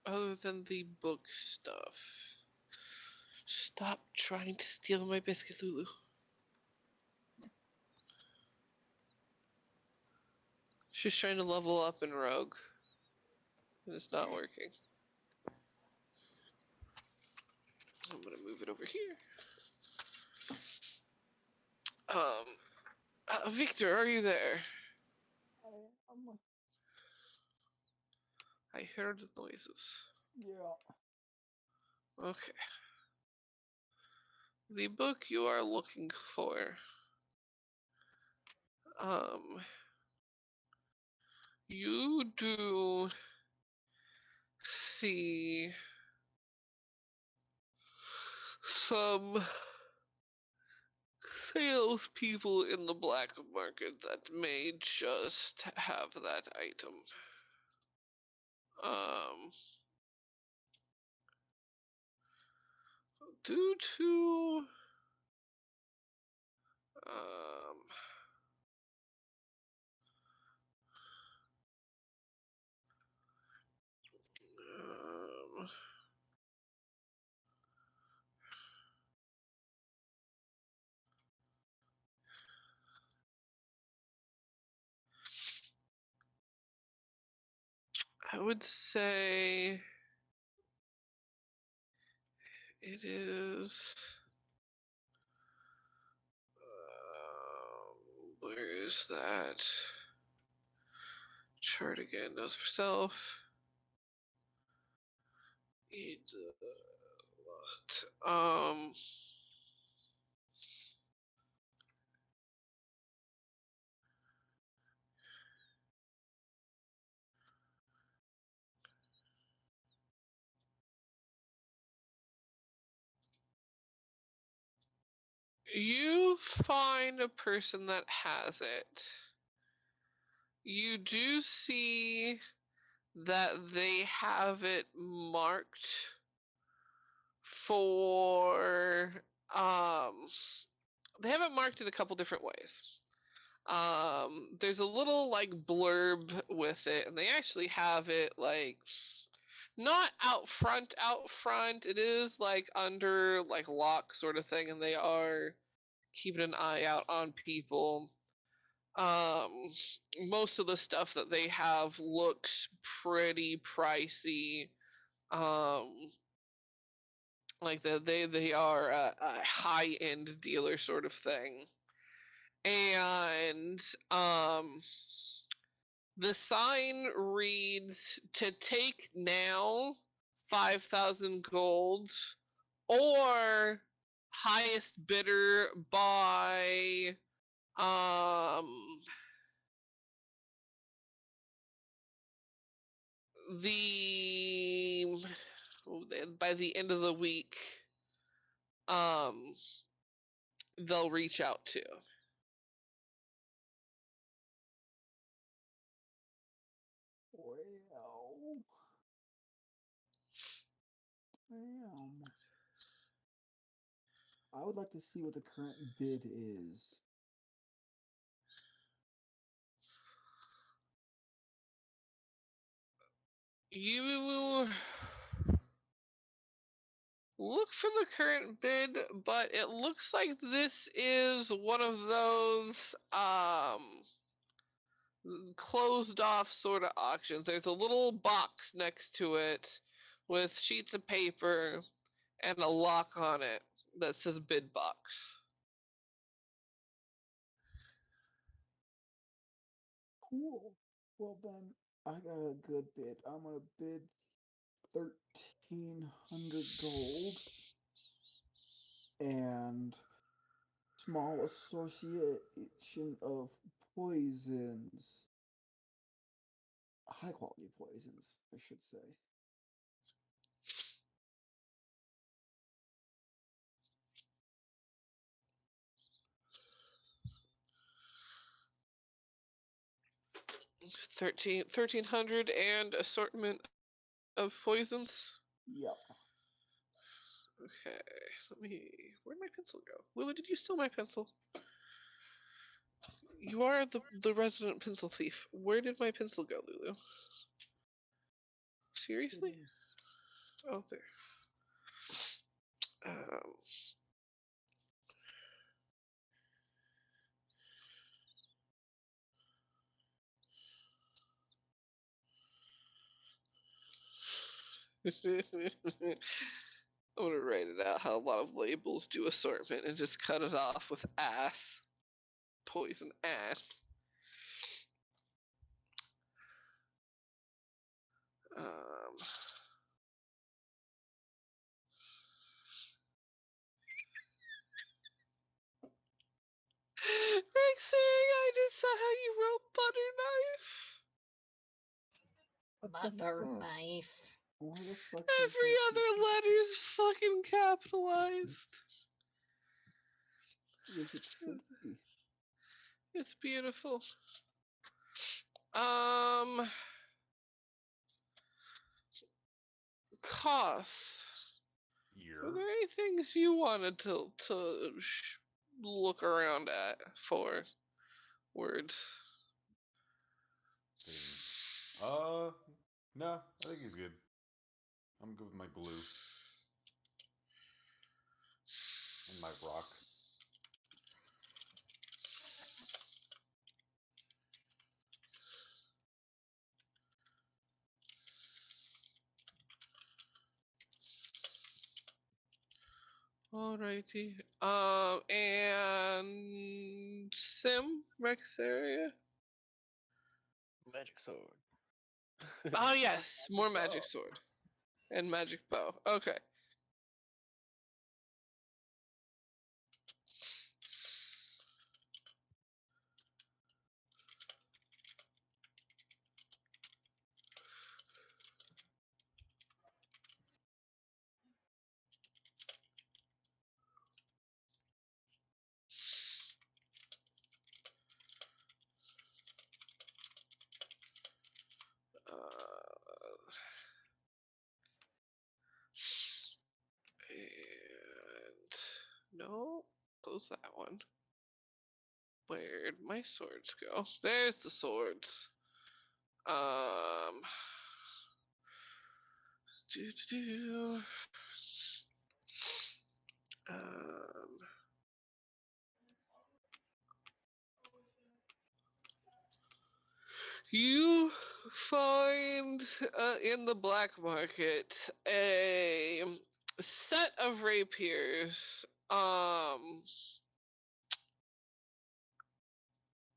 Other than the book stuff. Stop trying to steal my biscuit, Lulu. She's trying to level up in Rogue. And it's not working. I'm gonna move it over here. Victor, are you there? I heard noises. Yeah. Okay. The book you are looking for. You do see some salespeople in the black market that may just have that item. Due to I would say it is. Where is that chart again? Knows herself. Needs a lot. You find a person that has it. You do see that they have it marked for they have it marked in a couple different ways. There's a little like blurb with it, and they actually have it like not out front. It is like under like lock sort of thing, and they are keeping an eye out on people. Most of the stuff that they have looks pretty pricey. Like they are a high end dealer sort of thing, and the sign reads to take now 5,000 gold or highest bidder by the by the end of the week they'll reach out to. Well, damn. I would like to see what the current bid is. You look for the current bid, but it looks like this is one of those closed off sort of auctions. There's a little box next to it with sheets of paper and a lock on it that says bid box. Cool. Well then, I got a good bid. I'm gonna bid 1,300 gold and small association of poisons. High quality poisons, I should say. $1,300 and assortment of poisons. Yep. Okay, let me. Where'd my pencil go? Lulu, did you steal my pencil? You are the resident pencil thief. Where did my pencil go, Lulu? Seriously? Oh, there. Um, I'm gonna write it out how a lot of labels do assortment and just cut it off with ass. Poison ass. Um, Rexeria, I just saw how you wrote butter knife. Butter knife. Why the fuck? Every other letter's fucking capitalized. As it should be. It's beautiful. Koth. Were Ear there any things you wanted to look around at for words? things. No, I think he's good. I'm good with my glue and my rock. Alrighty. And Sim Rexeria. Magic sword. Oh yes, more magic bow. sword and magic bow. Okay. And no, close that one. Where'd my swords go? There's the swords. Do do do. Um. You find in the black market a set of rapiers.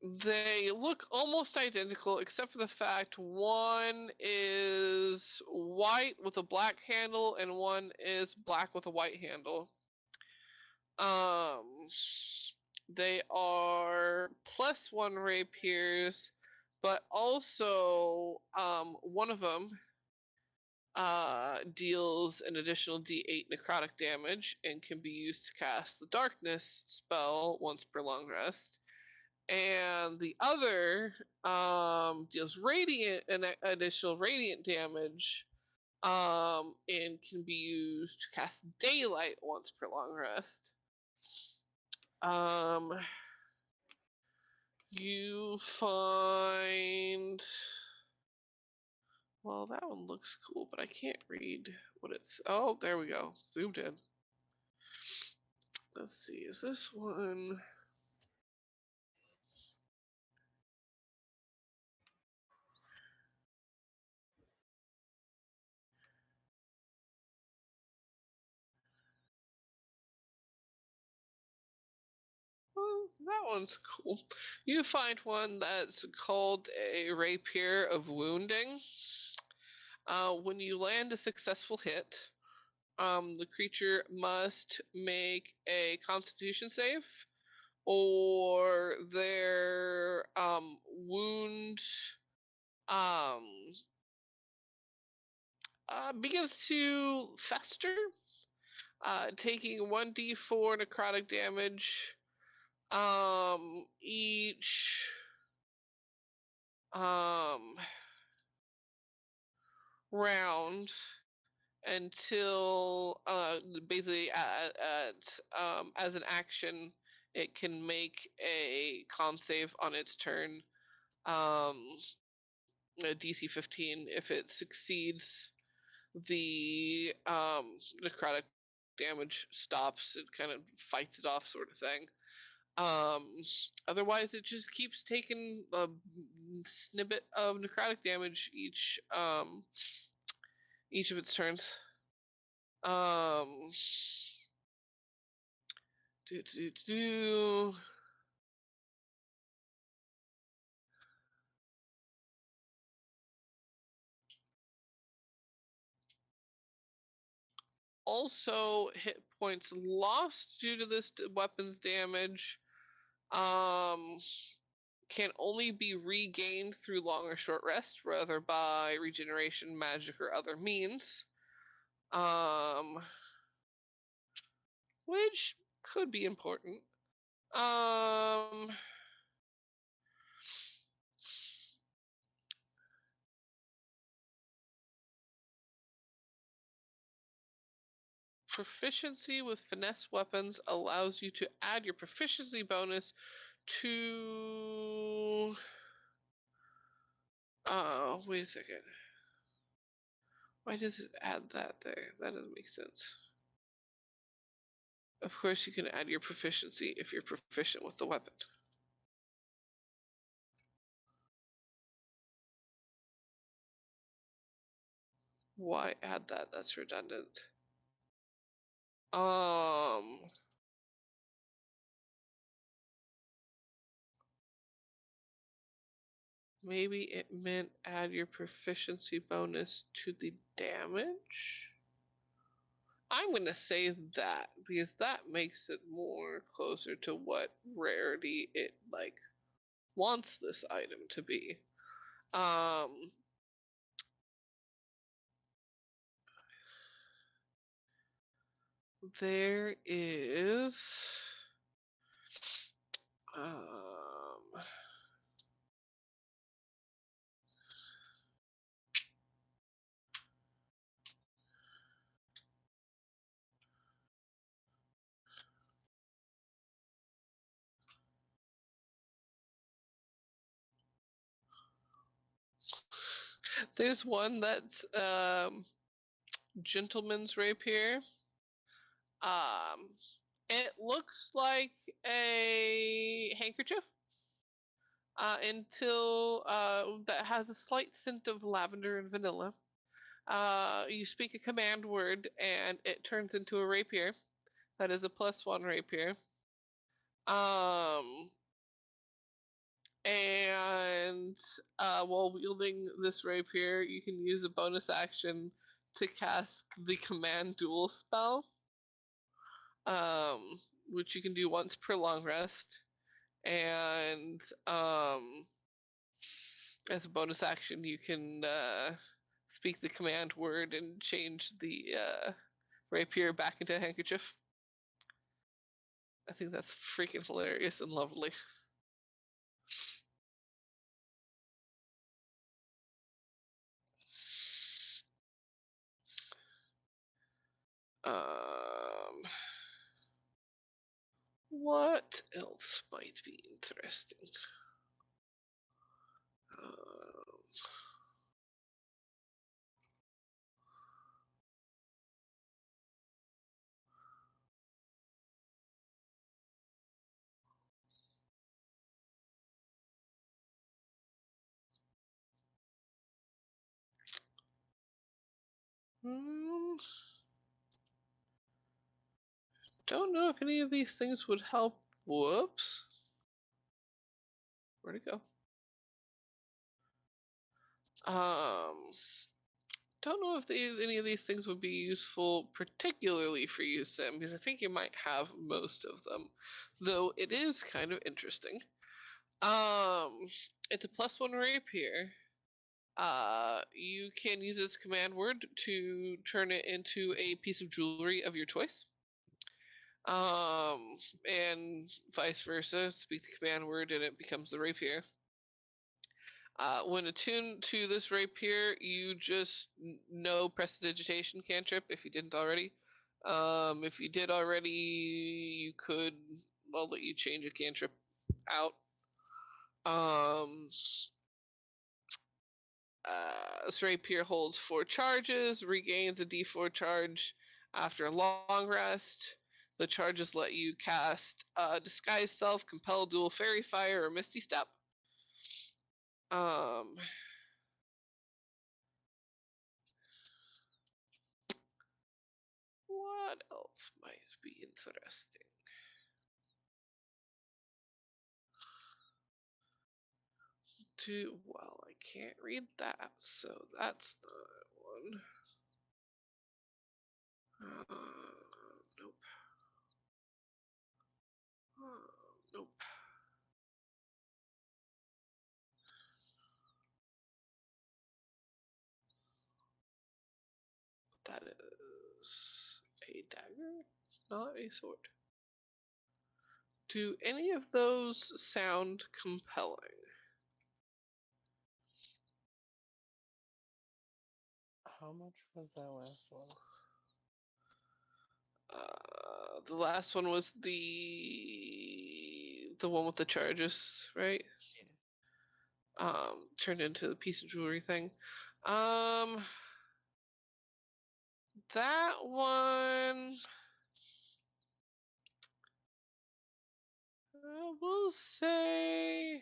They look almost identical, except for the fact one is white with a black handle and one is black with a white handle. Um, they are +1 rapiers, but also one of them deals an additional d8 necrotic damage and can be used to cast the darkness spell once per long rest. And the other deals radiant an additional radiant damage and can be used to cast daylight once per long rest. You find, well, that one looks cool, but I can't read what it's. Oh, there we go. Zoomed in. Let's see. Is this one? Well, that one's cool. You find one that's called a Rapier of Wounding. When you land a successful hit, the creature must make a Constitution save, or their wound um, begins to fester, taking 1d4 necrotic damage each round until basically as an action it can make a con save on its turn, a DC 15. If it succeeds, the necrotic damage stops. It kind of fights it off, sort of thing. Otherwise, it just keeps taking a snippet of necrotic damage each of its turns. Do do do. Also, hit points lost due to this weapon's damage can only be regained through long or short rest, whether by regeneration, magic, or other means. Which could be important. Proficiency with finesse weapons allows you to add your proficiency bonus to. Wait a second. Why does it add that there? That doesn't make sense. Of course, you can add your proficiency if you're proficient with the weapon. Why add that? That's redundant. Maybe it meant add your proficiency bonus to the damage? I'm going to say that because that makes it more closer to what rarity it like wants this item to be. There is there's one that's gentleman's rapier. It looks like a handkerchief until that has a slight scent of lavender and vanilla. You speak a command word and it turns into a rapier. That is a +1 rapier. And while wielding this rapier, you can use a bonus action to cast the command duel spell, which you can do once per long rest. And as a bonus action, you can speak the command word and change the rapier back into a handkerchief. I think that's freaking hilarious and lovely. What else might be interesting? Don't know if any of these things would help. Whoops. Where'd it go? Don't know if any of these things would be useful, particularly for you, Sim, because I think you might have most of them. Though it is kind of interesting. It's a +1 rapier. You can use this command word to turn it into a piece of jewelry of your choice. And vice versa. Speak the command word and it becomes the rapier. When attuned to this rapier, you just know prestidigitation cantrip if you didn't already. If you did already, you could. I'll let you change a cantrip out. This rapier holds 4 charges, regains a d4 charge after a long rest. The charges let you cast Disguise Self, Compel Dual Fairy Fire, or Misty Step. What else might be interesting? Well, I can't read that, so that's not one. Nope. Nope. That is a dagger, not a sword. Do any of those sound compelling? How much was that last one? The last one was the one with the charges, right? Turned into the piece of jewelry thing. That one, I will say.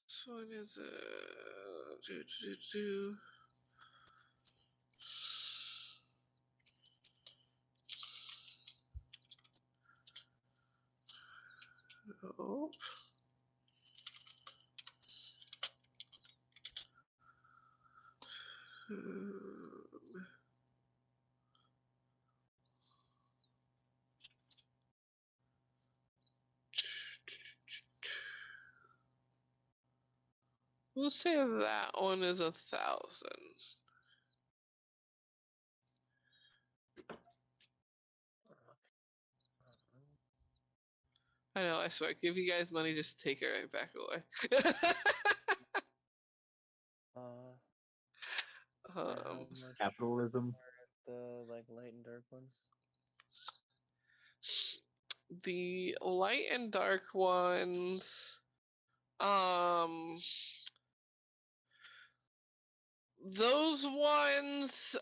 This one is Nope. We'll say that one is 1,000. I know, I swear, give you guys money, just take it right back away. And how much Capitalism. are the like light and dark ones? The light and dark ones, those ones,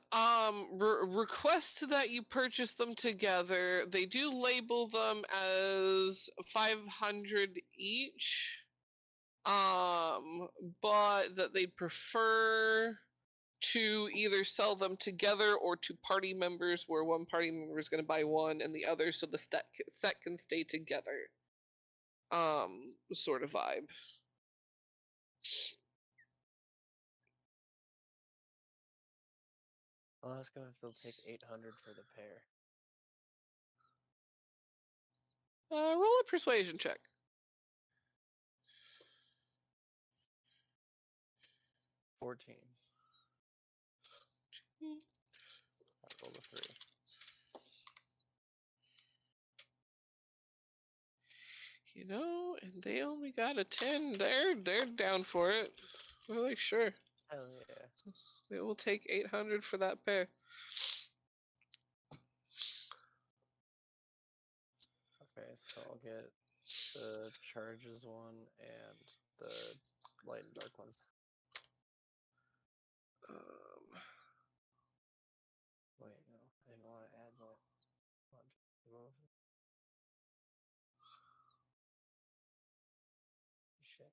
request that you purchase them together. They do label them as 500 each, but that they prefer to either sell them together or to party members, where one party member is going to buy one and the other, so the set can stay together. Sort of vibe. I'll ask them if they'll take 800 for the pair. Roll a persuasion check. 14. I rolled a 3. You know, and they only got a 10. They're down for it. They're like, sure. Hell yeah. They will take 800 for that pair. Okay, so I'll get the charges one and the light and dark ones. Wait, no, I didn't want to add that. Shit.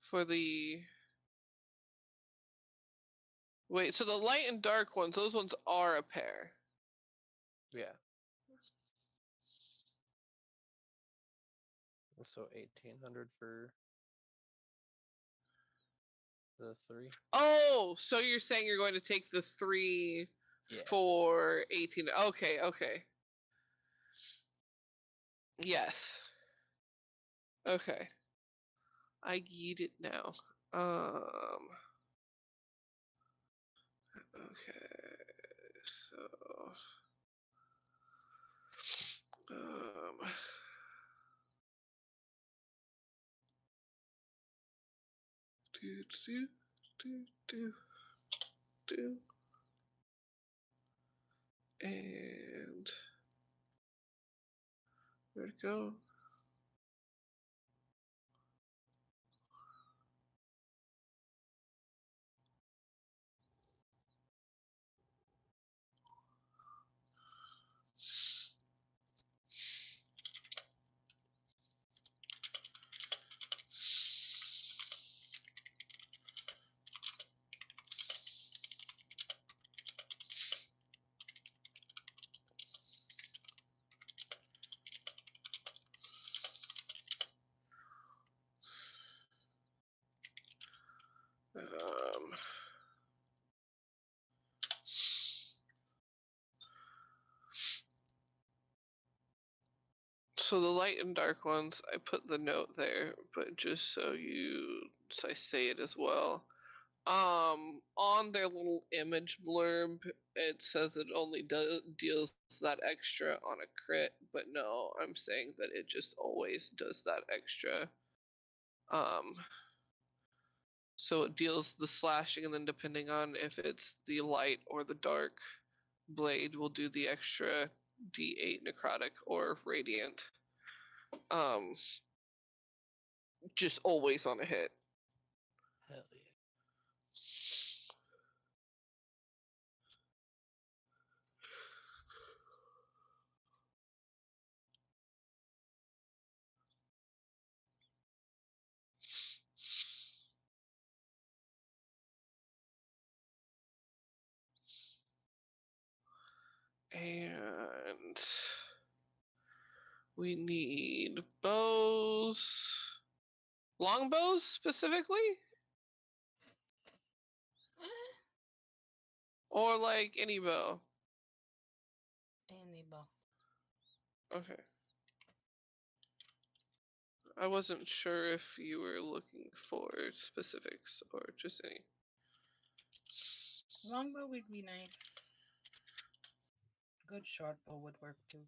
For the... Wait, so the light and dark ones, those ones are a pair. Yeah. So 1,800 for the 3. Oh, so you're saying you're going to take the 3 Yeah. for 18. Okay, okay. Yes. Okay. I get it now. Okay. So do do do do do and where'd it go? So the light and dark ones, I put the note there, but just so I say it as well. On their little image blurb, it says it only deals that extra on a crit, but no, I'm saying that it just always does that extra. So it deals the slashing, and then depending on if it's the light or the dark blade, will do the extra D8 necrotic or radiant. Just always on a hit. Hell yeah. And we need bows. Longbows specifically? Or like any bow? Any bow. Okay. I wasn't sure if you were looking for specifics or just any. Longbow would be nice. Good short bow would work too.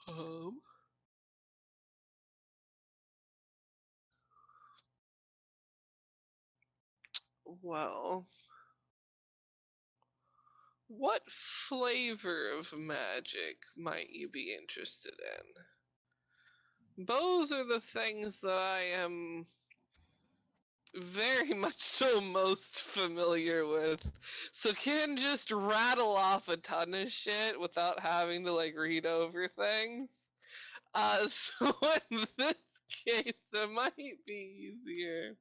Um. Well, what flavor of magic might you be interested in? Bows are the things that I am very much so most familiar with. So can just rattle off a ton of shit without having to like read over things. So in this case, it might be easier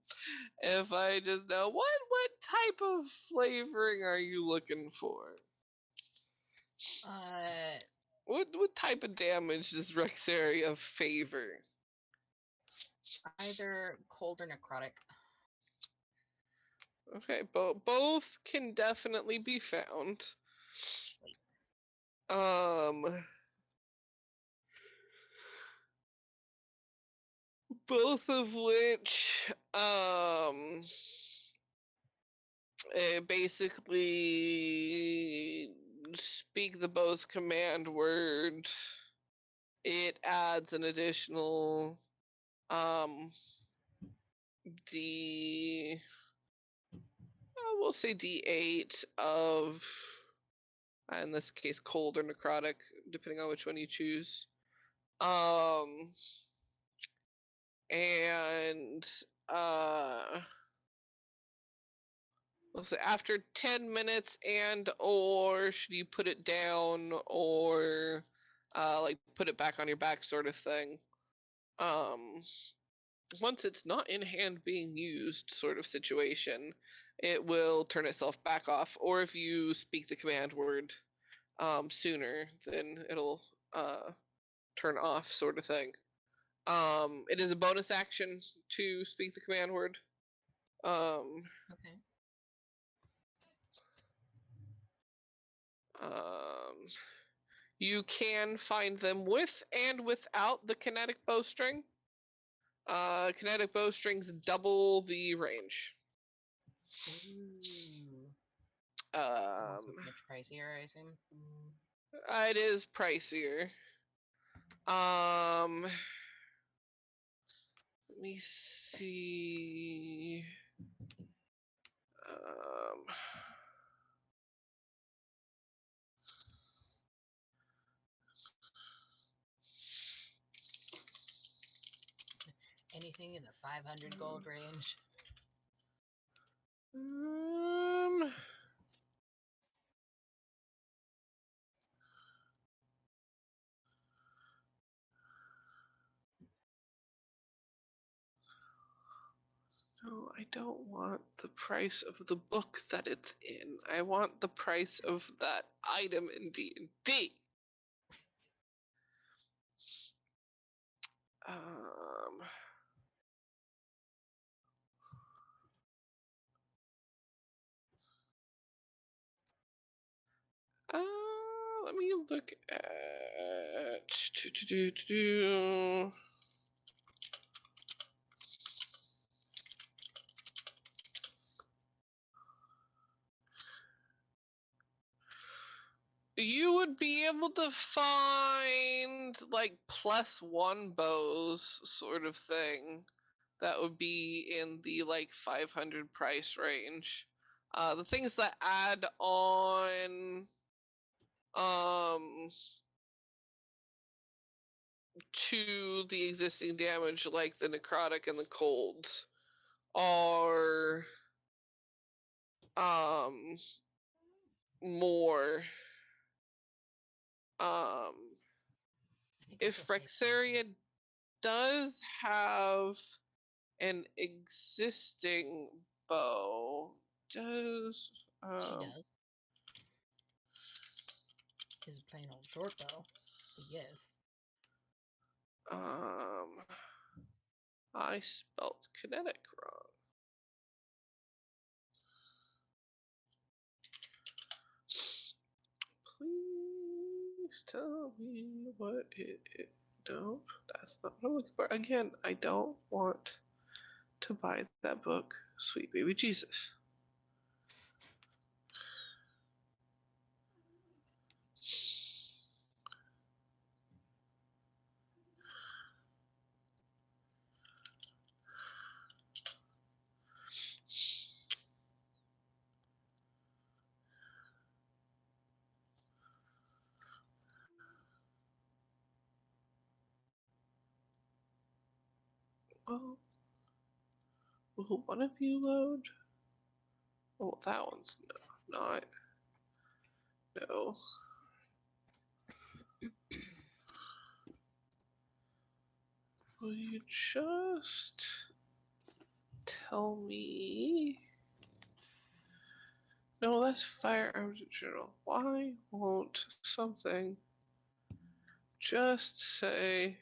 if I just know what type of flavoring are you looking for? Uh, What type of damage does Rexeria favor? either cold or necrotic. Okay, both can definitely be found. Sweet. Both of which basically speak the bow's command word. It adds an additional D we'll say D8 of in this case cold or necrotic, depending on which one you choose. And let's say after 10 minutes, and or should you put it down or like put it back on your back sort of thing. Um, Once it's not in hand being used sort of situation, it will turn itself back off. Or if you speak the command word sooner, then it'll turn off sort of thing. It is a bonus action to speak the command word. Okay. You can find them with and without the kinetic bowstring. Kinetic bowstrings double the range. Ooh. Also Um, much pricier, I assume. it is pricier. Let me see. Um, Anything in the 500 gold range. um, no, I don't want the price of the book that it's in. I want the price of that item in D&D. Um, look at. You would be able to find like +1 bows sort of thing. That would be in the like 500 price range. The things that add on to the existing damage, like the necrotic and the colds, are more. I think I If shall save Rexeria does have an existing bow, does She does. Is a plain old short bow. But yes. I spelt kinetic wrong. Please tell me what it. Nope, that's not what I'm looking for. Again, I don't want to buy that book, Sweet Baby Jesus. Oh, will one of you load? Oh, that one's not. No. Will you just tell me? No, that's firearms in general. Why won't something just say?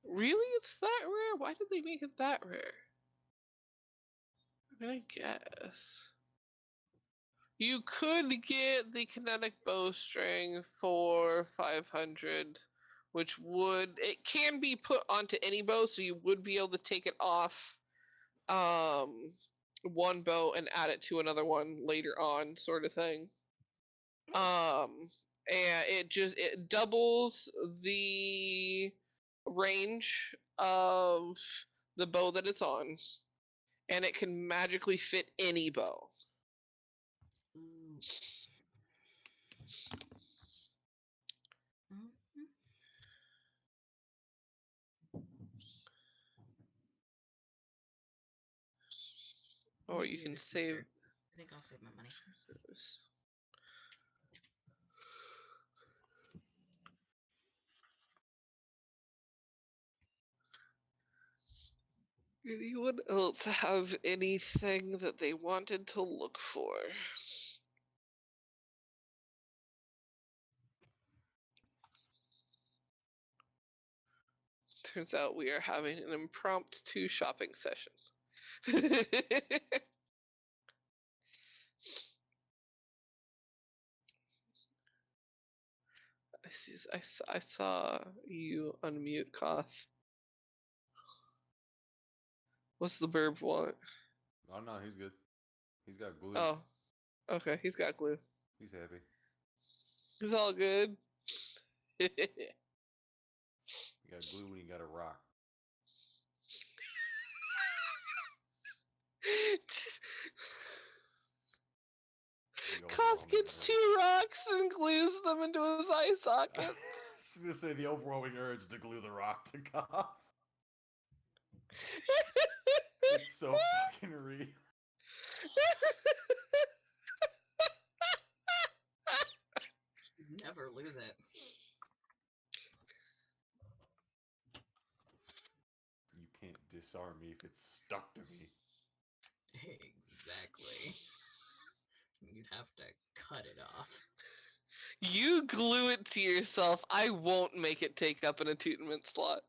Really? It's that rare? Why did they make it that rare? I mean, I guess. You could get the kinetic bowstring for 500, which it can be put onto any bow, so you would be able to take it off one bow and add it to another one later on, sort of thing. And it doubles the range of the bow that it's on, and it can magically fit any bow. Ooh. Or you can save. I think I'll save my money. Anyone else have anything that they wanted to look for? Turns out we are having an impromptu shopping session. I saw you unmute, Koth. What's the burb want? Oh no, he's good. He's got glue. Oh, okay, he's got glue. He's happy. He's all good. You got glue when you got a rock. Koth gets 2 rocks and glues them into his eye socket. I was gonna say the overwhelming urge to glue the rock to Koth. It's so fucking real. You'd never lose it. You can't disarm me if it's stuck to me. Exactly. You'd have to cut it off. You glue it to yourself. I won't make it take up an attunement slot.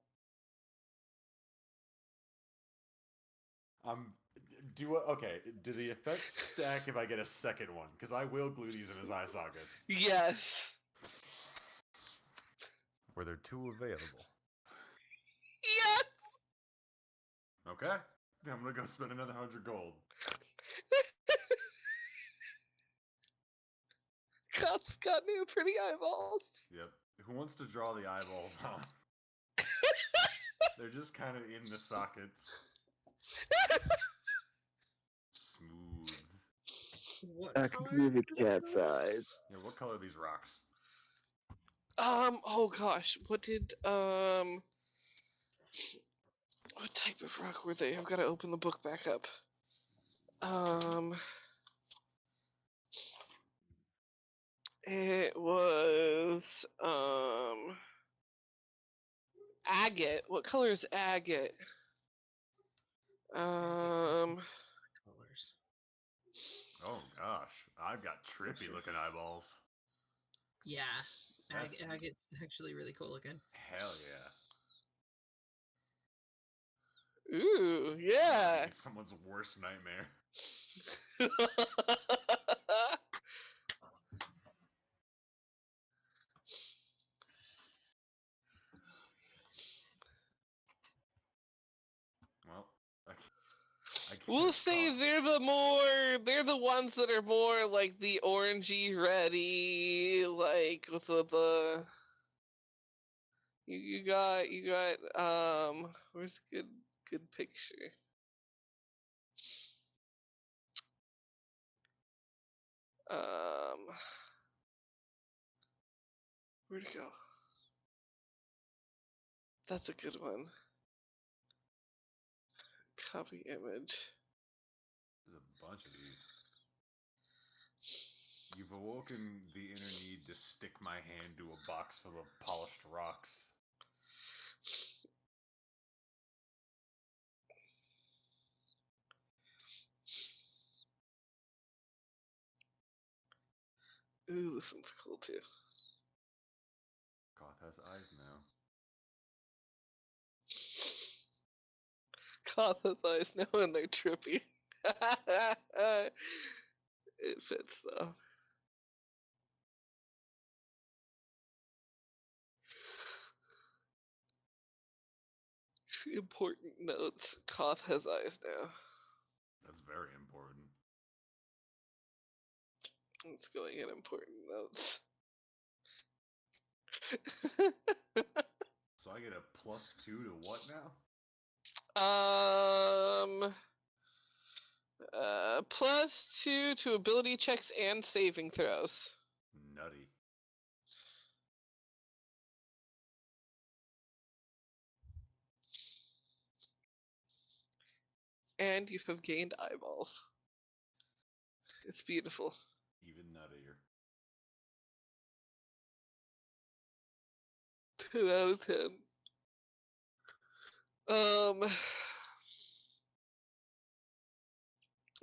Do the effects stack if I get a second one? Because I will glue these in his eye sockets. Yes. Were there 2 available? Yes. Okay. I'm gonna go spend another 100 gold. Koth's got new pretty eyeballs. Yep. Who wants to draw the eyeballs on? They're just kind of in the sockets. Smooth. What I color can use is a this cat's color? eyes. Yeah, what color are these rocks? Oh gosh, what type of rock were they? I've got to open the book back up. It was agate. What color is agate? Colors. Oh gosh, I've got trippy looking eyeballs. Yeah, That's agate's actually really cool looking. hell yeah. Ooh, yeah. Be someone's worst nightmare. Well, We'll say they're the ones that are more like the orangey ready, like with the you got where's a good picture? Where'd it go? That's a good one. Copy image. There's a bunch of these. You've awoken the inner need to stick my hand to a box full of polished rocks. Ooh, this one's cool too. Koth has eyes now. Koth has eyes now and they're trippy. It fits though. Important notes. Koth has eyes now. That's very important. It's going in important notes. So I get a +2 to what now? +2 to ability checks and saving throws. Nutty. And you have gained eyeballs. It's beautiful. Even nuttier. 10 out of 10.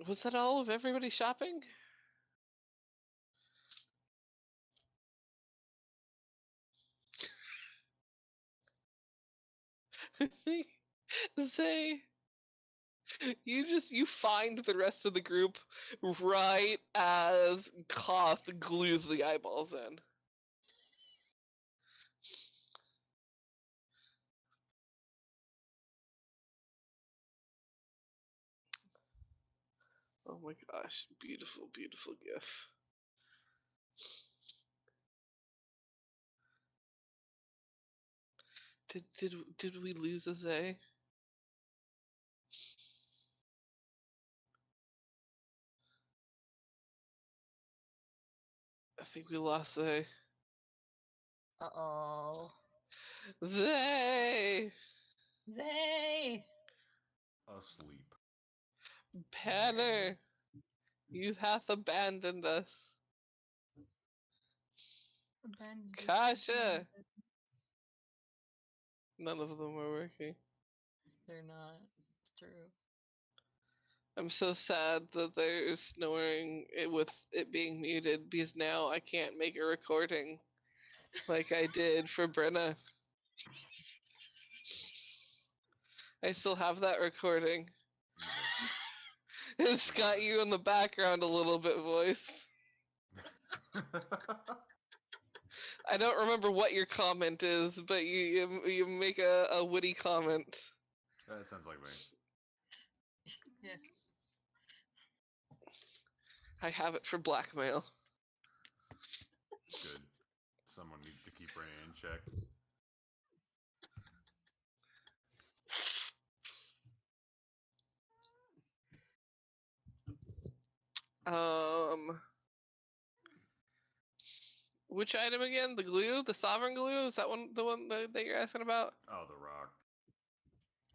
Was that all of everybody shopping? Say, you find the rest of the group right as Koth glues the eyeballs in. Oh my gosh, beautiful, beautiful gif. Did we lose a Zay? I think we lost Zay. Uh-oh. Zay! Zay! Asleep. Banner! You hath abandoned us. Abandoned. Kasha! None of them are working. They're not. It's true. I'm so sad that they're snoring with it being muted because now I can't make a recording like I did for Brenna. I still have that recording. It's got you in the background a little bit, voice. I don't remember what your comment is, but you make a witty comment. That sounds like me. Yeah. I have it for blackmail. Good. Someone needs to keep Renee in check. Which item again? The glue? The sovereign glue? Is that the one that you're asking about? Oh, the rock.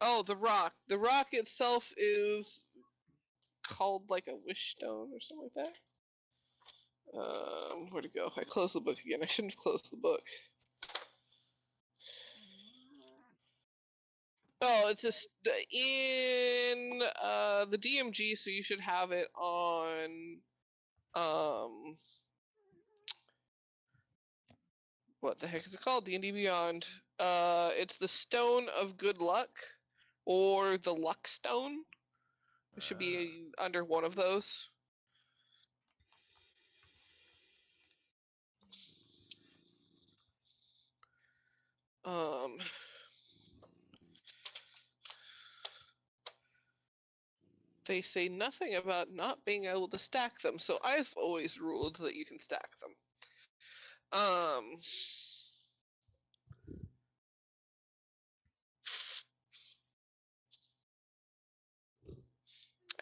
Oh, the rock. The rock itself is called like a wish stone or something like that. Where'd it go? I closed the book again. I shouldn't have closed the book. Oh, it's just in the DMG, so you should have it on what the heck is it called? D&D Beyond. It's the Stone of Good Luck, or the Luck Stone. It should be under one of those. They say nothing about not being able to stack them, so I've always ruled that you can stack them.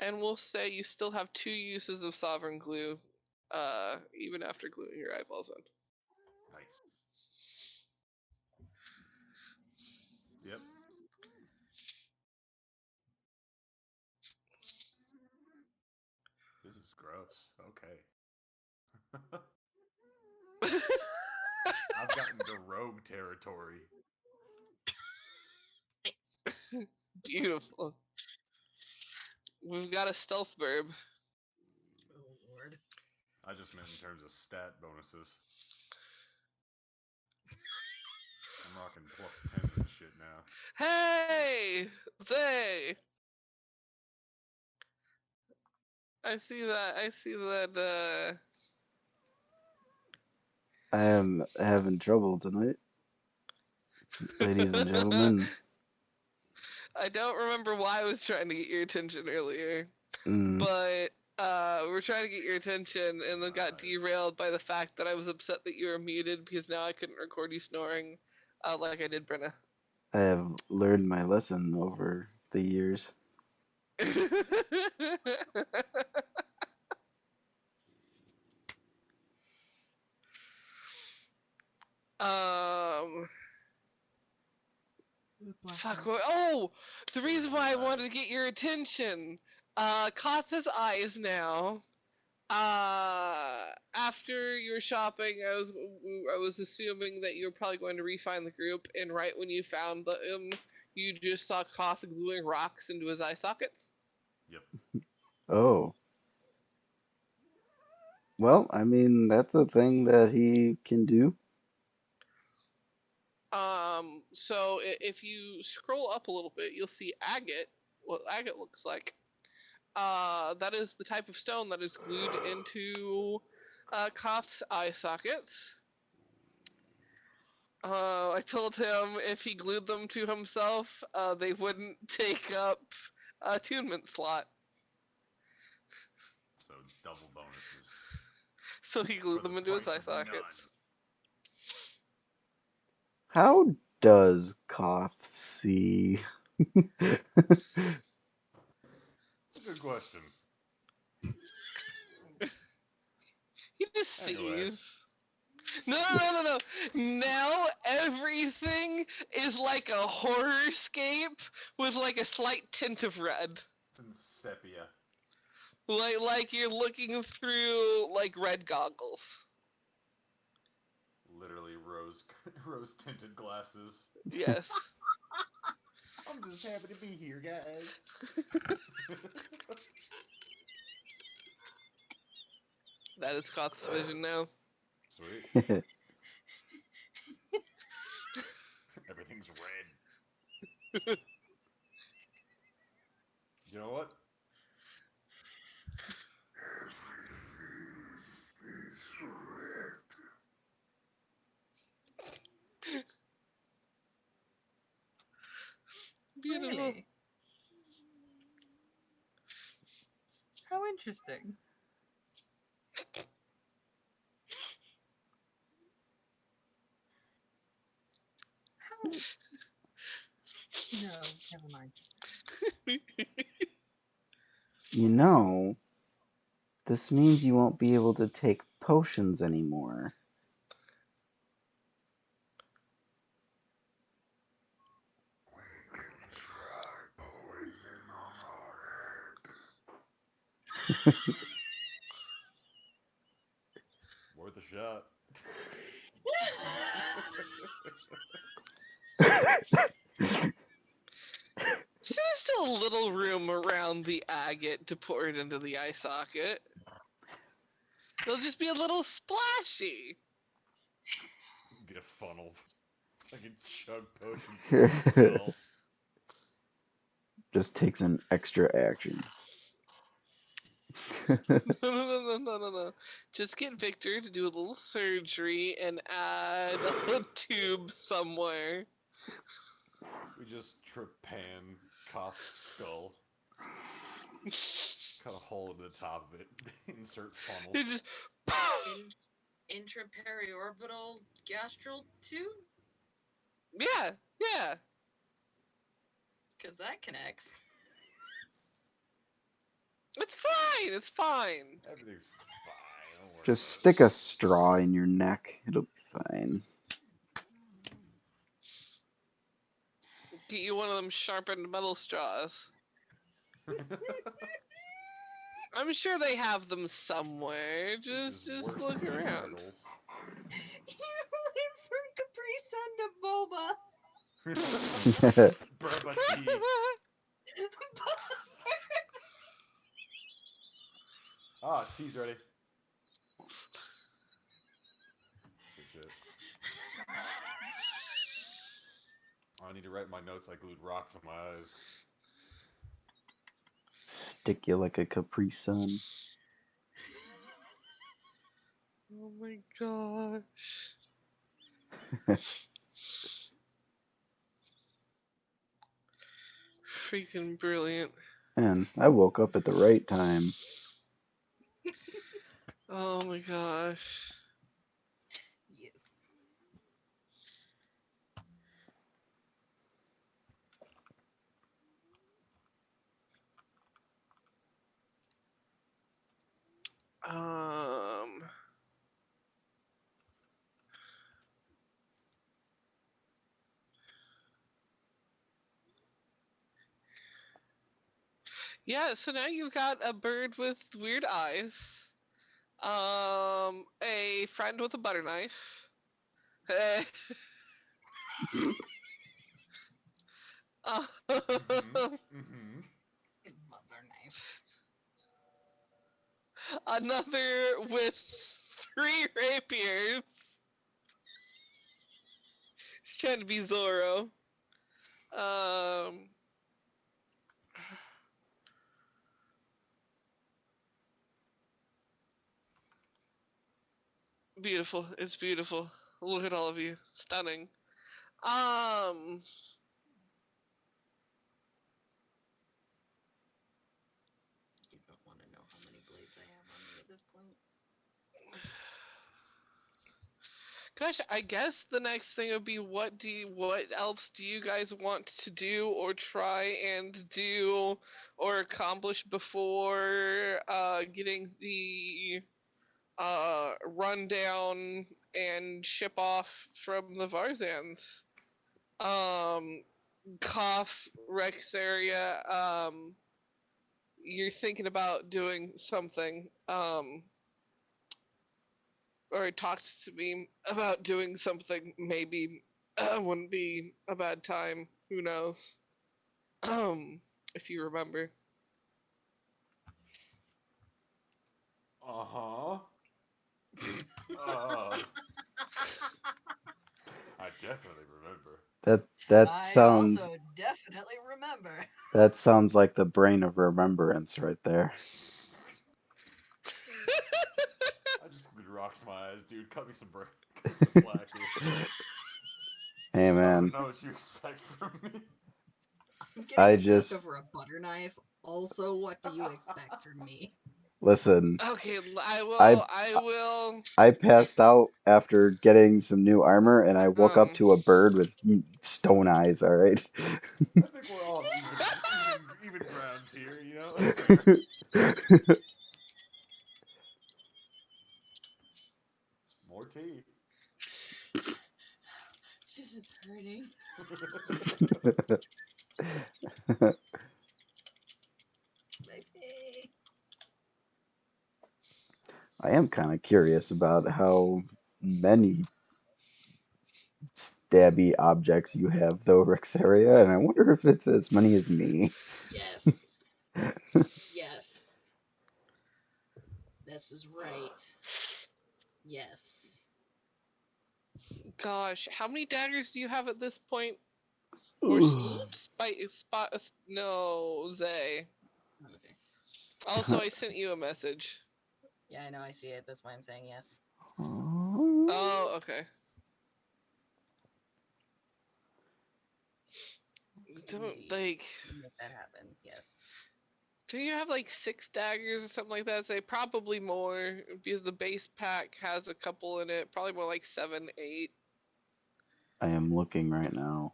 And we'll say you still have 2 uses of Sovereign Glue, even after gluing your eyeballs in. Nice. Yep. This is gross. Okay. I've gotten to rogue territory. Beautiful. We've got a stealth verb. Oh lord. I just meant in terms of stat bonuses. I'm rocking plus 10s and shit now. Hey! They! I see that, I am having trouble tonight, ladies and gentlemen. I don't remember why I was trying to get your attention earlier, Mm, but we're trying to get your attention and then got Nice. derailed by the fact that I was upset that you were muted because now I couldn't record you snoring like I did Brenna. I have learned my lesson over the years. Blackmail. Fuck. Oh, the Those reason why I wanted to eyes. get your attention. Koth has eyes now. After you were shopping, I was assuming that you were probably going to refine the group, and right when you found them, you just saw Koth gluing rocks into his eye sockets. Yep. Oh. Well, I mean, that's a thing that he can do. So if you scroll up a little bit, you'll see agate. What agate looks like. That is the type of stone that is glued into Koth's eye sockets. I told him if he glued them to himself, they wouldn't take up a attunement slot. So double bonuses. So he glued them into his eye sockets. How does Koth see? It's a good question. He just Anyway. sees. No. Now everything is like a horrorscape with like a slight tint of red. It's in sepia. Like you're looking through like red goggles. Literally rose tinted glasses. Yes. I'm just happy to be here, guys. That is Koth's vision now. Sweet. Everything's red. You know what? beautiful. Really? How interesting. How? No, never mind. You know, this means you won't be able to take potions anymore. Worth a shot. Just a little room around the agate to pour it into the eye socket. It'll just be a little splashy. Be a funnel. So I can chug potion through the skull. Just takes an extra action. No. Just get Victor to do a little surgery and add a tube somewhere. We just trepan Koth's skull. Cut a hole in the top of it. Insert funnel. It just Intraperiorbital gastral tube? yeah. Because that connects. It's fine. It's fine. Everything's fine. Don't worry Just about stick a straw in your neck. It'll be fine. Get you one of them sharpened metal straws. it. I'm sure they have them somewhere. This Just is worse look than around. Turtles. You went from Capri Sun to boba. Burba tea. Ah, tea's ready. Good shit. I need to write my notes. I glued rocks on my eyes. Stick you like a Capri Sun. Oh my gosh. Freaking brilliant. And I woke up at the right time. Oh my gosh. Yes. Um. Yeah, so now you've got a bird with weird eyes. A friend with a butter knife. Mm-hmm. Butler knife. Another with 3 rapiers. He's trying to be Zorro. Beautiful. It's beautiful. Look at all of you. Stunning. You don't want to know how many blades I have on me at this point. Gosh, I guess the next thing would be what else do you guys want to do or try and do or accomplish before getting the rundown and ship off from the Varzans? Koth, Rexeria, you're thinking about doing something. Or talked to me about doing something. Maybe wouldn't be a bad time. Who knows? If you remember. Uh-huh. I definitely remember. That I sounds also definitely remember. that sounds like the brain of remembrance right there. I just glued rocks in my eyes, dude. Cut me some slack here. Hey I man, don't know what you expect from me. I'm I getting obsessed just over a butter knife. Also, what do you expect from me? listen. Okay, I I will. I will. I passed out after getting some new armor, and I woke up Um. to a bird with stone eyes. All right. I think we're all on even grounds here. You know, that's fair. More tea. This is hurting. My face. I am kind of curious about how many stabby objects you have, though, Rexeria, and I wonder if it's as many as me. Yes. Yes. This is right. Yes. Gosh, how many daggers do you have at this point? Or Me? no, Zay. Okay. Also, I sent you a message. Yeah, I know. I see it. That's why I'm saying yes. Oh, okay. Don't Indeed. like. Make that happen. Yes. Do you have like 6 daggers or something like that? Say probably more because the base pack has a couple in it. Probably more like 7, 8. I am looking right now.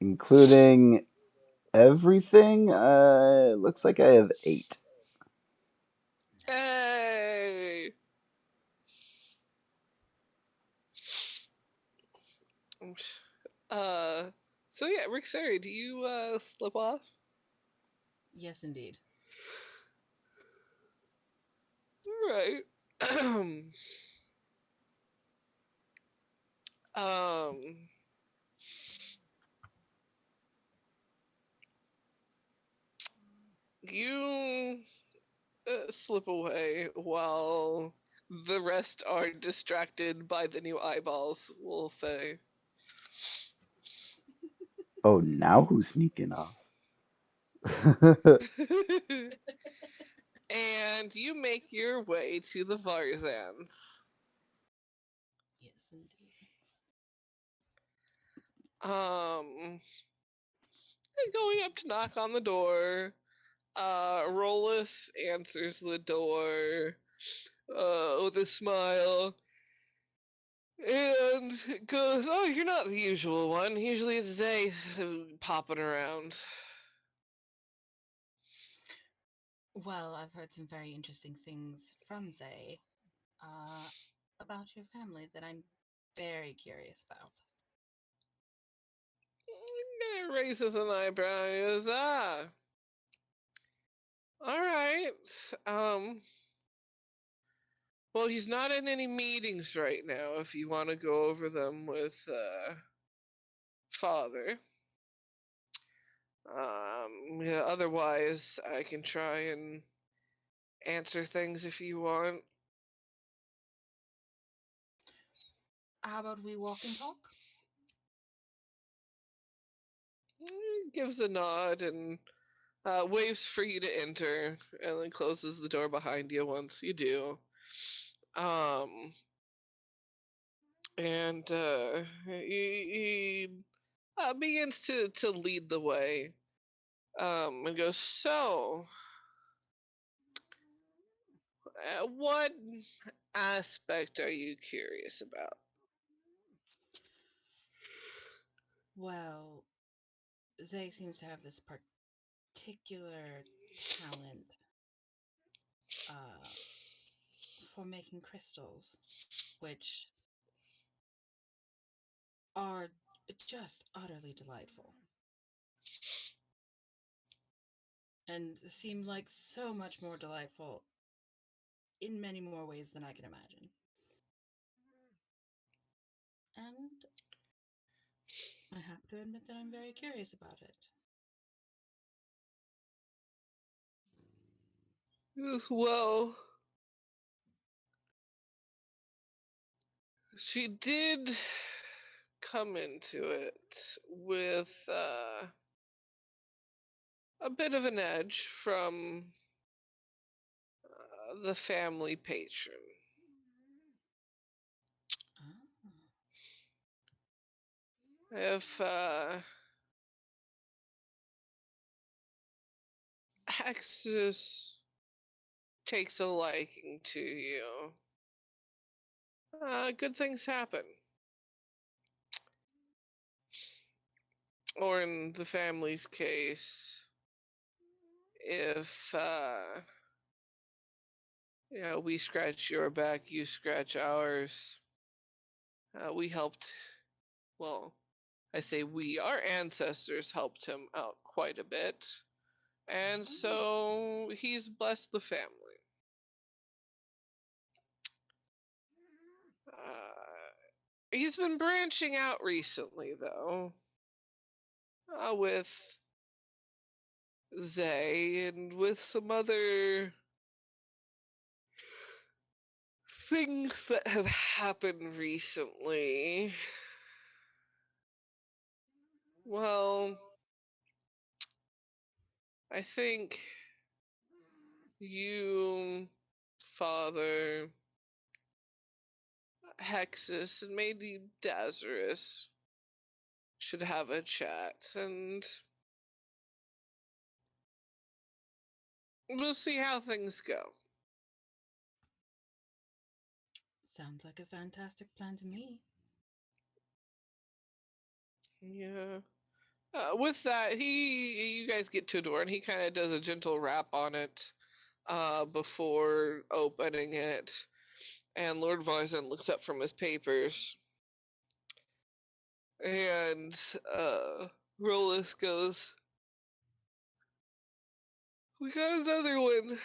Including everything, looks like I have 8. Hey. Uh. So yeah, Rexeria, do you slip off? Yes, indeed. Right. um. You slip away while the rest are distracted by the new eyeballs, we'll say. Oh, now who's sneaking off? And you make your way to the Varzans. Yes, indeed. Going up to knock on the door. Rollis answers the door with a smile. And goes, "Oh, you're not the usual one. Usually it's Zay popping around." Well, I've heard some very interesting things from Zay about your family that I'm very curious about. Raises an eyebrow. He goes, all right. Um, well, he's not in any meetings right now. If you want to go over them with father. Yeah, otherwise, I can try and answer things if you want. How about we walk and talk? Gives a nod and waves for you to enter, and then closes the door behind you once you do. Um, and he begins to lead the way. And goes, so, what aspect are you curious about? Well, Zay seems to have this particular talent for making crystals, which are just utterly delightful and seem like so much more delightful in many more ways than I can imagine. And I have to admit that I'm very curious about it. Well, she did come into it with a bit of an edge from the family patron. Ah. If Hexus takes a liking to you, good things happen. Or in the family's case, if we scratch your back, you scratch ours. We helped. Well, I say we. Our ancestors helped him out quite a bit, and so he's blessed the family. He's been branching out recently, though, with Zay and with some other things that have happened recently. Well, I think you, Father, Hexus, and maybe Dazarus should have a chat, and we'll see how things go. Sounds like a fantastic plan to me. Yeah. With that, you guys get to a door, and he kind of does a gentle rap on it before opening it. And Lord Voisin looks up from his papers, and Rollis goes, "We got another one.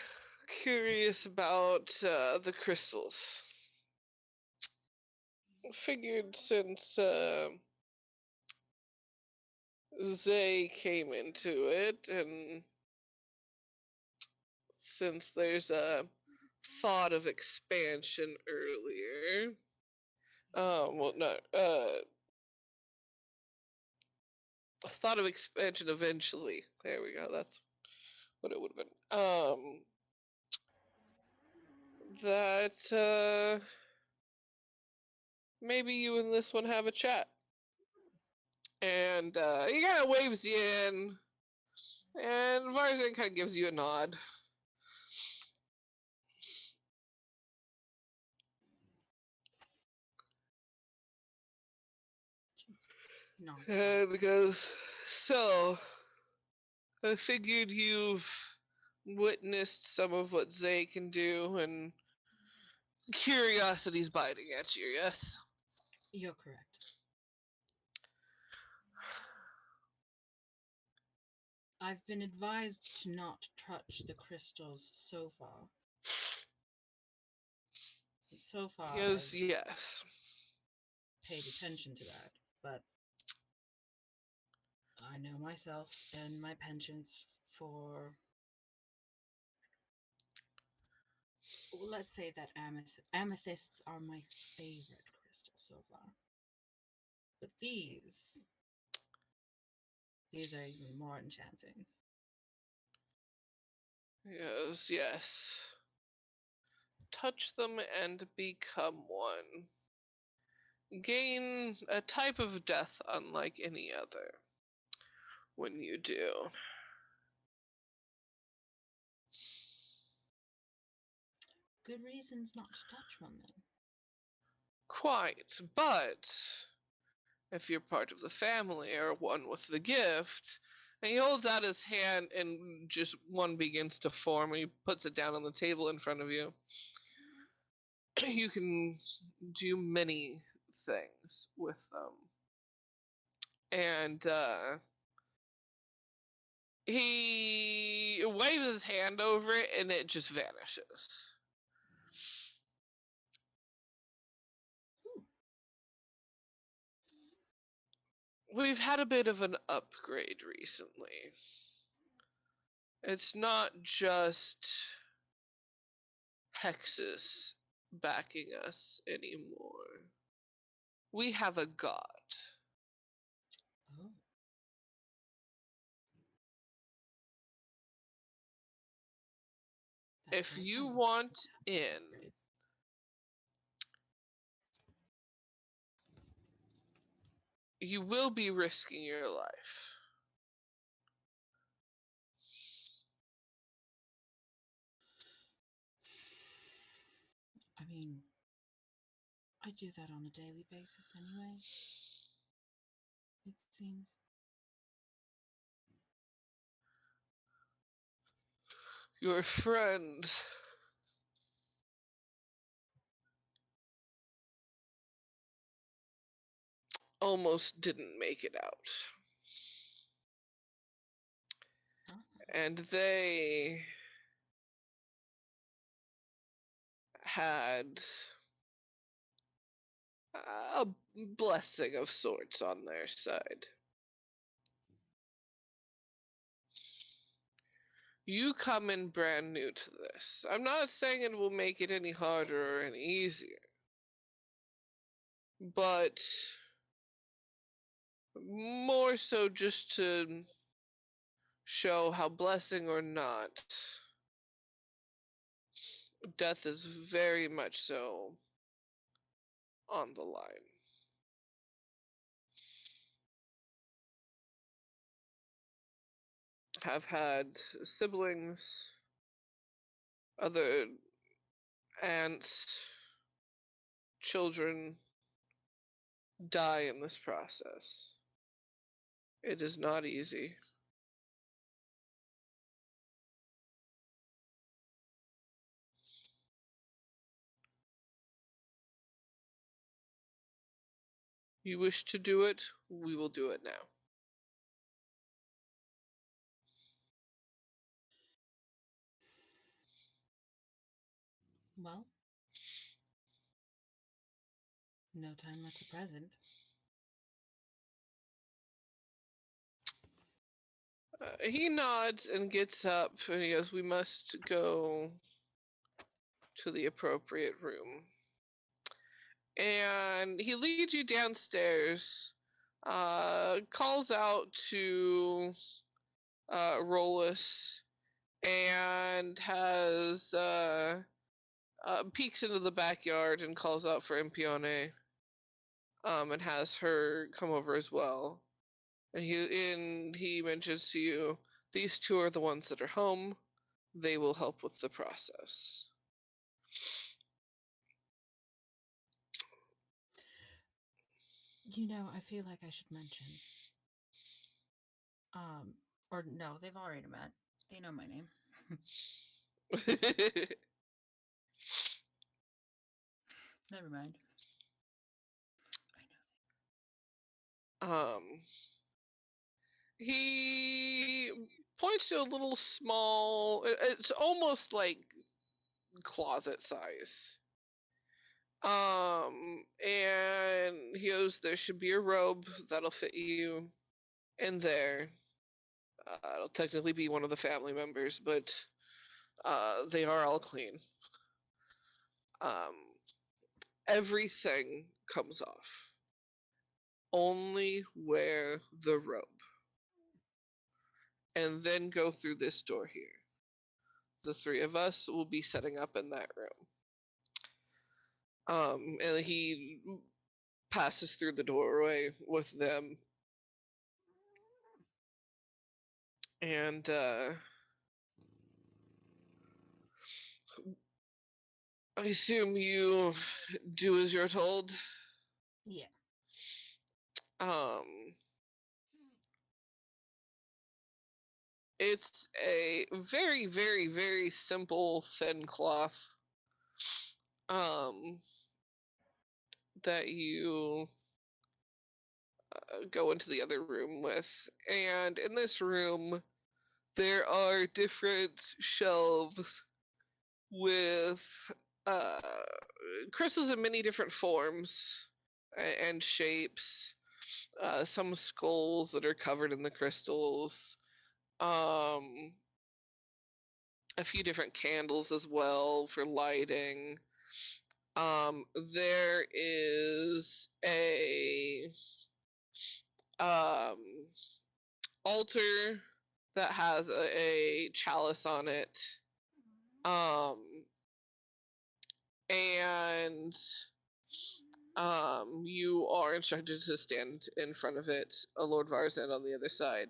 Curious about the crystals. Figured since Zay came into it, and since there's a thought of expansion earlier, well, not a thought of expansion eventually. There we go. That's what it would have been. That maybe you and this one have a chat." And he kind of waves you in, and Varzan kind of gives you a nod. No. And goes, "So, I figured you've witnessed some of what Zay can do, and curiosity's biting at you, yes?" You're correct. I've been advised to not touch the crystals so far. So far, He goes, I've "Yes." paid attention to that, but I know myself and my penchants for, well, let's say that amethysts are my favorite crystal so far. But these are even more enchanting. He goes, "Yes. Touch them and become one. Gain a type of death unlike any other when you do." Good reasons not to touch one, then. "Quite, but if you're part of the family or one with the gift," and he holds out his hand, and just one begins to form, and he puts it down on the table in front of you. "You can do many things with them." And he waves his hand over it, and it just vanishes. We've had a bit of an upgrade recently. It's not just Hexus backing us anymore. We have a god. Oh. That If does you sound want like an in, upgrade. you will be risking your life. I mean, I do that on a daily basis anyway. It seems. Your friend almost didn't make it out. Huh? And they had a blessing of sorts on their side. You come in brand new to this. I'm not saying it will make it any harder or any easier, but more so just to show how, blessing or not, death is very much so on the line. Have had siblings, other aunts, children die in this process. It is not easy. You wish to do it, we will do it now. Well, no time like the present. He nods and gets up and he goes, "We must go to the appropriate room." And he leads you downstairs, calls out to Rollis, and has peeks into the backyard and calls out for Impione, and has her come over as well. And he mentions to you, these two are the ones that are home. They will help with the process. You know, I feel like I should mention. Or no, they've already met. They know my name. Never mind. I know. He points to a little small, it's almost like closet size. And he goes, there should be a robe that'll fit you in there. It'll technically be one of the family members, but they are all clean. Um, everything comes off. Only wear the robe. And then go through this door here. The three of us will be setting up in that room. And he passes through the doorway with them. And I assume you do as you're told. Yeah. It's a very, very, very simple thin cloth. That you go into the other room with. And in this room, there are different shelves with crystals in many different forms and shapes. Some skulls that are covered in the crystals. A few different candles as well for lighting. There is a altar that has a chalice on it. And You are instructed to stand in front of it, Lord Varzan on the other side.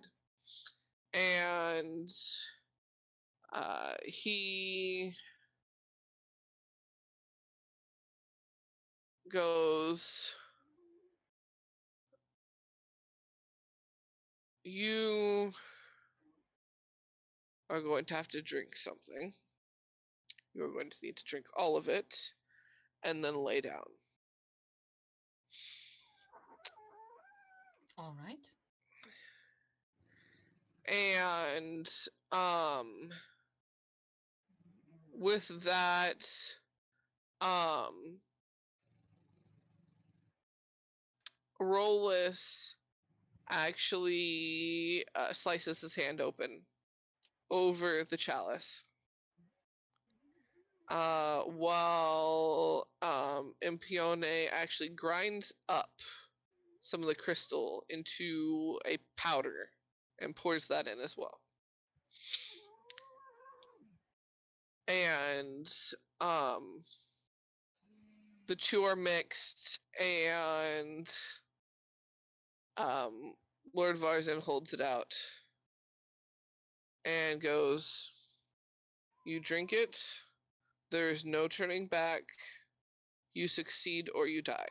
And he goes, you are going to have to drink something. You are going to need to drink all of it and then lay down. All right. And with that, Rollis actually slices his hand open over the chalice. While Impione actually grinds up some of the crystal into a powder and pours that in as well. And the two are mixed, and Lord Varzan holds it out and goes, you drink it, there's no turning back, you succeed or you die.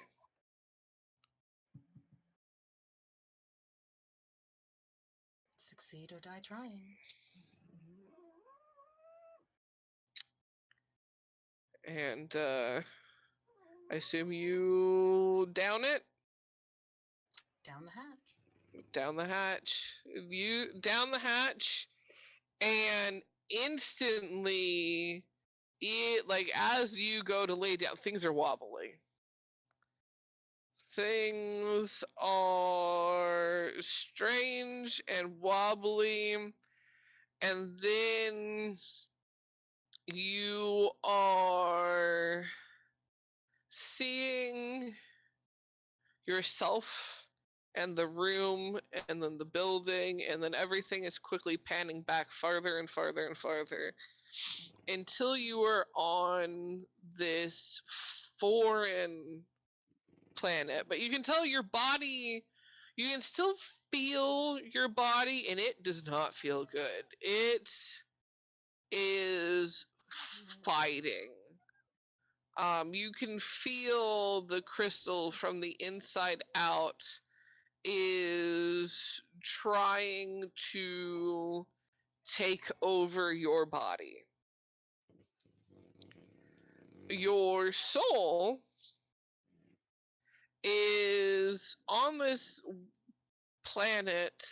Succeed or die trying. And I assume you down it? Down the hatch. Down the hatch. You down the hatch, and instantly, like as you go to lay down, things are wobbly. Things are strange and wobbly, and then you are seeing yourself and the room and then the building, and then everything is quickly panning back farther and farther and farther until you are on this foreign planet. But you can tell your body, you can still feel your body, and it does not feel good. It is fighting. You can feel the crystal from the inside out is trying to take over your body. Your soul is on this planet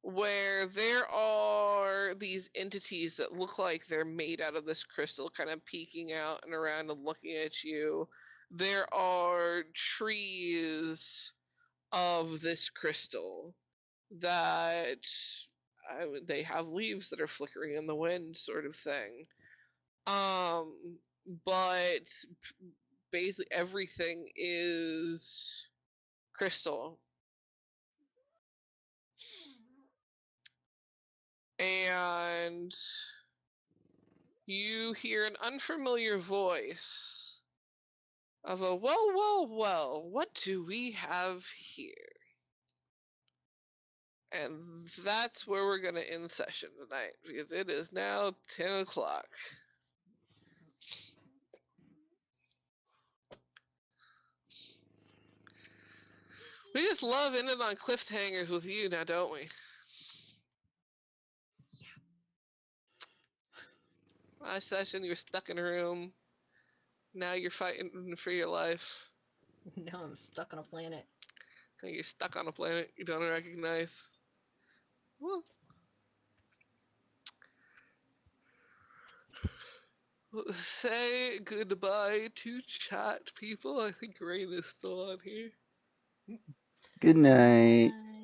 where there are these entities that look like they're made out of this crystal, kind of peeking out and around and looking at you. There are trees of this crystal that they have leaves that are flickering in the wind, sort of thing. But basically everything is crystal. And you hear an unfamiliar voice of a, well, well, well, what do we have here? And that's where we're going to end session tonight, because it is now 10 o'clock. We just love ending on cliffhangers with you now, don't we? Yeah. Last session, you were stuck in a room. Now you're fighting for your life. Now I'm stuck on a planet. Now you're stuck on a planet you don't recognize. Well, say goodbye to chat, people. I think Rain is still on here. Good night. Bye.